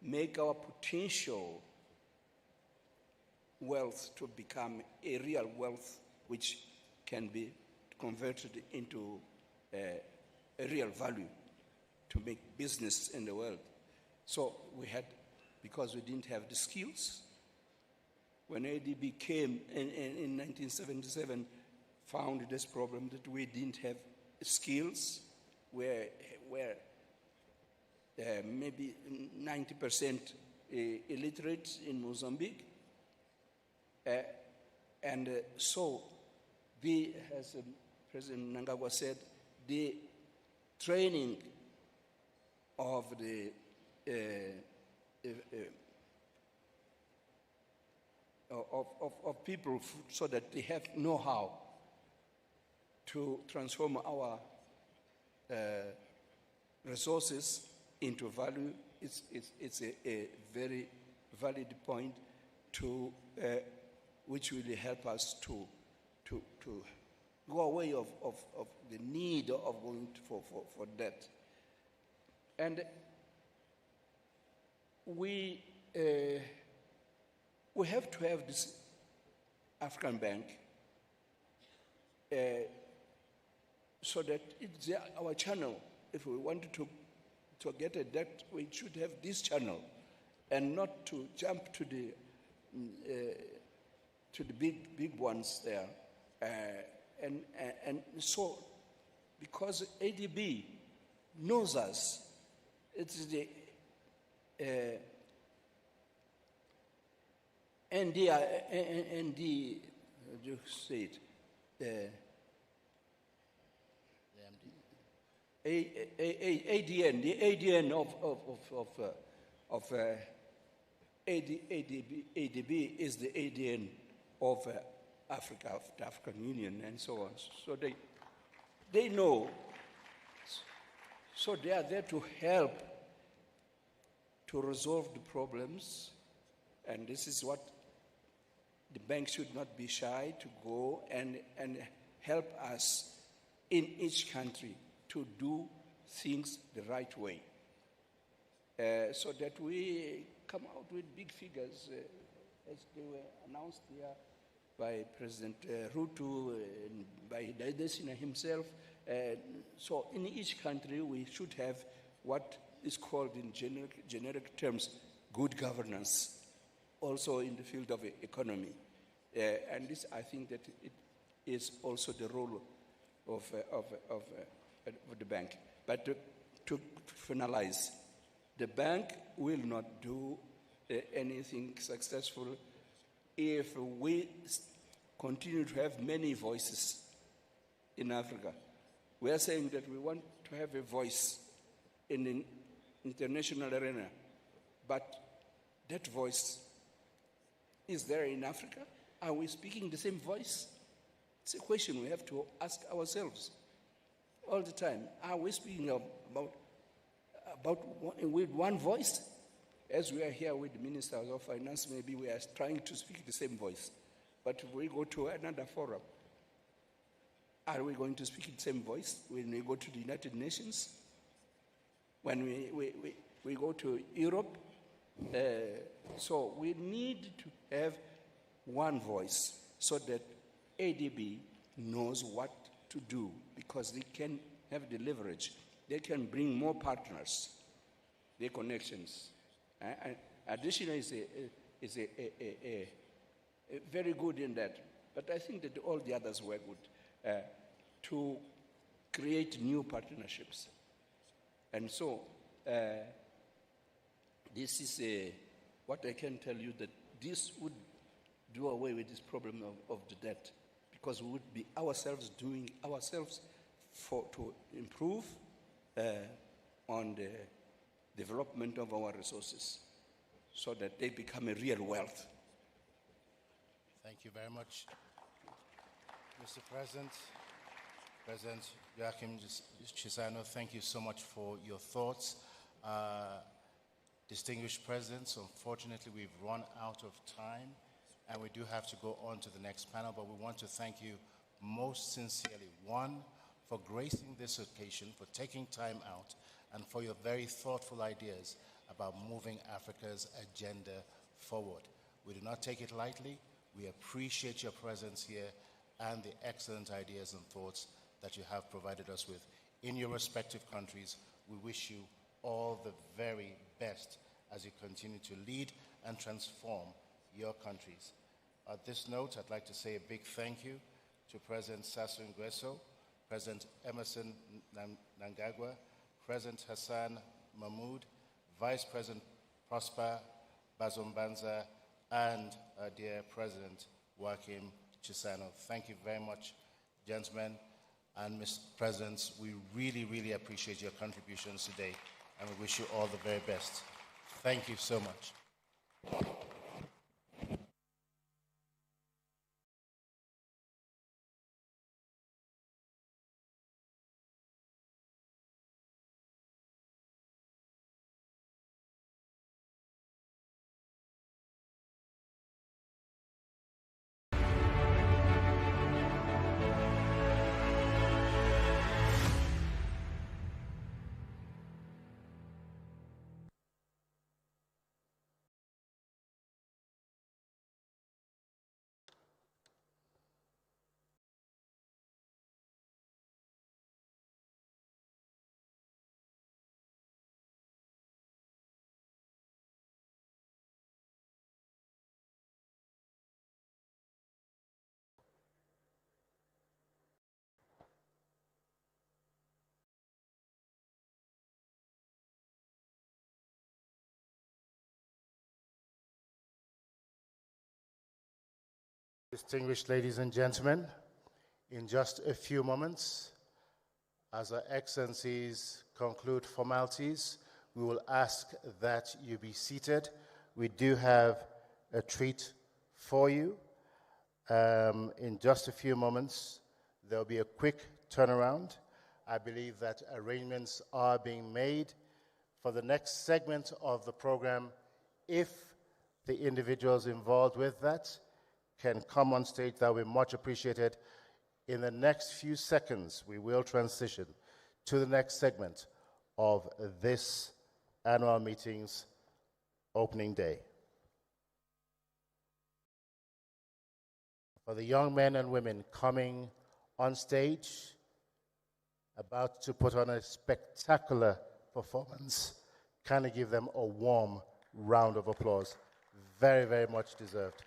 make our potential wealth to become a real wealth which can be converted into a real value to make business in the world. So we had, because we didn't have the skills, when ADB came in 1977, found this problem that we didn't have skills, where maybe 90% illiterate in Mozambique. So, as President Mnangagwa said, the training of the of people so that they have know-how to transform our resources into value. It's a very valid point to which will help us to go away of the need of going for debt. And we have to have this African bank so that it's our channel. If we want to get a debt, we should have this channel, and not to jump to the big ones there. And so, because ADB knows us, it's the ND, how do you say it? ADN, the ADN of ADB is the ADN of Africa, of the African Union, and so on. So they know. So they are there to help to resolve the problems, and this is what the bank should not be shy to go and help us in each country to do things the right way, so that we come out with big figures, as they were announced here by President Ruto and by Desina himself. So in each country, we should have what is called in generic terms good governance, also in the field of economy. And this, I think that it is also the role of the bank. But to finalize, the bank will not do anything successful if we continue to have many voices in Africa. We are saying that we want to have a voice in the international arena, but that voice is there in Africa? Are we speaking the same voice? It's a question we have to ask ourselves all the time. Are we speaking with one voice? As we are here with the ministers of finance, maybe we are trying to speak the same voice. But if we go to another forum, are we going to speak the same voice when we go to the United Nations? When we go to Europe? So we need to have one voice so that ADB knows what to do, because they can have the leverage. They can bring more partners, their connections. Additional is very good in that. But I think that all the others were good to create new partnerships. And so this is what I can tell you, that this would do away with this problem of the debt, because we would be ourselves doing ourselves to improve on the development of our resources so that they become a real wealth. Thank you very much, Mr. President. President Joachim Chissano, thank you so much for your thoughts. Distinguished presidents, unfortunately we've run out of time and we do have to go on to the next panel, but we want to thank you most sincerely. One, for gracing this occasion, for taking time out, and for your very thoughtful ideas about moving Africa's agenda forward. We do not take it lightly. We appreciate your presence here and the excellent ideas and thoughts that you have provided us with in your respective countries. We wish you all the very best as you continue to lead and transform your countries. At this note, I'd like to say a big thank you to President Sassou Nguesso, President Emerson Mnangagwa, President Hassan Mahmoud, Vice President Prosper Bazombanza, and our dear President Joachim Chissano. Thank you very much, gentlemen and Mr. Presidents. We really, really appreciate your contributions today, and we wish you all the very best. Thank you so much. Distinguished ladies and gentlemen, in just a few moments, as our excellencies conclude formalities, we will ask that you be seated. We do have a treat for you. In just a few moments, there will be a quick turnaround. I believe that arrangements are being made for the next segment of the program. If the individuals involved with that can come on stage, that will be much appreciated. In the next few seconds, we will transition to the next segment of this annual meeting's opening day. For the young men and women coming on stage, about to put on a spectacular performance, can I give them a warm round of applause? Very, very much deserved.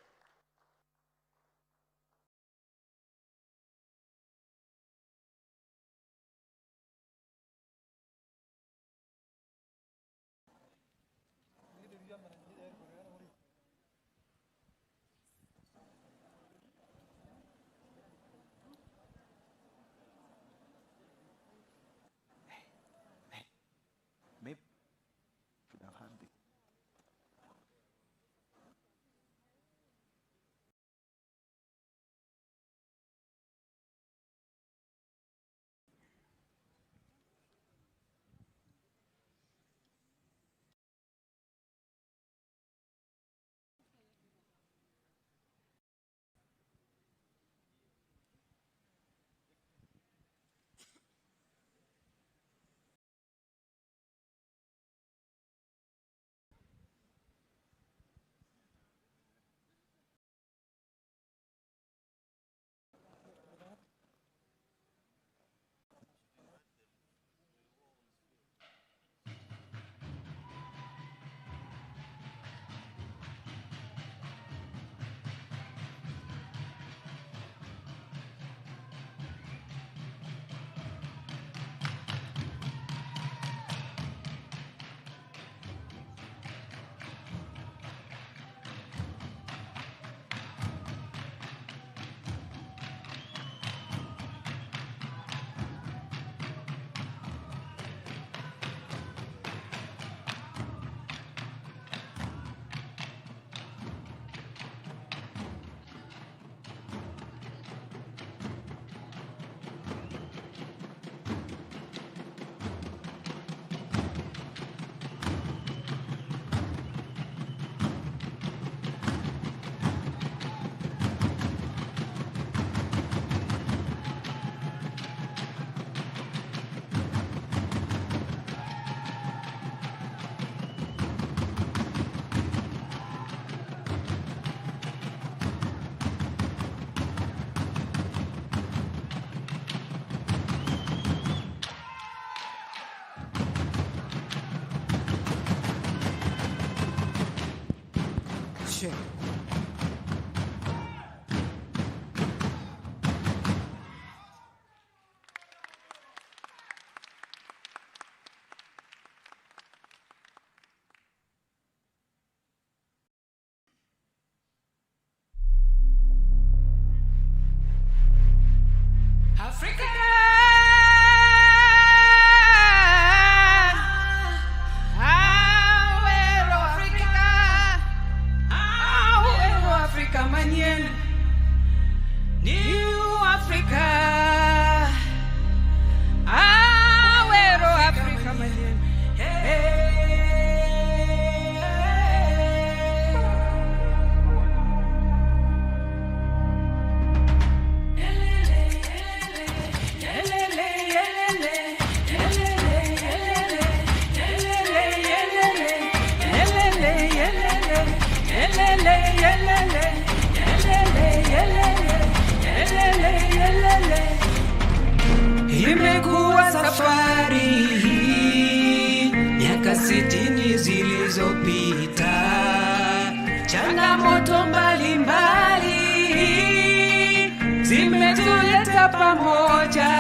Tukiwa pamoja,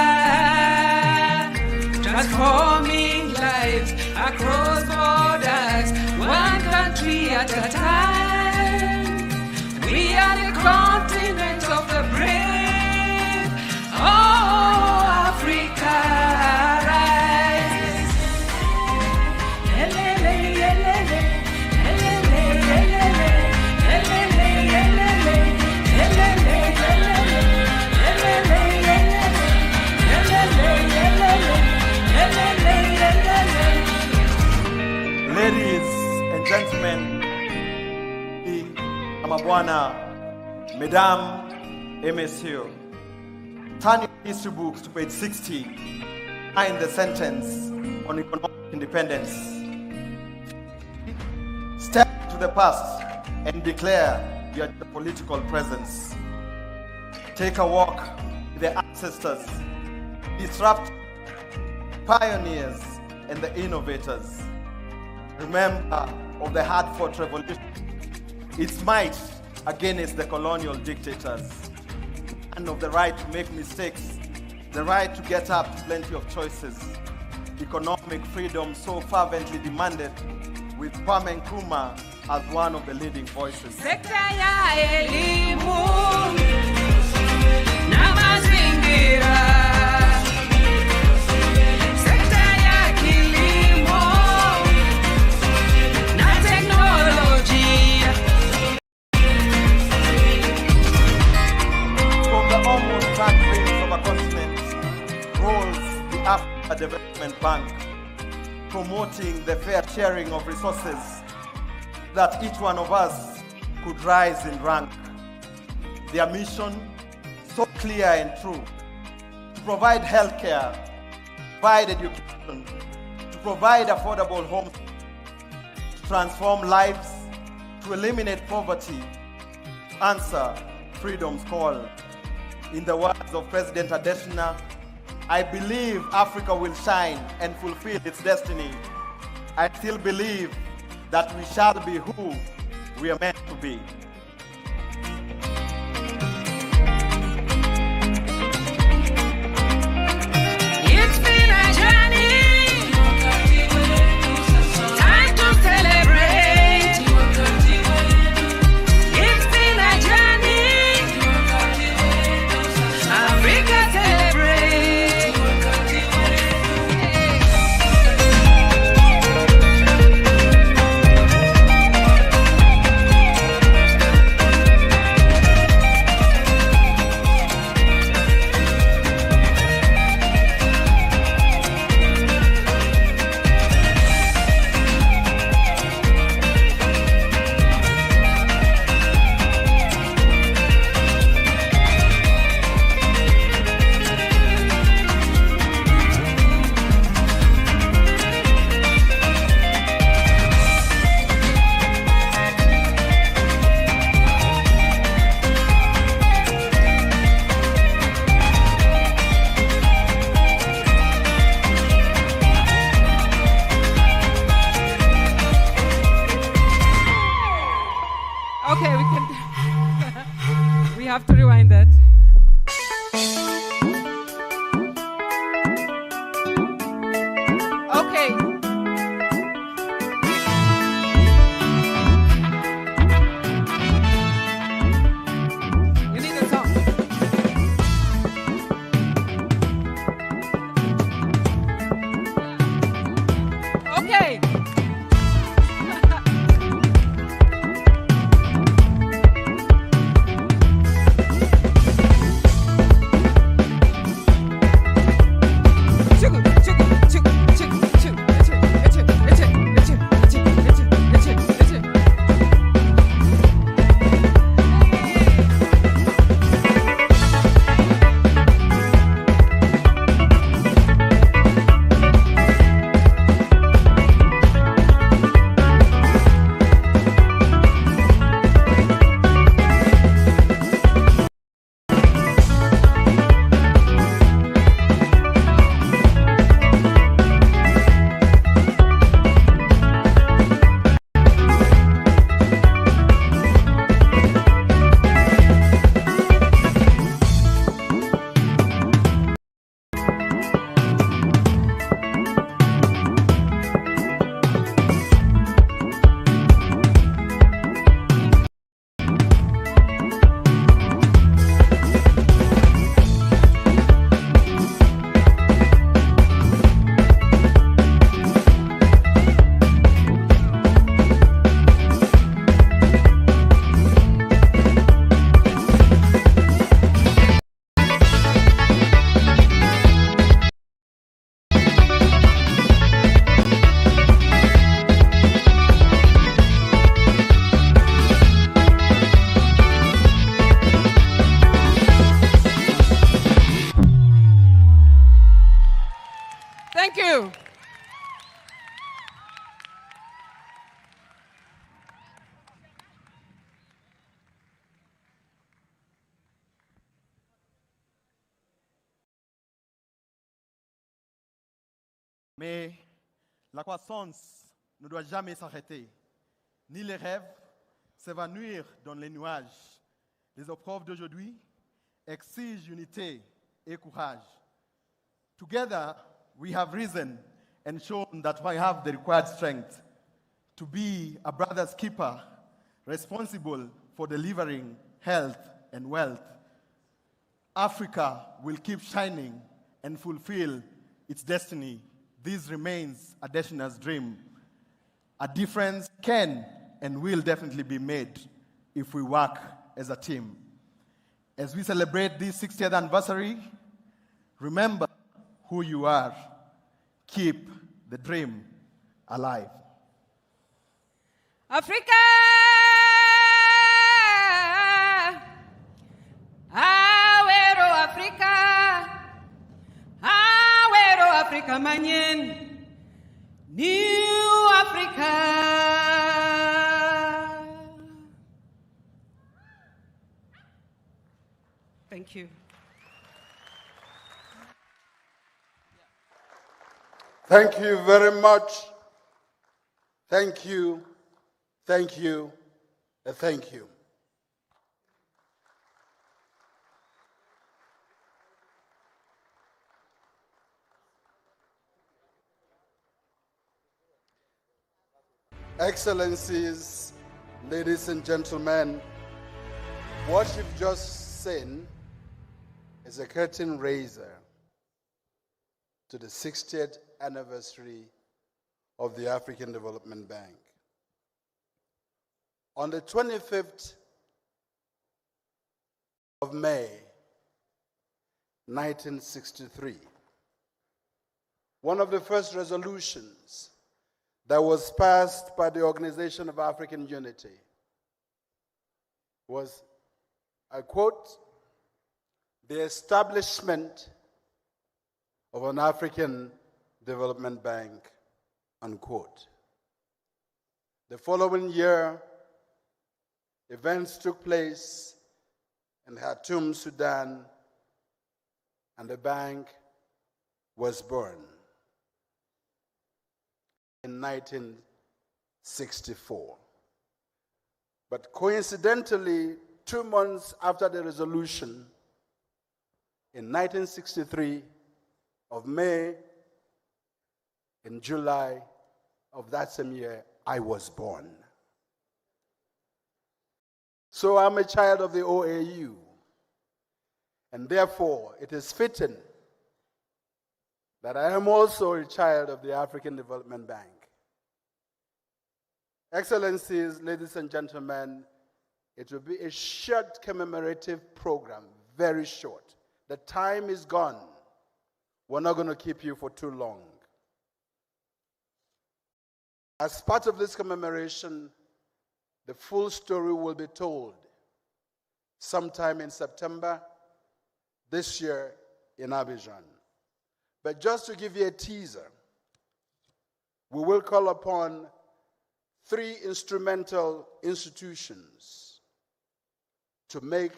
transforming lives across borders, one country at a time. We are the continent of the brave. Oh, Africa, rise. Elele, elele, elele, elele, elele, elele, elele, elele. Ladies and gentlemen, Amabwana, Mesdames et Messieurs, turn your history books to page 60, find the sentence on economic independence. Step to the past and declare your political presence. Take a walk with the ancestors, disrupt pioneers and the innovators. Remember of the hard-fought revolution, its might against the colonial dictators, and of the right to make mistakes, the right to get up to plenty of choices, economic freedom so fervently demanded, with Kwame Nkrumah as one of the leading voices. Sekta ya elimu na mazingira. Africa Development Bank, promoting the fair sharing of resources that each one of us could rise in rank. Their mission, so clear and true, to provide healthcare, provide education, to provide affordable homes, to transform lives, to eliminate poverty, to answer freedom's call. In the words of President Adesina, I believe Africa will shine and fulfill its destiny. I still believe that we shall be who we are meant to be. It's been a journey, time to celebrate. It's been a journey, Africa celebrate. Okay, we have to rewind that. Okay. You need a song. Okay. you. Mais la croissance ne doit jamais s'arrêter, ni les rêves s'évanouir dans les nuages. Les épreuves d'aujourd'hui exigent unité et courage. Together, we have risen and shown that we have the required strength to be a brother's keeper, responsible for delivering health and wealth. Africa will keep shining and fulfill its destiny. This remains Adesina's dream. A difference can and will definitely be made if we work as a team. As we celebrate this 60th anniversary, remember who you are. Keep the dream alive. Africa! Awero Africa! Awero Africa manyen! New Africa! Thank you. Thank you very much. Thank you, thank you, and thank you. Excellencies, ladies and gentlemen, what you've just seen is a curtain raiser to the 60th anniversary of the African Development Bank. On the 25th of May, 1963, one of the first resolutions that was passed by the Organization of African Unity was, I quote, the establishment of an African Development Bank, unquote. The following year, events took place in Khartoum, Sudan, and the bank was born in 1964. But coincidentally, 2 months after the resolution, in 1963, of May, in July of that same year, I was born. So I'm a child of the OAU, and therefore it is fitting that I am also a child of the African Development Bank. Excellencies, ladies and gentlemen, it will be a short commemorative program, very short. The time is gone. We're not going to keep you for too long. As part of this commemoration, the full story will be told sometime in September this year in Abidjan. But just to give you a teaser, we will call upon 3 instrumental institutions to make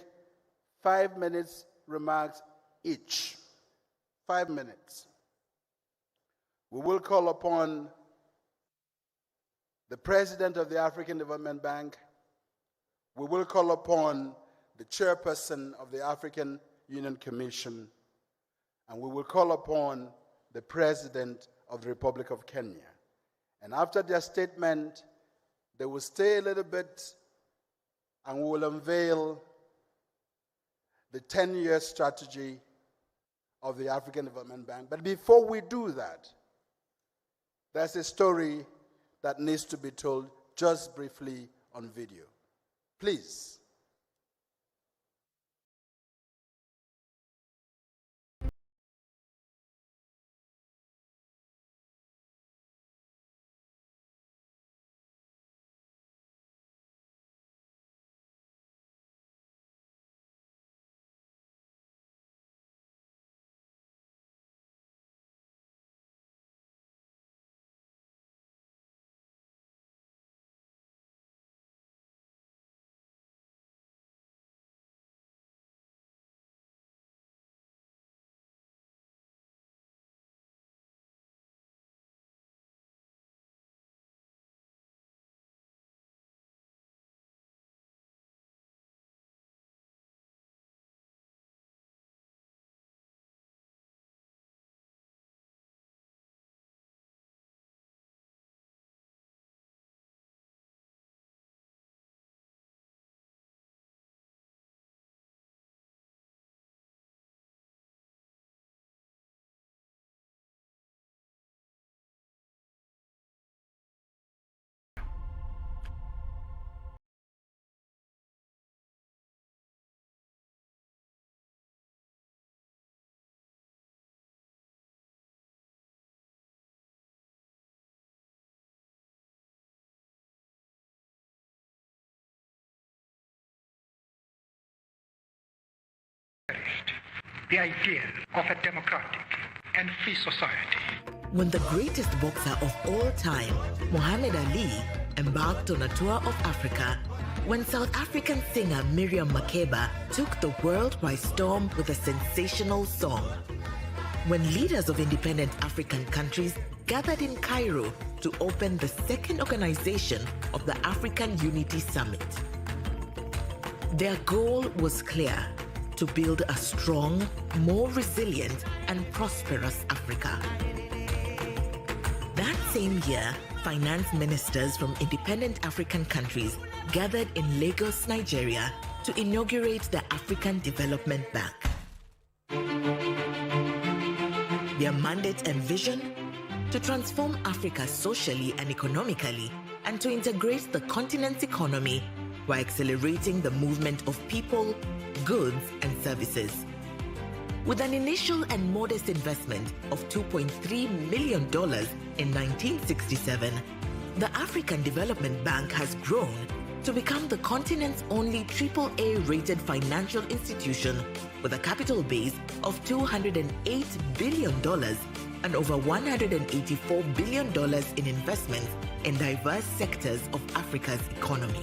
5 minutes remarks each. 5 minutes. We will call upon the President of the African Development Bank. We will call upon the Chairperson of the African Union Commission. And we will call upon the President of the Republic of Kenya. And after their statement, they will stay a little bit and we will unveil the 10-year strategy of the African Development Bank. But before we do that, there's a story that needs to be told just briefly on video. Please. the idea of a democratic and free society. When the greatest boxer of all time, Muhammad Ali, embarked on a tour of Africa, when South African singer Miriam Makeba took the world by storm with a sensational song, when leaders of independent African countries gathered in Cairo to open the second organization of the African Unity Summit. Their goal was clear: to build a strong, more resilient, and prosperous Africa. That same year, finance ministers from independent African countries gathered in Lagos, Nigeria, to inaugurate the African Development Bank. Their mandate and vision? To transform Africa socially and economically, and to integrate the continent's economy by accelerating the movement of people, goods, and services. With an initial and modest investment of $2.3 million in 1967, the African Development Bank has grown to become the continent's only AAA-rated financial institution with a capital base of $208 billion and over $184 billion in investments in diverse sectors of Africa's economy.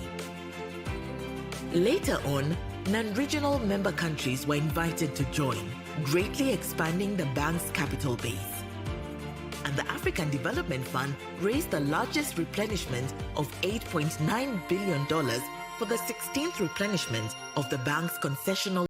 Later on, non-regional member countries were invited to join, greatly expanding the bank's capital base. And the African Development Fund raised the largest replenishment of $8.9 billion for the 16th replenishment of the bank's concessional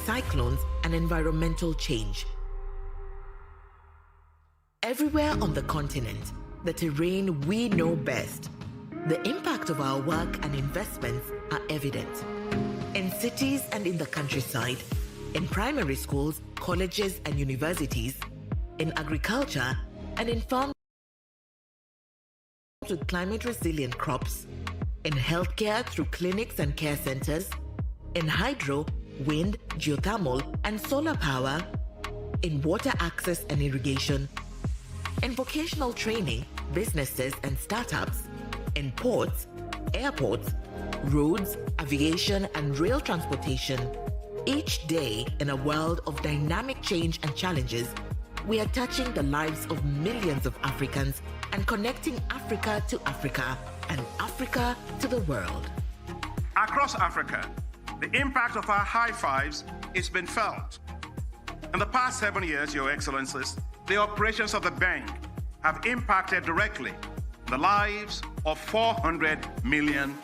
cyclones and environmental change. Everywhere on the continent, the terrain we know best, the impact of our work and investments are evident. In cities and in the countryside, in primary schools, colleges and universities, in agriculture, and in farms with climate-resilient crops, in healthcare through clinics and care centers, in hydro, wind, geothermal, and solar power, in water access and irrigation, in vocational training, businesses and startups, in ports, airports, roads, aviation, and rail transportation. Each day, in a world of dynamic change and challenges, we are touching the lives of millions of Africans and connecting Africa to Africa and Africa to the world. Across Africa, the impact of our high fives has been felt. In the past 7 years, Your Excellencies, the operations of the bank have impacted directly the lives of 400 million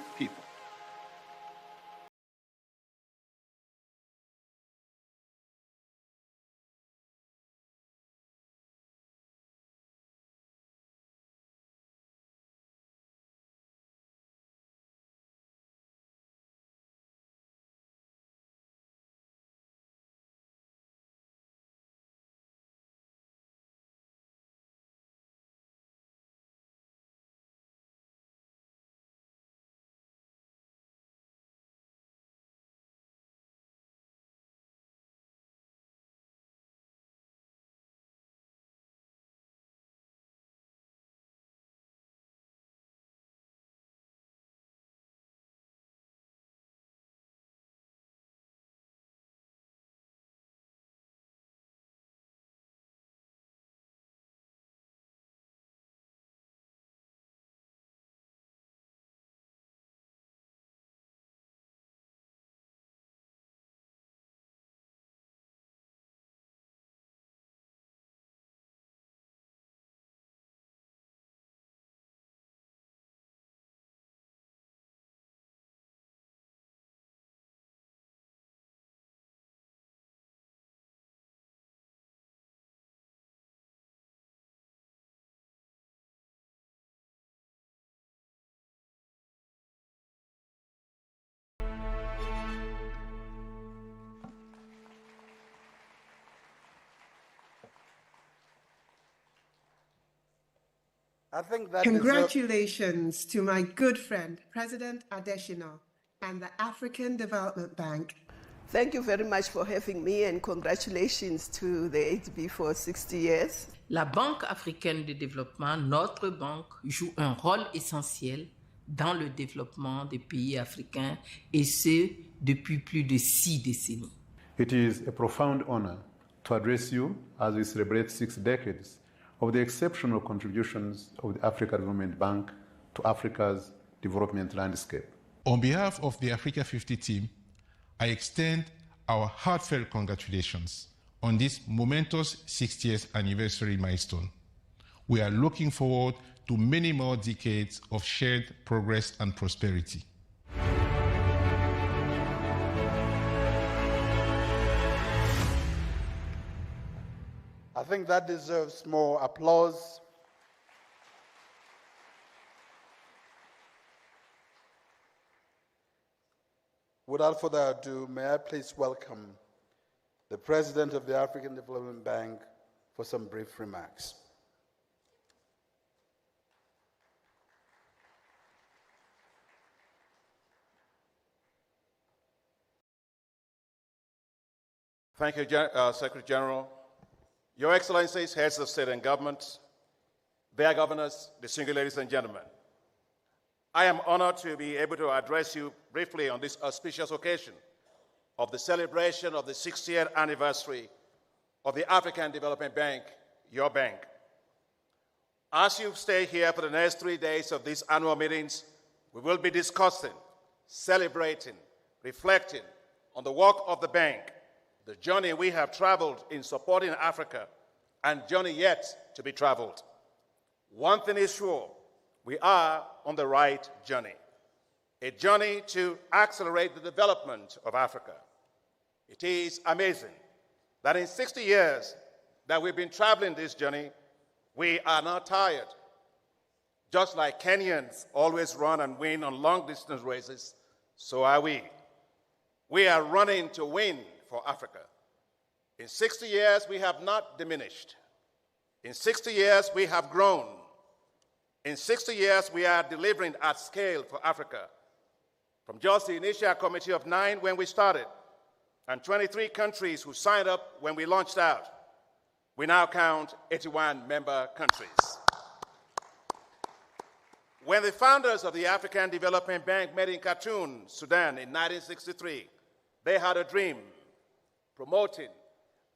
I think that Congratulations to my good friend, President Adesina, and the African Development Bank. Thank you very much for having me, and congratulations to the HB for 60 years. La Banque africaine de développement, notre banque, joue un rôle essentiel dans le développement des pays africains, et ce, depuis plus de 6 décennies. It is a profound honor to address you as we celebrate 6 decades of the exceptional contributions of the Africa Development Bank to Africa's development landscape. On behalf of the Africa 50 team, I extend our heartfelt congratulations on this momentous 60th anniversary milestone. We are looking forward to many more decades of shared progress and prosperity. I think that deserves more applause. Without further ado, may I please welcome the President of the African Development Bank for some brief remarks. Thank you, Secretary General. Your Excellencies, heads of state and government, their governors, distinguished ladies and gentlemen, I am honored to be able to address you briefly on this auspicious occasion of the celebration of the 60th anniversary of the African Development Bank, your bank. As you stay here for the next 3 days of these annual meetings, we will be discussing, celebrating, reflecting on the work of the bank, the journey we have traveled in supporting Africa, and journey yet to be traveled. One thing is sure, we are on the right journey, a journey to accelerate the development of Africa. It is amazing that in 60 years that we've been traveling this journey, we are not tired. Just like Kenyans always run and win on long-distance races, so are we. We are running to win for Africa. In 60 years, we have not diminished. In 60 years, we have grown. In 60 years, we are delivering at scale for Africa. From just the initial committee of 9 when we started, and 23 countries who signed up when we launched out, we now count 81 member countries. When the founders of the African Development Bank met in Khartoum, Sudan in 1963, they had a dream, promoting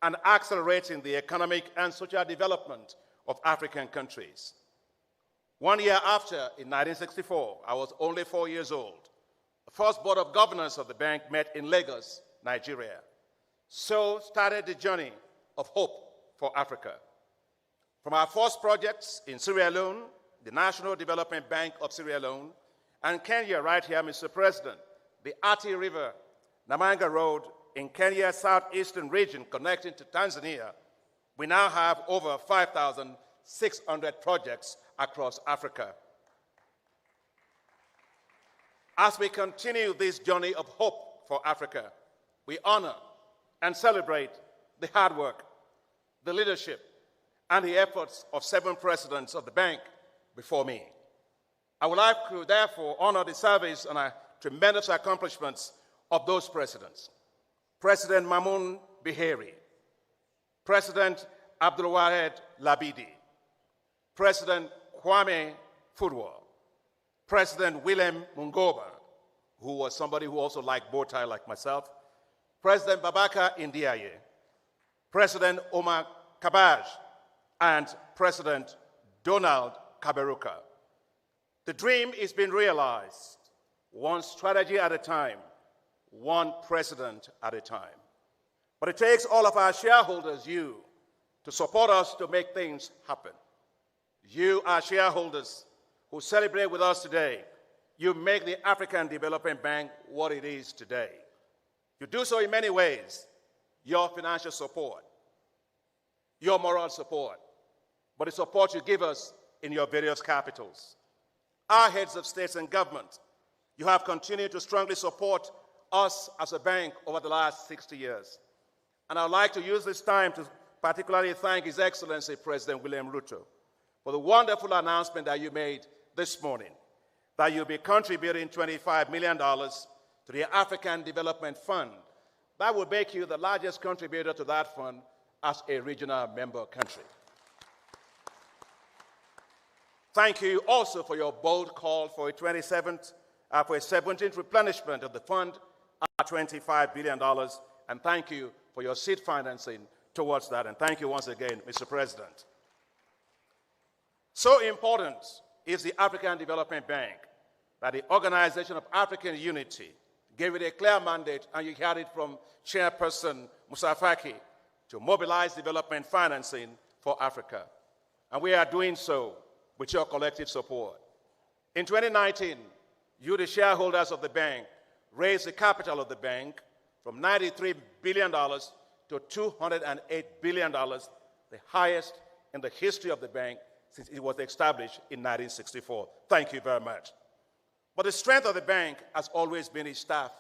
and accelerating the economic and social development of African countries. 1 year after, in 1964, I was only 4 years old. The first board of governors of the bank met in Lagos, Nigeria. So started the journey of hope for Africa. From our first projects in Sierra Leone, the National Development Bank of Sierra Leone, and Kenya right here, Mr. President, the Athi River, Namanga Road in Kenya's southeastern region connecting to Tanzania, we now have over 5,600 projects across Africa. As we continue this journey of hope for Africa, we honor and celebrate the hard work, the leadership, and the efforts of 7 presidents of the bank before me. I would like to therefore honor the service and tremendous accomplishments of those presidents. President Mamoun Bihari, President Abdulwahed Labidi, President Kwame Fudwa, President Willem Mungoba, who was somebody who also liked bow tie like myself, President Babaka Ndiaye, President Omar Kabaj, and President Donald Kaberuka. The dream is being realized, one strategy at a time, one president at a time. But it takes all of our shareholders, you, to support us to make things happen. You, our shareholders, who celebrate with us today, you make the African Development Bank what it is today. You do so in many ways. Your financial support, your moral support, but the support you give us in your various capitals. Our heads of states and government, you have continued to strongly support us as a bank over the last 60 years. And I'd like to use this time to particularly thank His Excellency President William Ruto for the wonderful announcement that you made this morning, that you'll be contributing $25 million to the African Development Fund. That will make you the largest contributor to that fund as a regional member country. Thank you also for your bold call for a 17th replenishment of the fund at $25 billion, and thank you for your seed financing towards that, and thank you once again, Mr. President. So important is the African Development Bank that the Organization of African Unity gave it a clear mandate, and you heard it from Chairperson Moussa Faki, to mobilize development financing for Africa. And we are doing so with your collective support. In 2019, you, the shareholders of the bank, raised the capital of the bank from $93 billion to $208 billion, the highest in the history of the bank since it was established in 1964. Thank you very much. But the strength of the bank has always been its staff.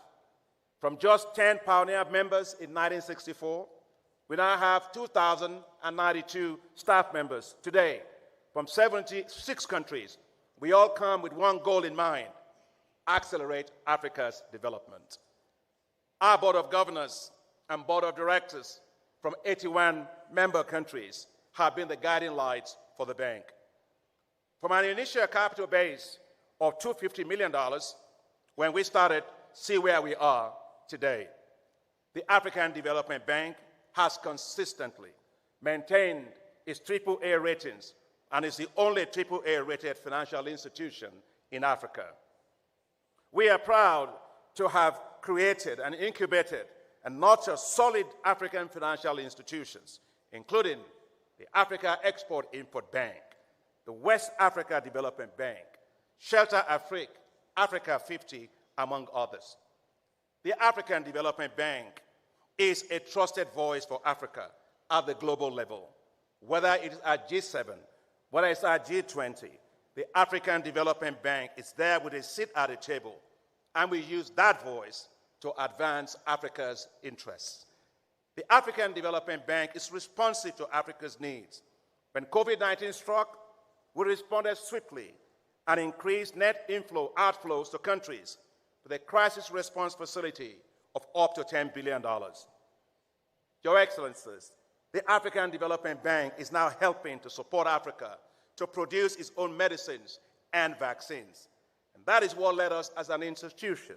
From just 10 pioneer members in 1964, we now have 2,092 staff members today from 76 countries. We all come with one goal in mind: accelerate Africa's development. Our board of governors and board of directors from 81 member countries have been the guiding lights for the bank. From an initial capital base of $250 million when we started, see where we are today. The African Development Bank has consistently maintained its AAA ratings and is the only AAA-rated financial institution in Africa. We are proud to have created and incubated and nurtured solid African financial institutions, including the Africa Export-Import Bank, the West Africa Development Bank, Shelter Afrique, Africa 50, among others. The African Development Bank is a trusted voice for Africa at the global level. Whether it is at G7, whether it's at G20, the African Development Bank is there with a seat at the table, and we use that voice to advance Africa's interests. The African Development Bank is responsive to Africa's needs. When COVID-19 struck, we responded swiftly and increased net outflows to countries with a crisis response facility of up to $10 billion. Your Excellencies, the African Development Bank is now helping to support Africa to produce its own medicines and vaccines. And that is what led us as an institution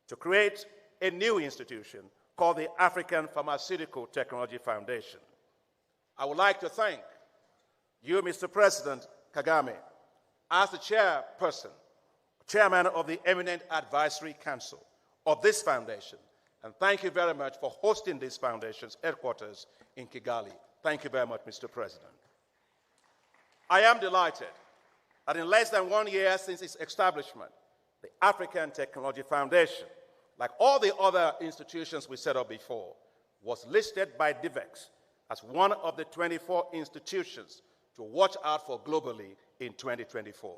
to create a new institution called the African Pharmaceutical Technology Foundation. I would like to thank you, Mr. President Kagame, as the chairman of the Eminent Advisory Council of this foundation. And thank you very much for hosting this foundation's headquarters in Kigali. Thank you very much, Mr. President. I am delighted that in less than 1 year since its establishment, the African Technology Foundation, like all the other institutions we set up before, was listed by DIVEX as one of the 24 institutions to watch out for globally in 2024.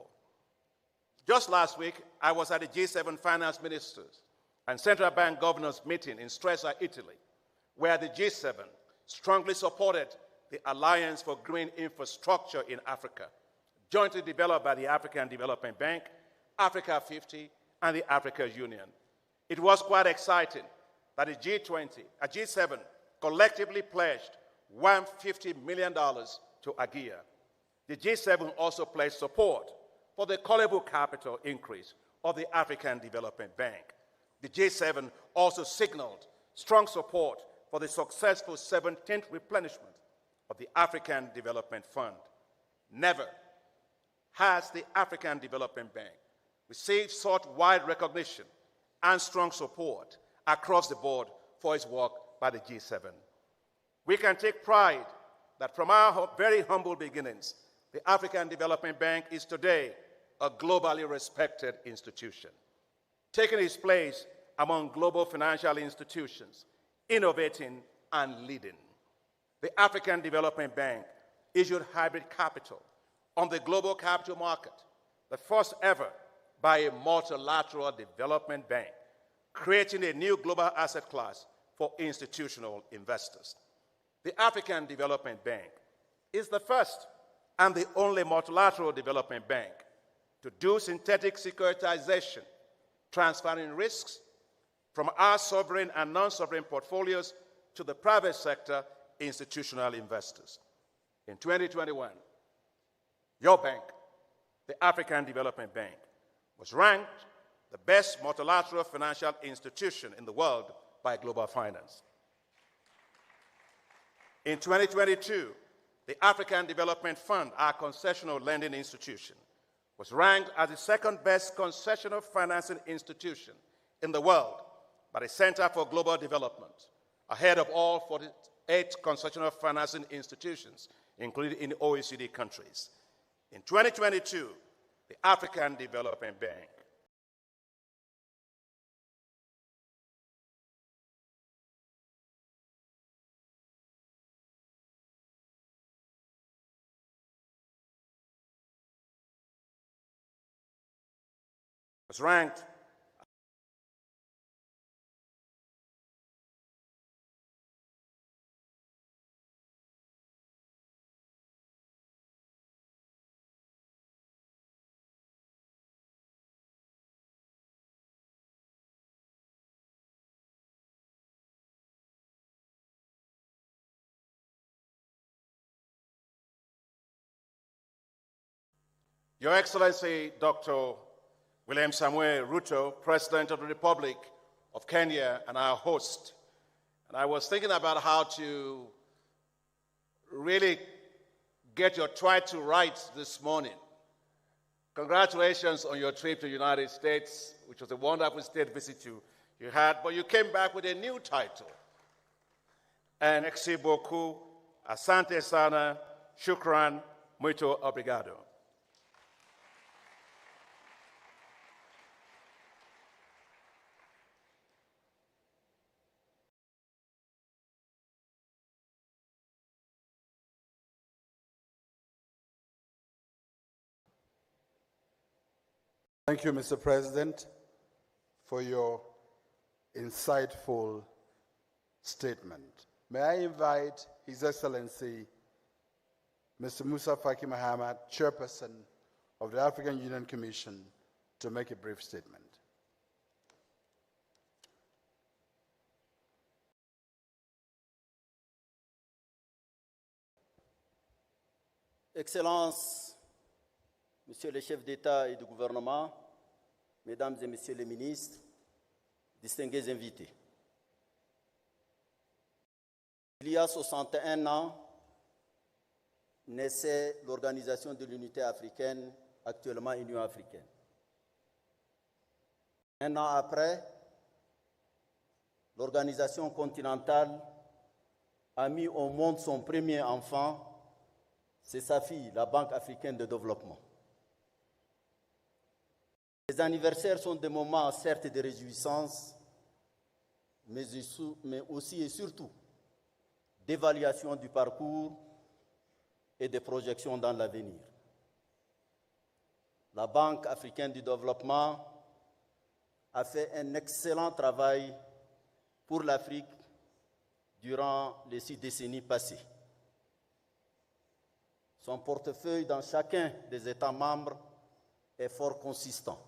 Just last week, I was at the G7 finance ministers and central bank governors meeting in Stresa, Italy, where the G7 strongly supported the Alliance for Green Infrastructure in Africa, jointly developed by the African Development Bank, Africa 50, and the Africa Union. It was quite exciting that the G7 collectively pledged $150 million to AGIA. The G7 also pledged support for the callable capital increase of the African Development Bank. The G7 also signaled strong support for the successful 17th replenishment of the African Development Fund. Never has the African Development Bank received such wide recognition and strong support across the board for its work by the G7. We can take pride that from our very humble beginnings, the African Development Bank is today a globally respected institution, taking its place among global financial institutions, innovating and leading. The African Development Bank issued hybrid capital on the global capital market, the first ever by a multilateral development bank, creating a new global asset class for institutional investors. The African Development Bank is the first and the only multilateral development bank to do synthetic securitization, transferring risks from our sovereign and non-sovereign portfolios to the private sector institutional investors. In 2021, your bank, the African Development Bank, was ranked the best multilateral financial institution in the world by Global Finance. In 2022, the African Development Fund, our concessional lending institution, was ranked as the second best concessional financing institution in the world by the Center for Global Development, ahead of all 48 concessional financing institutions, including in OECD countries. In 2022, the African Development Bank was ranked Your Excellency, Dr. William Samuel Ruto, President of the Republic of Kenya, and our host. And I was thinking about how to really get your tribe to rights this morning. Congratulations on your trip to the United States, which was a wonderful state visit you had, but you came back with a new title. And merci beaucoup, asante sana, shukran, muito obrigado. Thank you, Mr. President, for your insightful statement. May I invite His Excellency, Mr. Musa Faki Mahamat, Chairperson of the African Union Commission, to make a brief statement. Excellences, Monsieur le chef d'État et de gouvernement, Mesdames et Messieurs les ministres, distingués invités. Il y a 61 ans, naissait l'Organisation de l'Unité africaine, actuellement Union africaine. Un an après, l'Organisation continentale a mis au monde son premier enfant, c'est sa fille, la Banque africaine de développement. Les anniversaires sont des moments certes de réjouissance, mais aussi et surtout d'évaluation du parcours et de projections dans l'avenir. La Banque africaine du développement a fait un excellent travail pour l'Afrique durant les 6 décennies passées. Son portefeuille dans chacun des États membres est fort consistant.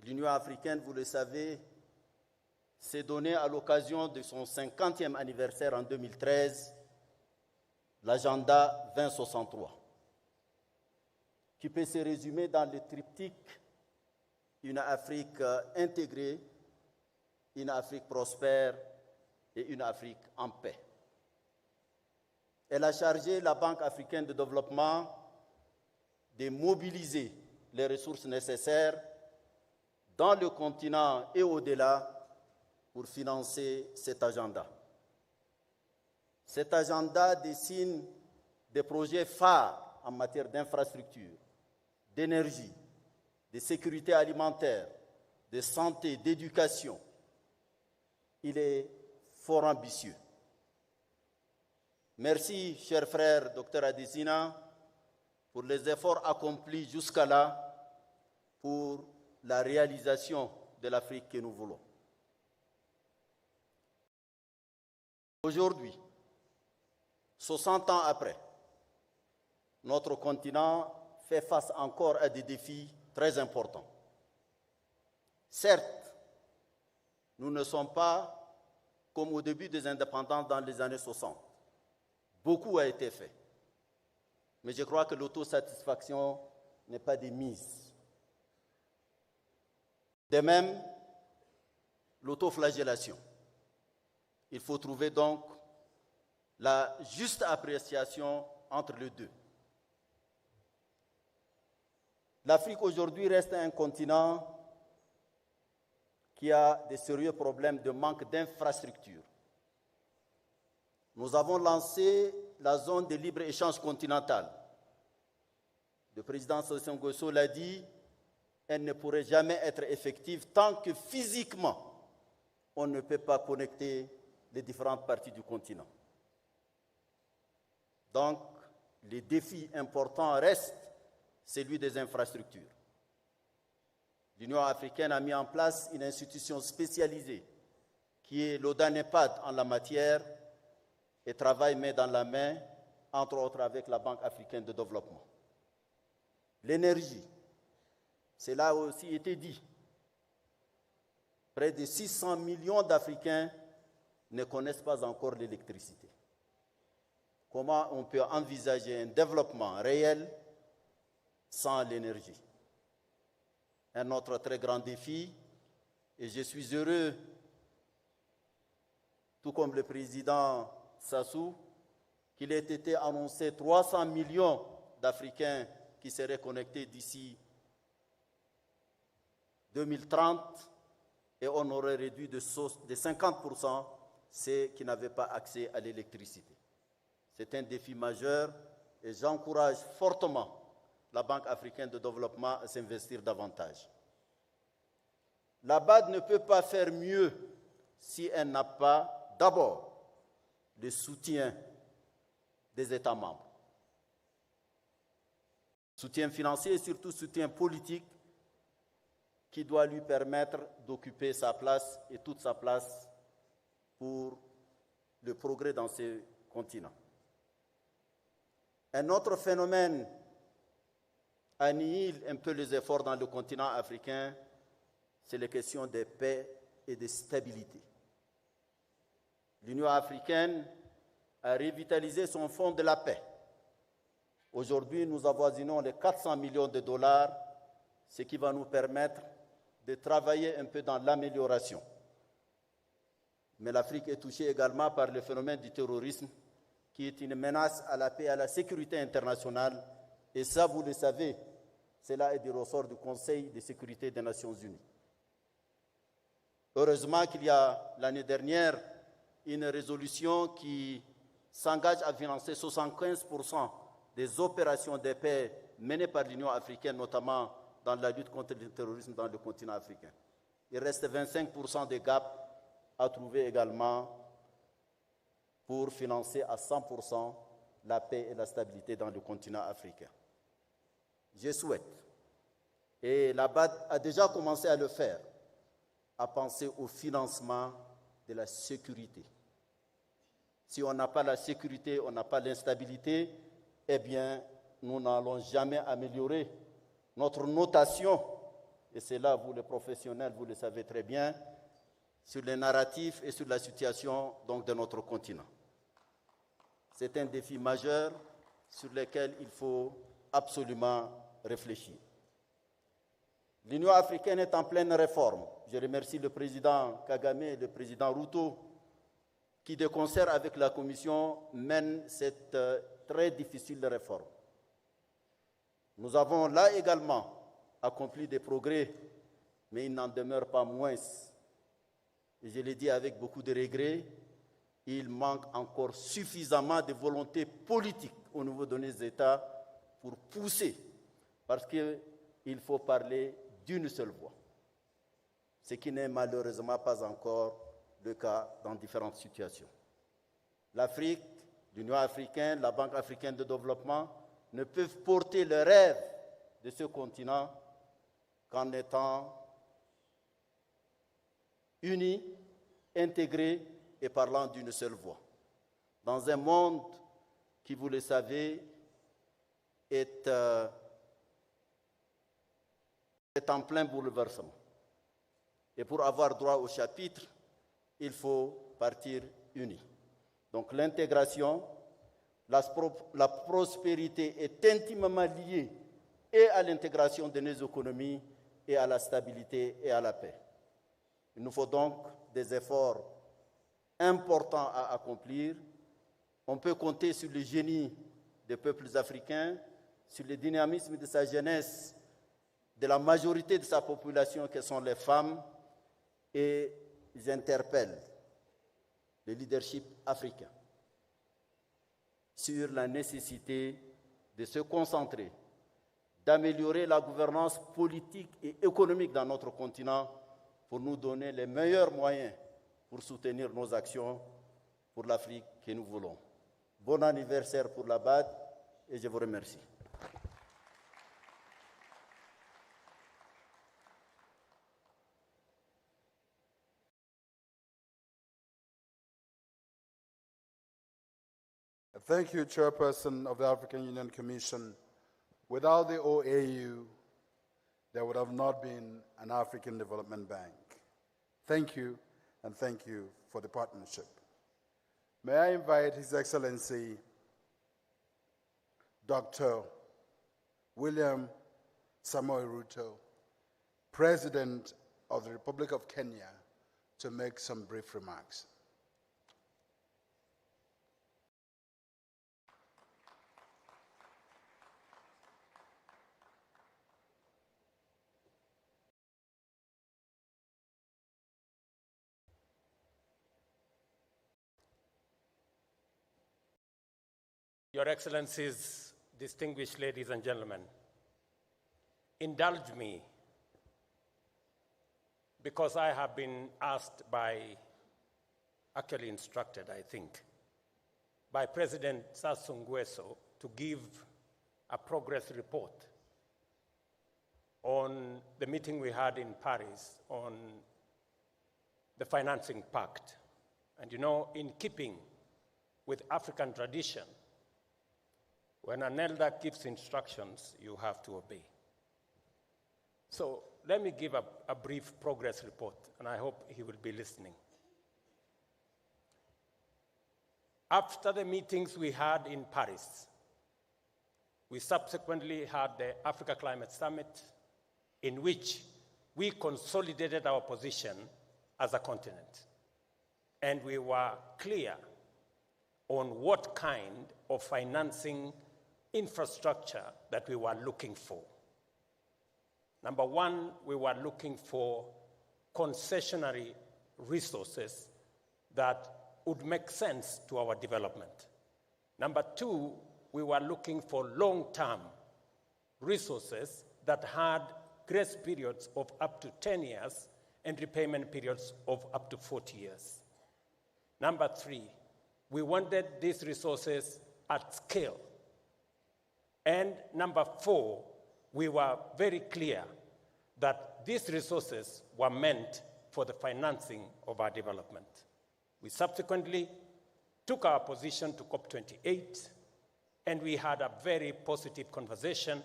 L'Union africaine, vous le savez, s'est donnée à l'occasion de son 50e anniversaire en 2013 l'agenda 2063, qui peut se résumer dans le triptyque une Afrique intégrée, une Afrique prospère et une Afrique en paix. Elle a chargé la Banque africaine de développement de mobiliser les ressources nécessaires dans le continent et au-delà pour financer cet agenda. Cet agenda dessine des projets phares en matière d'infrastructure, d'énergie, de sécurité alimentaire, de santé, d'éducation. Il est fort ambitieux. Merci, cher frère Dr Adesina, pour les efforts accomplis jusqu'à là pour la réalisation de l'Afrique que nous voulons. Aujourd'hui, 60 ans après, notre continent fait face encore à des défis très importants. Certes, nous ne sommes pas comme au début des indépendances dans les années 60. Beaucoup a été fait. Mais je crois que l'autosatisfaction n'est pas de mise. De même, l'autoflagellation. Il faut trouver donc la juste appréciation entre les deux. L'Afrique aujourd'hui reste un continent qui a de sérieux problèmes de manque d'infrastructures. Nous avons lancé la zone de libre-échange continentale. Le président Sassou Nguesso l'a dit, elle ne pourrait jamais être effective tant que physiquement on ne peut pas connecter les différentes parties du continent. Donc, les défis importants restent celui des infrastructures. L'Union africaine a mis en place une institution spécialisée qui est l'ODANEPAD en la matière et travaille main dans la main, entre autres avec la Banque africaine de développement. L'énergie, cela a aussi été dit. Près de 600 millions d'Africains ne connaissent pas encore l'électricité. Comment on peut envisager un développement réel sans l'énergie? Un autre très grand défi, et je suis heureux, tout comme le président Sassou, qu'il ait été annoncé 300 millions d'Africains qui seraient connectés d'ici 2030, et on aurait réduit de 50% ceux qui n'avaient pas accès à l'électricité. C'est un défi majeur et j'encourage fortement la Banque africaine de développement à s'investir davantage. La BAD ne peut pas faire mieux si elle n'a pas d'abord le soutien des États membres. Soutien financier et surtout soutien politique qui doit lui permettre d'occuper sa place et toute sa place pour le progrès dans ce continent. Un autre phénomène annihile un peu les efforts dans le continent africain, c'est les questions de paix et de stabilité. L'Union africaine a revitalisé son fonds de la paix. Aujourd'hui, nous avoisinons les 400 millions de dollars, ce qui va nous permettre de travailler un peu dans l'amélioration. Mais l'Afrique est touchée également par le phénomène du terrorisme, qui est une menace à la paix et à la sécurité internationale. Et ça, vous le savez, cela est du ressort du Conseil de sécurité des Nations Unies. Heureusement qu'il y a l'année dernière une résolution qui s'engage à financer 75% des opérations de paix menées par l'Union africaine, notamment dans la lutte contre le terrorisme dans le continent africain. Il reste 25% des gaps à trouver également pour financer à 100% la paix et la stabilité dans le continent africain. Je souhaite, et la BAD a déjà commencé à le faire, à penser au financement de la sécurité. Si on n'a pas la sécurité, on n'a pas l'instabilité, eh bien, nous n'allons jamais améliorer notre notation, et c'est là, vous les professionnels, vous le savez très bien, sur les narratifs et sur la situation donc, de notre continent. C'est un défi majeur sur lequel il faut absolument réfléchir. L'Union africaine est en pleine réforme. Je remercie le président Kagame et le président Ruto qui, de concert avec la Commission, mènent cette très difficile réforme. Nous avons là également accompli des progrès, mais il n'en demeure pas moins. Et je l'ai dit avec beaucoup de regrets, il manque encore suffisamment de volonté politique au niveau de nos États pour pousser, parce qu'il faut parler d'une seule voix, ce qui n'est malheureusement pas encore le cas dans différentes situations. L'Afrique, l'Union africaine, la Banque africaine de développement ne peuvent porter le rêve de ce continent qu'en étant unis, intégrés et parlant d'une seule voix. Dans un monde qui, vous le savez, est en plein bouleversement. Et pour avoir droit au chapitre, il faut partir unis. Donc l'intégration, la prospérité est intimement liée et à l'intégration de nos économies et à la stabilité et à la paix. Il nous faut donc des efforts importants à accomplir. On peut compter sur le génie des peuples africains, sur le dynamisme de sa jeunesse, de la majorité de sa population que sont les femmes, et j'interpelle le leadership africain sur la nécessité de se concentrer, d'améliorer la gouvernance politique et économique dans notre continent pour nous donner les meilleurs moyens pour soutenir nos actions pour l'Afrique que nous voulons. Bon anniversaire pour la BAD et je vous remercie. Thank you, Chairperson of the African Union Commission. Without the OAU, there would have not been an African Development Bank. Thank you, and thank you for the partnership. May I invite His Excellency, Dr. William Samoei Ruto, President of the Republic of Kenya, to make some brief remarks. Your Excellencies, distinguished ladies and gentlemen, indulge me because I have been asked actually instructed, I think, by President Sassou Nguesso to give a progress report on the meeting we had in Paris on the financing pact. And you know, in keeping with African tradition, when an elder gives instructions, you have to obey. So let me give a brief progress report, and I hope he will be listening. After the meetings we had in Paris, we subsequently had the Africa Climate Summit, in which we consolidated our position as a continent. And we were clear on what kind of financing infrastructure that we were looking for. Number one, we were looking for concessionary resources that would make sense to our development. Number two, we were looking for long-term resources that had grace periods of up to 10 years and repayment periods of up to 40 years. Number three, we wanted these resources at scale. And number four, we were very clear that these resources were meant for the financing of our development. We subsequently took our position to COP28, and we had a very positive conversation.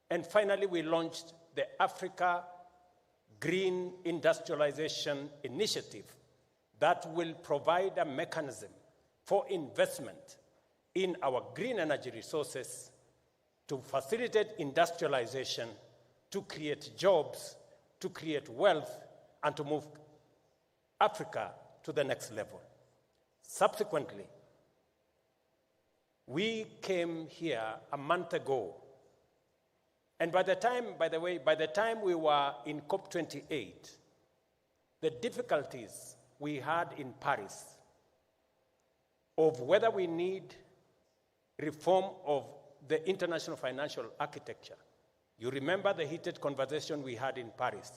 And finally, we launched the Africa Green Industrialization Initiative that will provide a mechanism for investment in our green energy resources to facilitate industrialization, to create jobs, to create wealth, and to move Africa to the next level. Subsequently, we came here a month ago, and by the time we were in COP28, the difficulties we had in Paris of whether we need reform of the international financial architecture. You remember the heated conversation we had in Paris,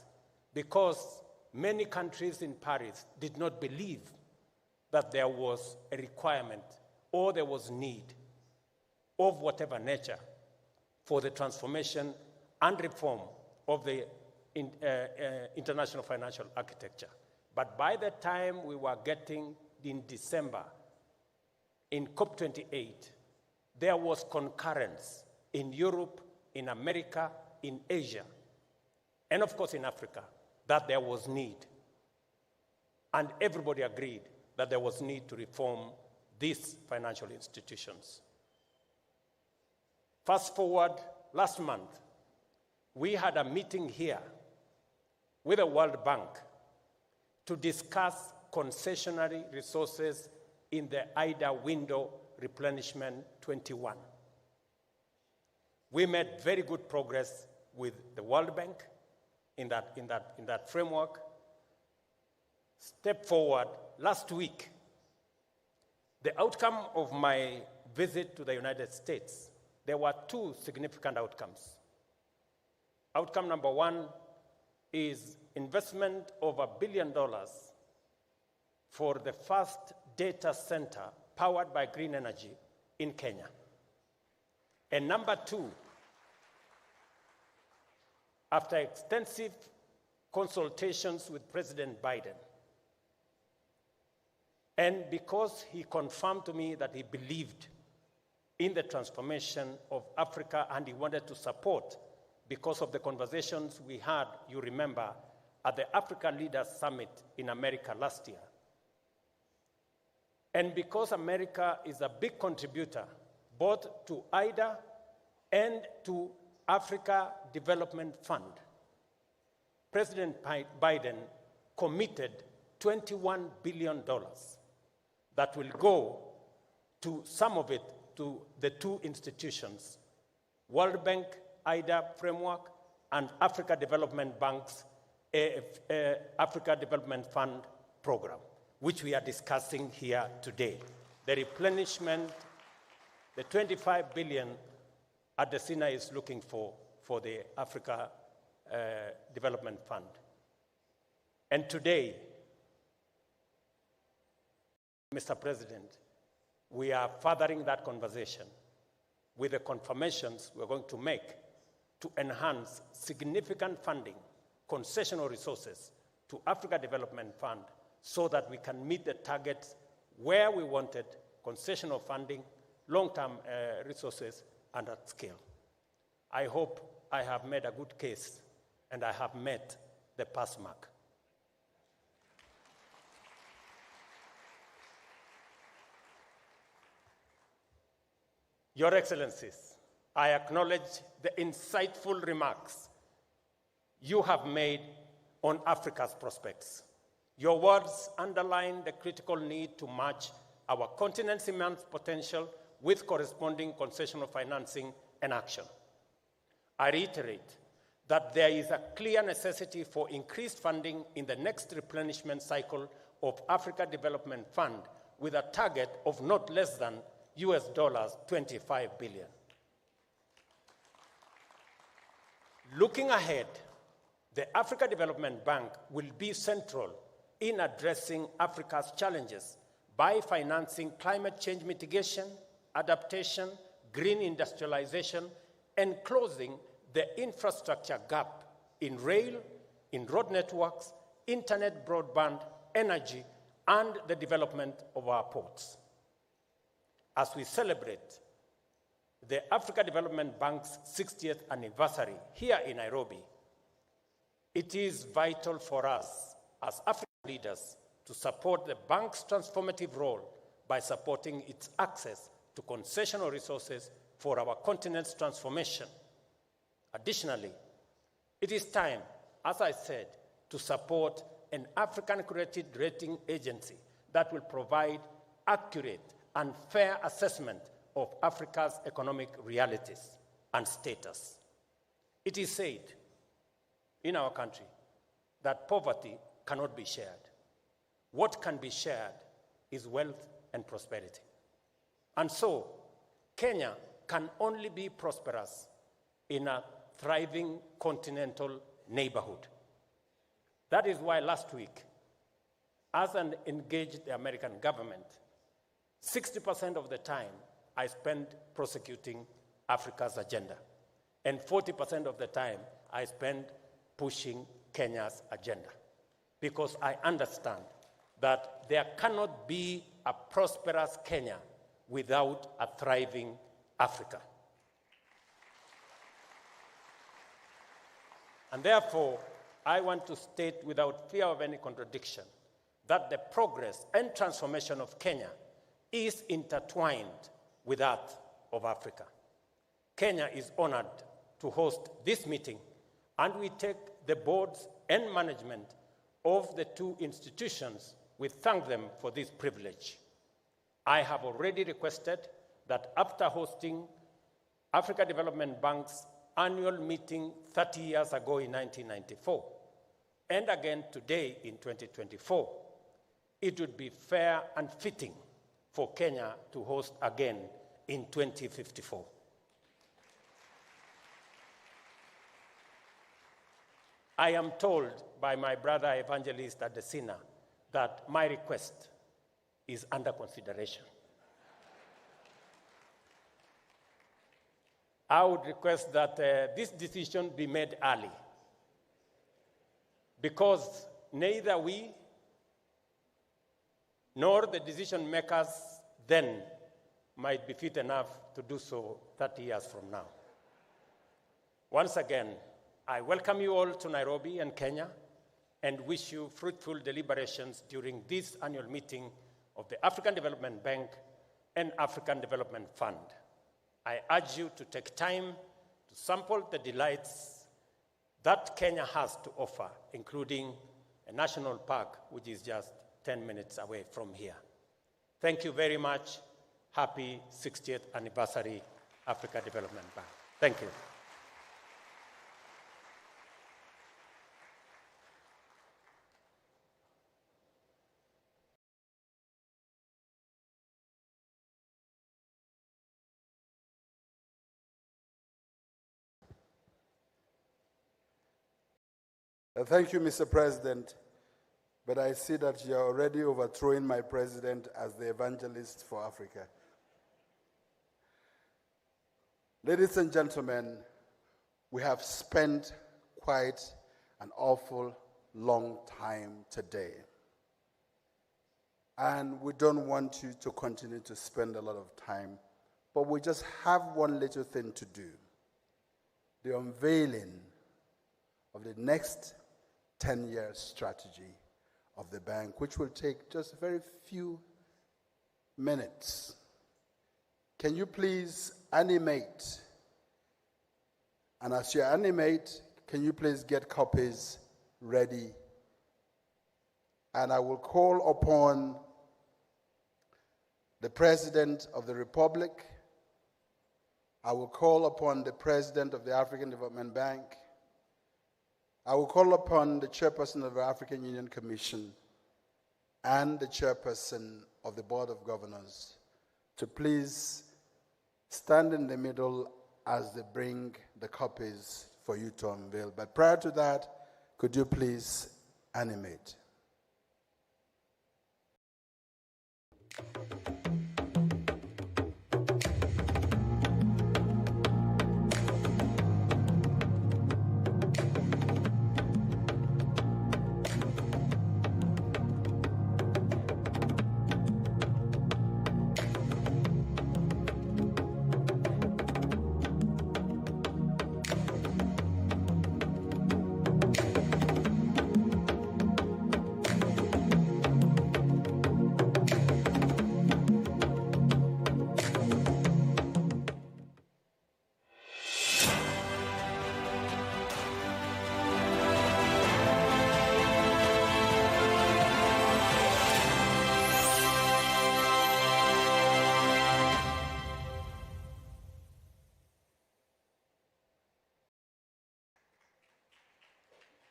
because many countries in Paris did not believe that there was a requirement or there was need of whatever nature for the transformation and reform of the international financial architecture. But by the time we were getting in December, in COP28, there was concurrence in Europe, in America, in Asia, and of course in Africa, that there was need. And everybody agreed that there was need to reform these financial institutions. Fast forward, last month, we had a meeting here with the World Bank to discuss concessionary resources in the IDA window replenishment 21. We made very good progress with the World Bank in that framework. Step forward, last week, the outcome of my visit to the United States, there were two significant outcomes. Outcome number one is investment of $1 billion for the first data center powered by green energy in Kenya. And number two, after extensive consultations with President Biden, and because he confirmed to me that he believed in the transformation of Africa and he wanted to support, because of the conversations we had, you remember, at the Africa Leaders Summit in America last year. And because America is a big contributor both to IDA and to Africa Development Fund, President Biden committed $21 billion that will go to some of it to the two institutions, World Bank, IDA framework, and Africa Development Bank's Africa Development Fund program, which we are discussing here today. The replenishment, the 25 billion Adesina is looking for the Africa Development Fund. And today, Mr. President, we are furthering that conversation with the confirmations we're going to make to enhance significant funding, concessional resources to Africa Development Fund so that we can meet the targets where we wanted concessional funding, long-term resources, and at scale. I hope I have made a good case and I have met the pass mark. Your Excellencies, I acknowledge the insightful remarks you have made on Africa's prospects. Your words underline the critical need to match our continent's immense potential with corresponding concessional financing and action. I reiterate that there is a clear necessity for increased funding in the next replenishment cycle of Africa Development Fund with a target of not less than $25 billion. Looking ahead, the Africa Development Bank will be central in addressing Africa's challenges by financing climate change mitigation, adaptation, green industrialization, and closing the infrastructure gap in rail, in road networks, internet, broadband, energy, and the development of our ports. As we celebrate the Africa Development Bank's 60th anniversary here in Nairobi, it is vital for us as African leaders to support the bank's transformative role by supporting its access to concessional resources for our continent's transformation. Additionally, it is time, as I said, to support an African-created rating agency that will provide accurate and fair assessment of Africa's economic realities and status. It is said in our country that poverty cannot be shared. What can be shared is wealth and prosperity. And so, Kenya can only be prosperous in a thriving continental neighborhood. That is why last week, as an engaged the American government, 60% of the time I spent prosecuting Africa's agenda, and 40% of the time I spent pushing Kenya's agenda, because I understand that there cannot be a prosperous Kenya without a thriving Africa. And therefore, I want to state without fear of any contradiction that the progress and transformation of Kenya is intertwined with that of Africa. Kenya is honored to host this meeting, and we take the boards and management of the two institutions, we thank them for this privilege. I have already requested that after hosting Africa Development Bank's annual meeting 30 years ago in 1994, and again today in 2024, it would be fair and fitting for Kenya to host again in 2054. I am told by my brother Evangelist Adesina that my request is under consideration. I would request that this decision be made early, because neither we nor the decision makers then might be fit enough to do so 30 years from now. Once again, I welcome you all to Nairobi and Kenya and wish you fruitful deliberations during this annual meeting of the African Development Bank and African Development Fund. I urge you to take time to sample the delights that Kenya has to offer, including a national park, which is just 10 minutes away from here. Thank you very much. Happy 60th anniversary, Africa Development Bank. Thank you. Thank you, Mr. President, but I see that you're already overthrowing my president as the evangelist for Africa. Ladies and gentlemen, we have spent quite an awful long time today, and we don't want you to continue to spend a lot of time, but we just have one little thing to do: the unveiling of the next 10-year strategy of the bank, which will take just a very few minutes. Can you please animate? And as you animate, can you please get copies ready? And I will call upon the President of the Republic. I will call upon the President of the African Development Bank. I will call upon the Chairperson of the African Union Commission and the Chairperson of the Board of Governors to please stand in the middle as they bring the copies for you to unveil. But prior to that, could you please animate?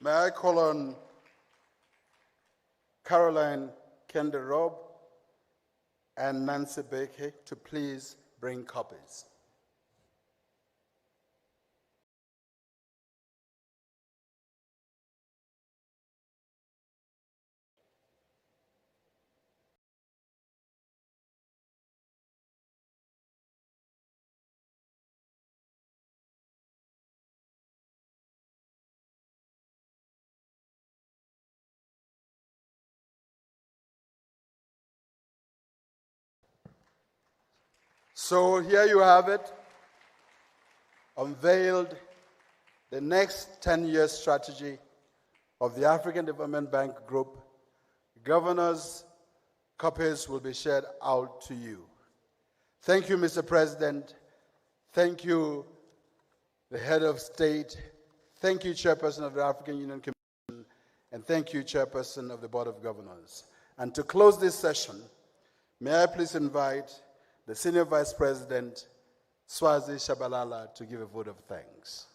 May I call on Caroline Kende-Robb and Nancy Baker to please bring copies. So here you have it, unveiled the next 10-year strategy of the African Development Bank Group, governors' copies will be shared out to you. Thank you, Mr. President. Thank you, the head of state. Thank you, Chairperson of the African Union Commission. And thank you, Chairperson of the Board of Governors. And to close this session, may I please invite the Senior Vice President, Swazi Shabalala, to give a vote of thanks.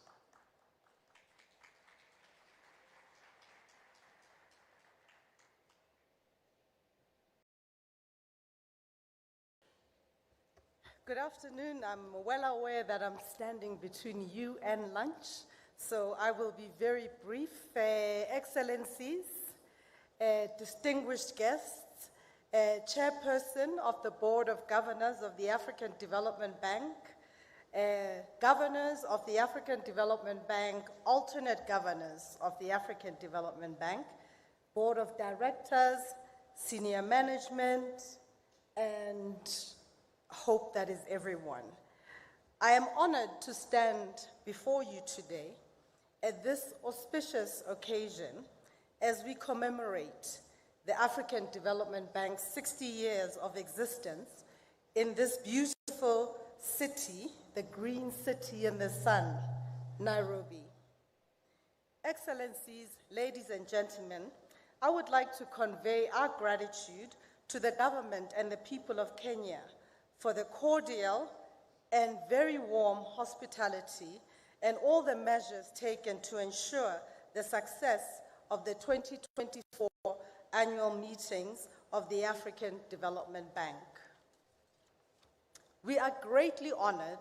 Good afternoon. I'm well aware that I'm standing between you and lunch, so I will be very brief. Excellencies, distinguished guests, Chairperson of the Board of Governors of the African Development Bank, Governors of the African Development Bank, alternate governors of the African Development Bank, Board of Directors, senior management, and hope that is everyone. I am honored to stand before you today at this auspicious occasion as we commemorate the African Development Bank's 60 years of existence in this beautiful city, the green city in the sun, Nairobi. Excellencies, ladies and gentlemen, I would like to convey our gratitude to the government and the people of Kenya for the cordial and very warm hospitality and all the measures taken to ensure the success of the 2024 annual meetings of the African Development Bank. We are greatly honored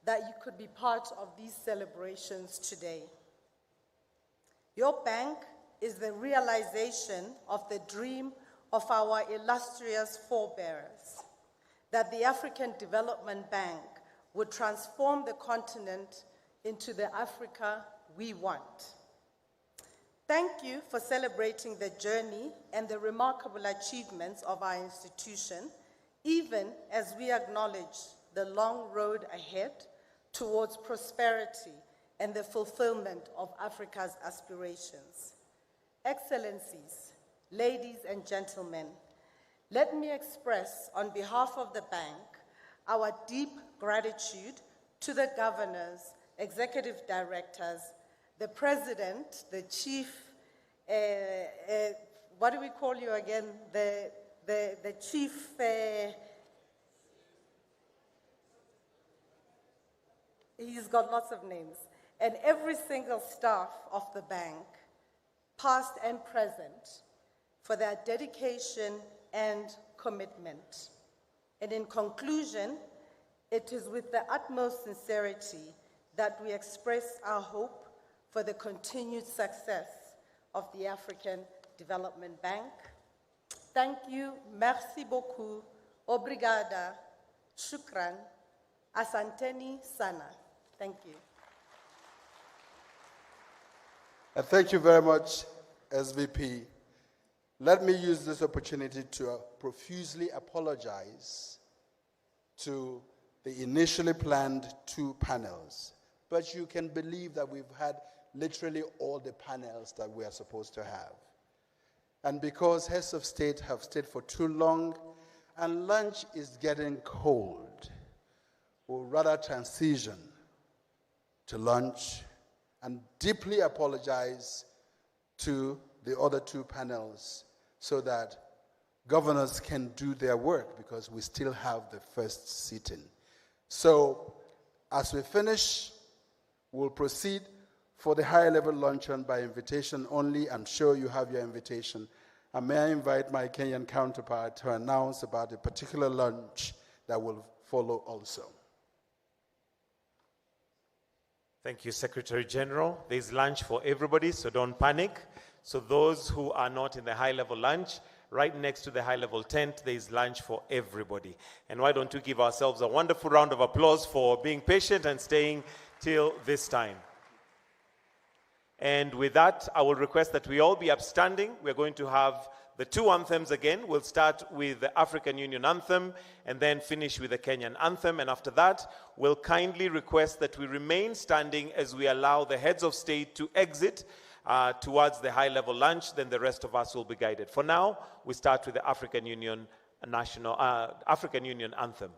that you could be part of these celebrations today. Your bank is the realization of the dream of our illustrious forebears, that the African Development Bank would transform the continent into the Africa we want. Thank you for celebrating the journey and the remarkable achievements of our institution, even as we acknowledge the long road ahead towards prosperity and the fulfillment of Africa's aspirations. Excellencies, ladies and gentlemen, let me express on behalf of the bank our deep gratitude to the governors, executive directors, the president, the chief, what do we call you again? The chief, he's got lots of names, and every single staff of the bank, past and present, for their dedication and commitment. And in conclusion, it is with the utmost sincerity that we express our hope for the continued success of the African Development Bank. Thank you, merci beaucoup, obrigada, shukran, asanteni sana. Thank you. Thank you very much, SVP. Let me use this opportunity to profusely apologize to the initially planned 2 panels. But you can believe that we've had literally all the panels that we are supposed to have. And because heads of state have stayed for too long and lunch is getting cold, we'll rather transition to lunch and deeply apologize to the other 2 panels so that governors can do their work, because we still have the first sitting. So as we finish, we'll proceed for the high-level luncheon by invitation only. I'm sure you have your invitation. And may I invite my Kenyan counterpart to announce about a particular lunch that will follow also. Thank you, Secretary General. There's lunch for everybody, so don't panic. So those who are not in the high-level lunch, right next to the high-level tent, there's lunch for everybody. And why don't we give ourselves a wonderful round of applause for being patient and staying till this time. And with that, I will request that we all be upstanding. We're going to have the two anthems again. We'll start with the African Union anthem and then finish with the Kenyan anthem. And after that, we'll kindly request that we remain standing as we allow the heads of state to exit towards the high-level lunch. Then the rest of us will be guided. For now, we start with the African Union African Union anthem.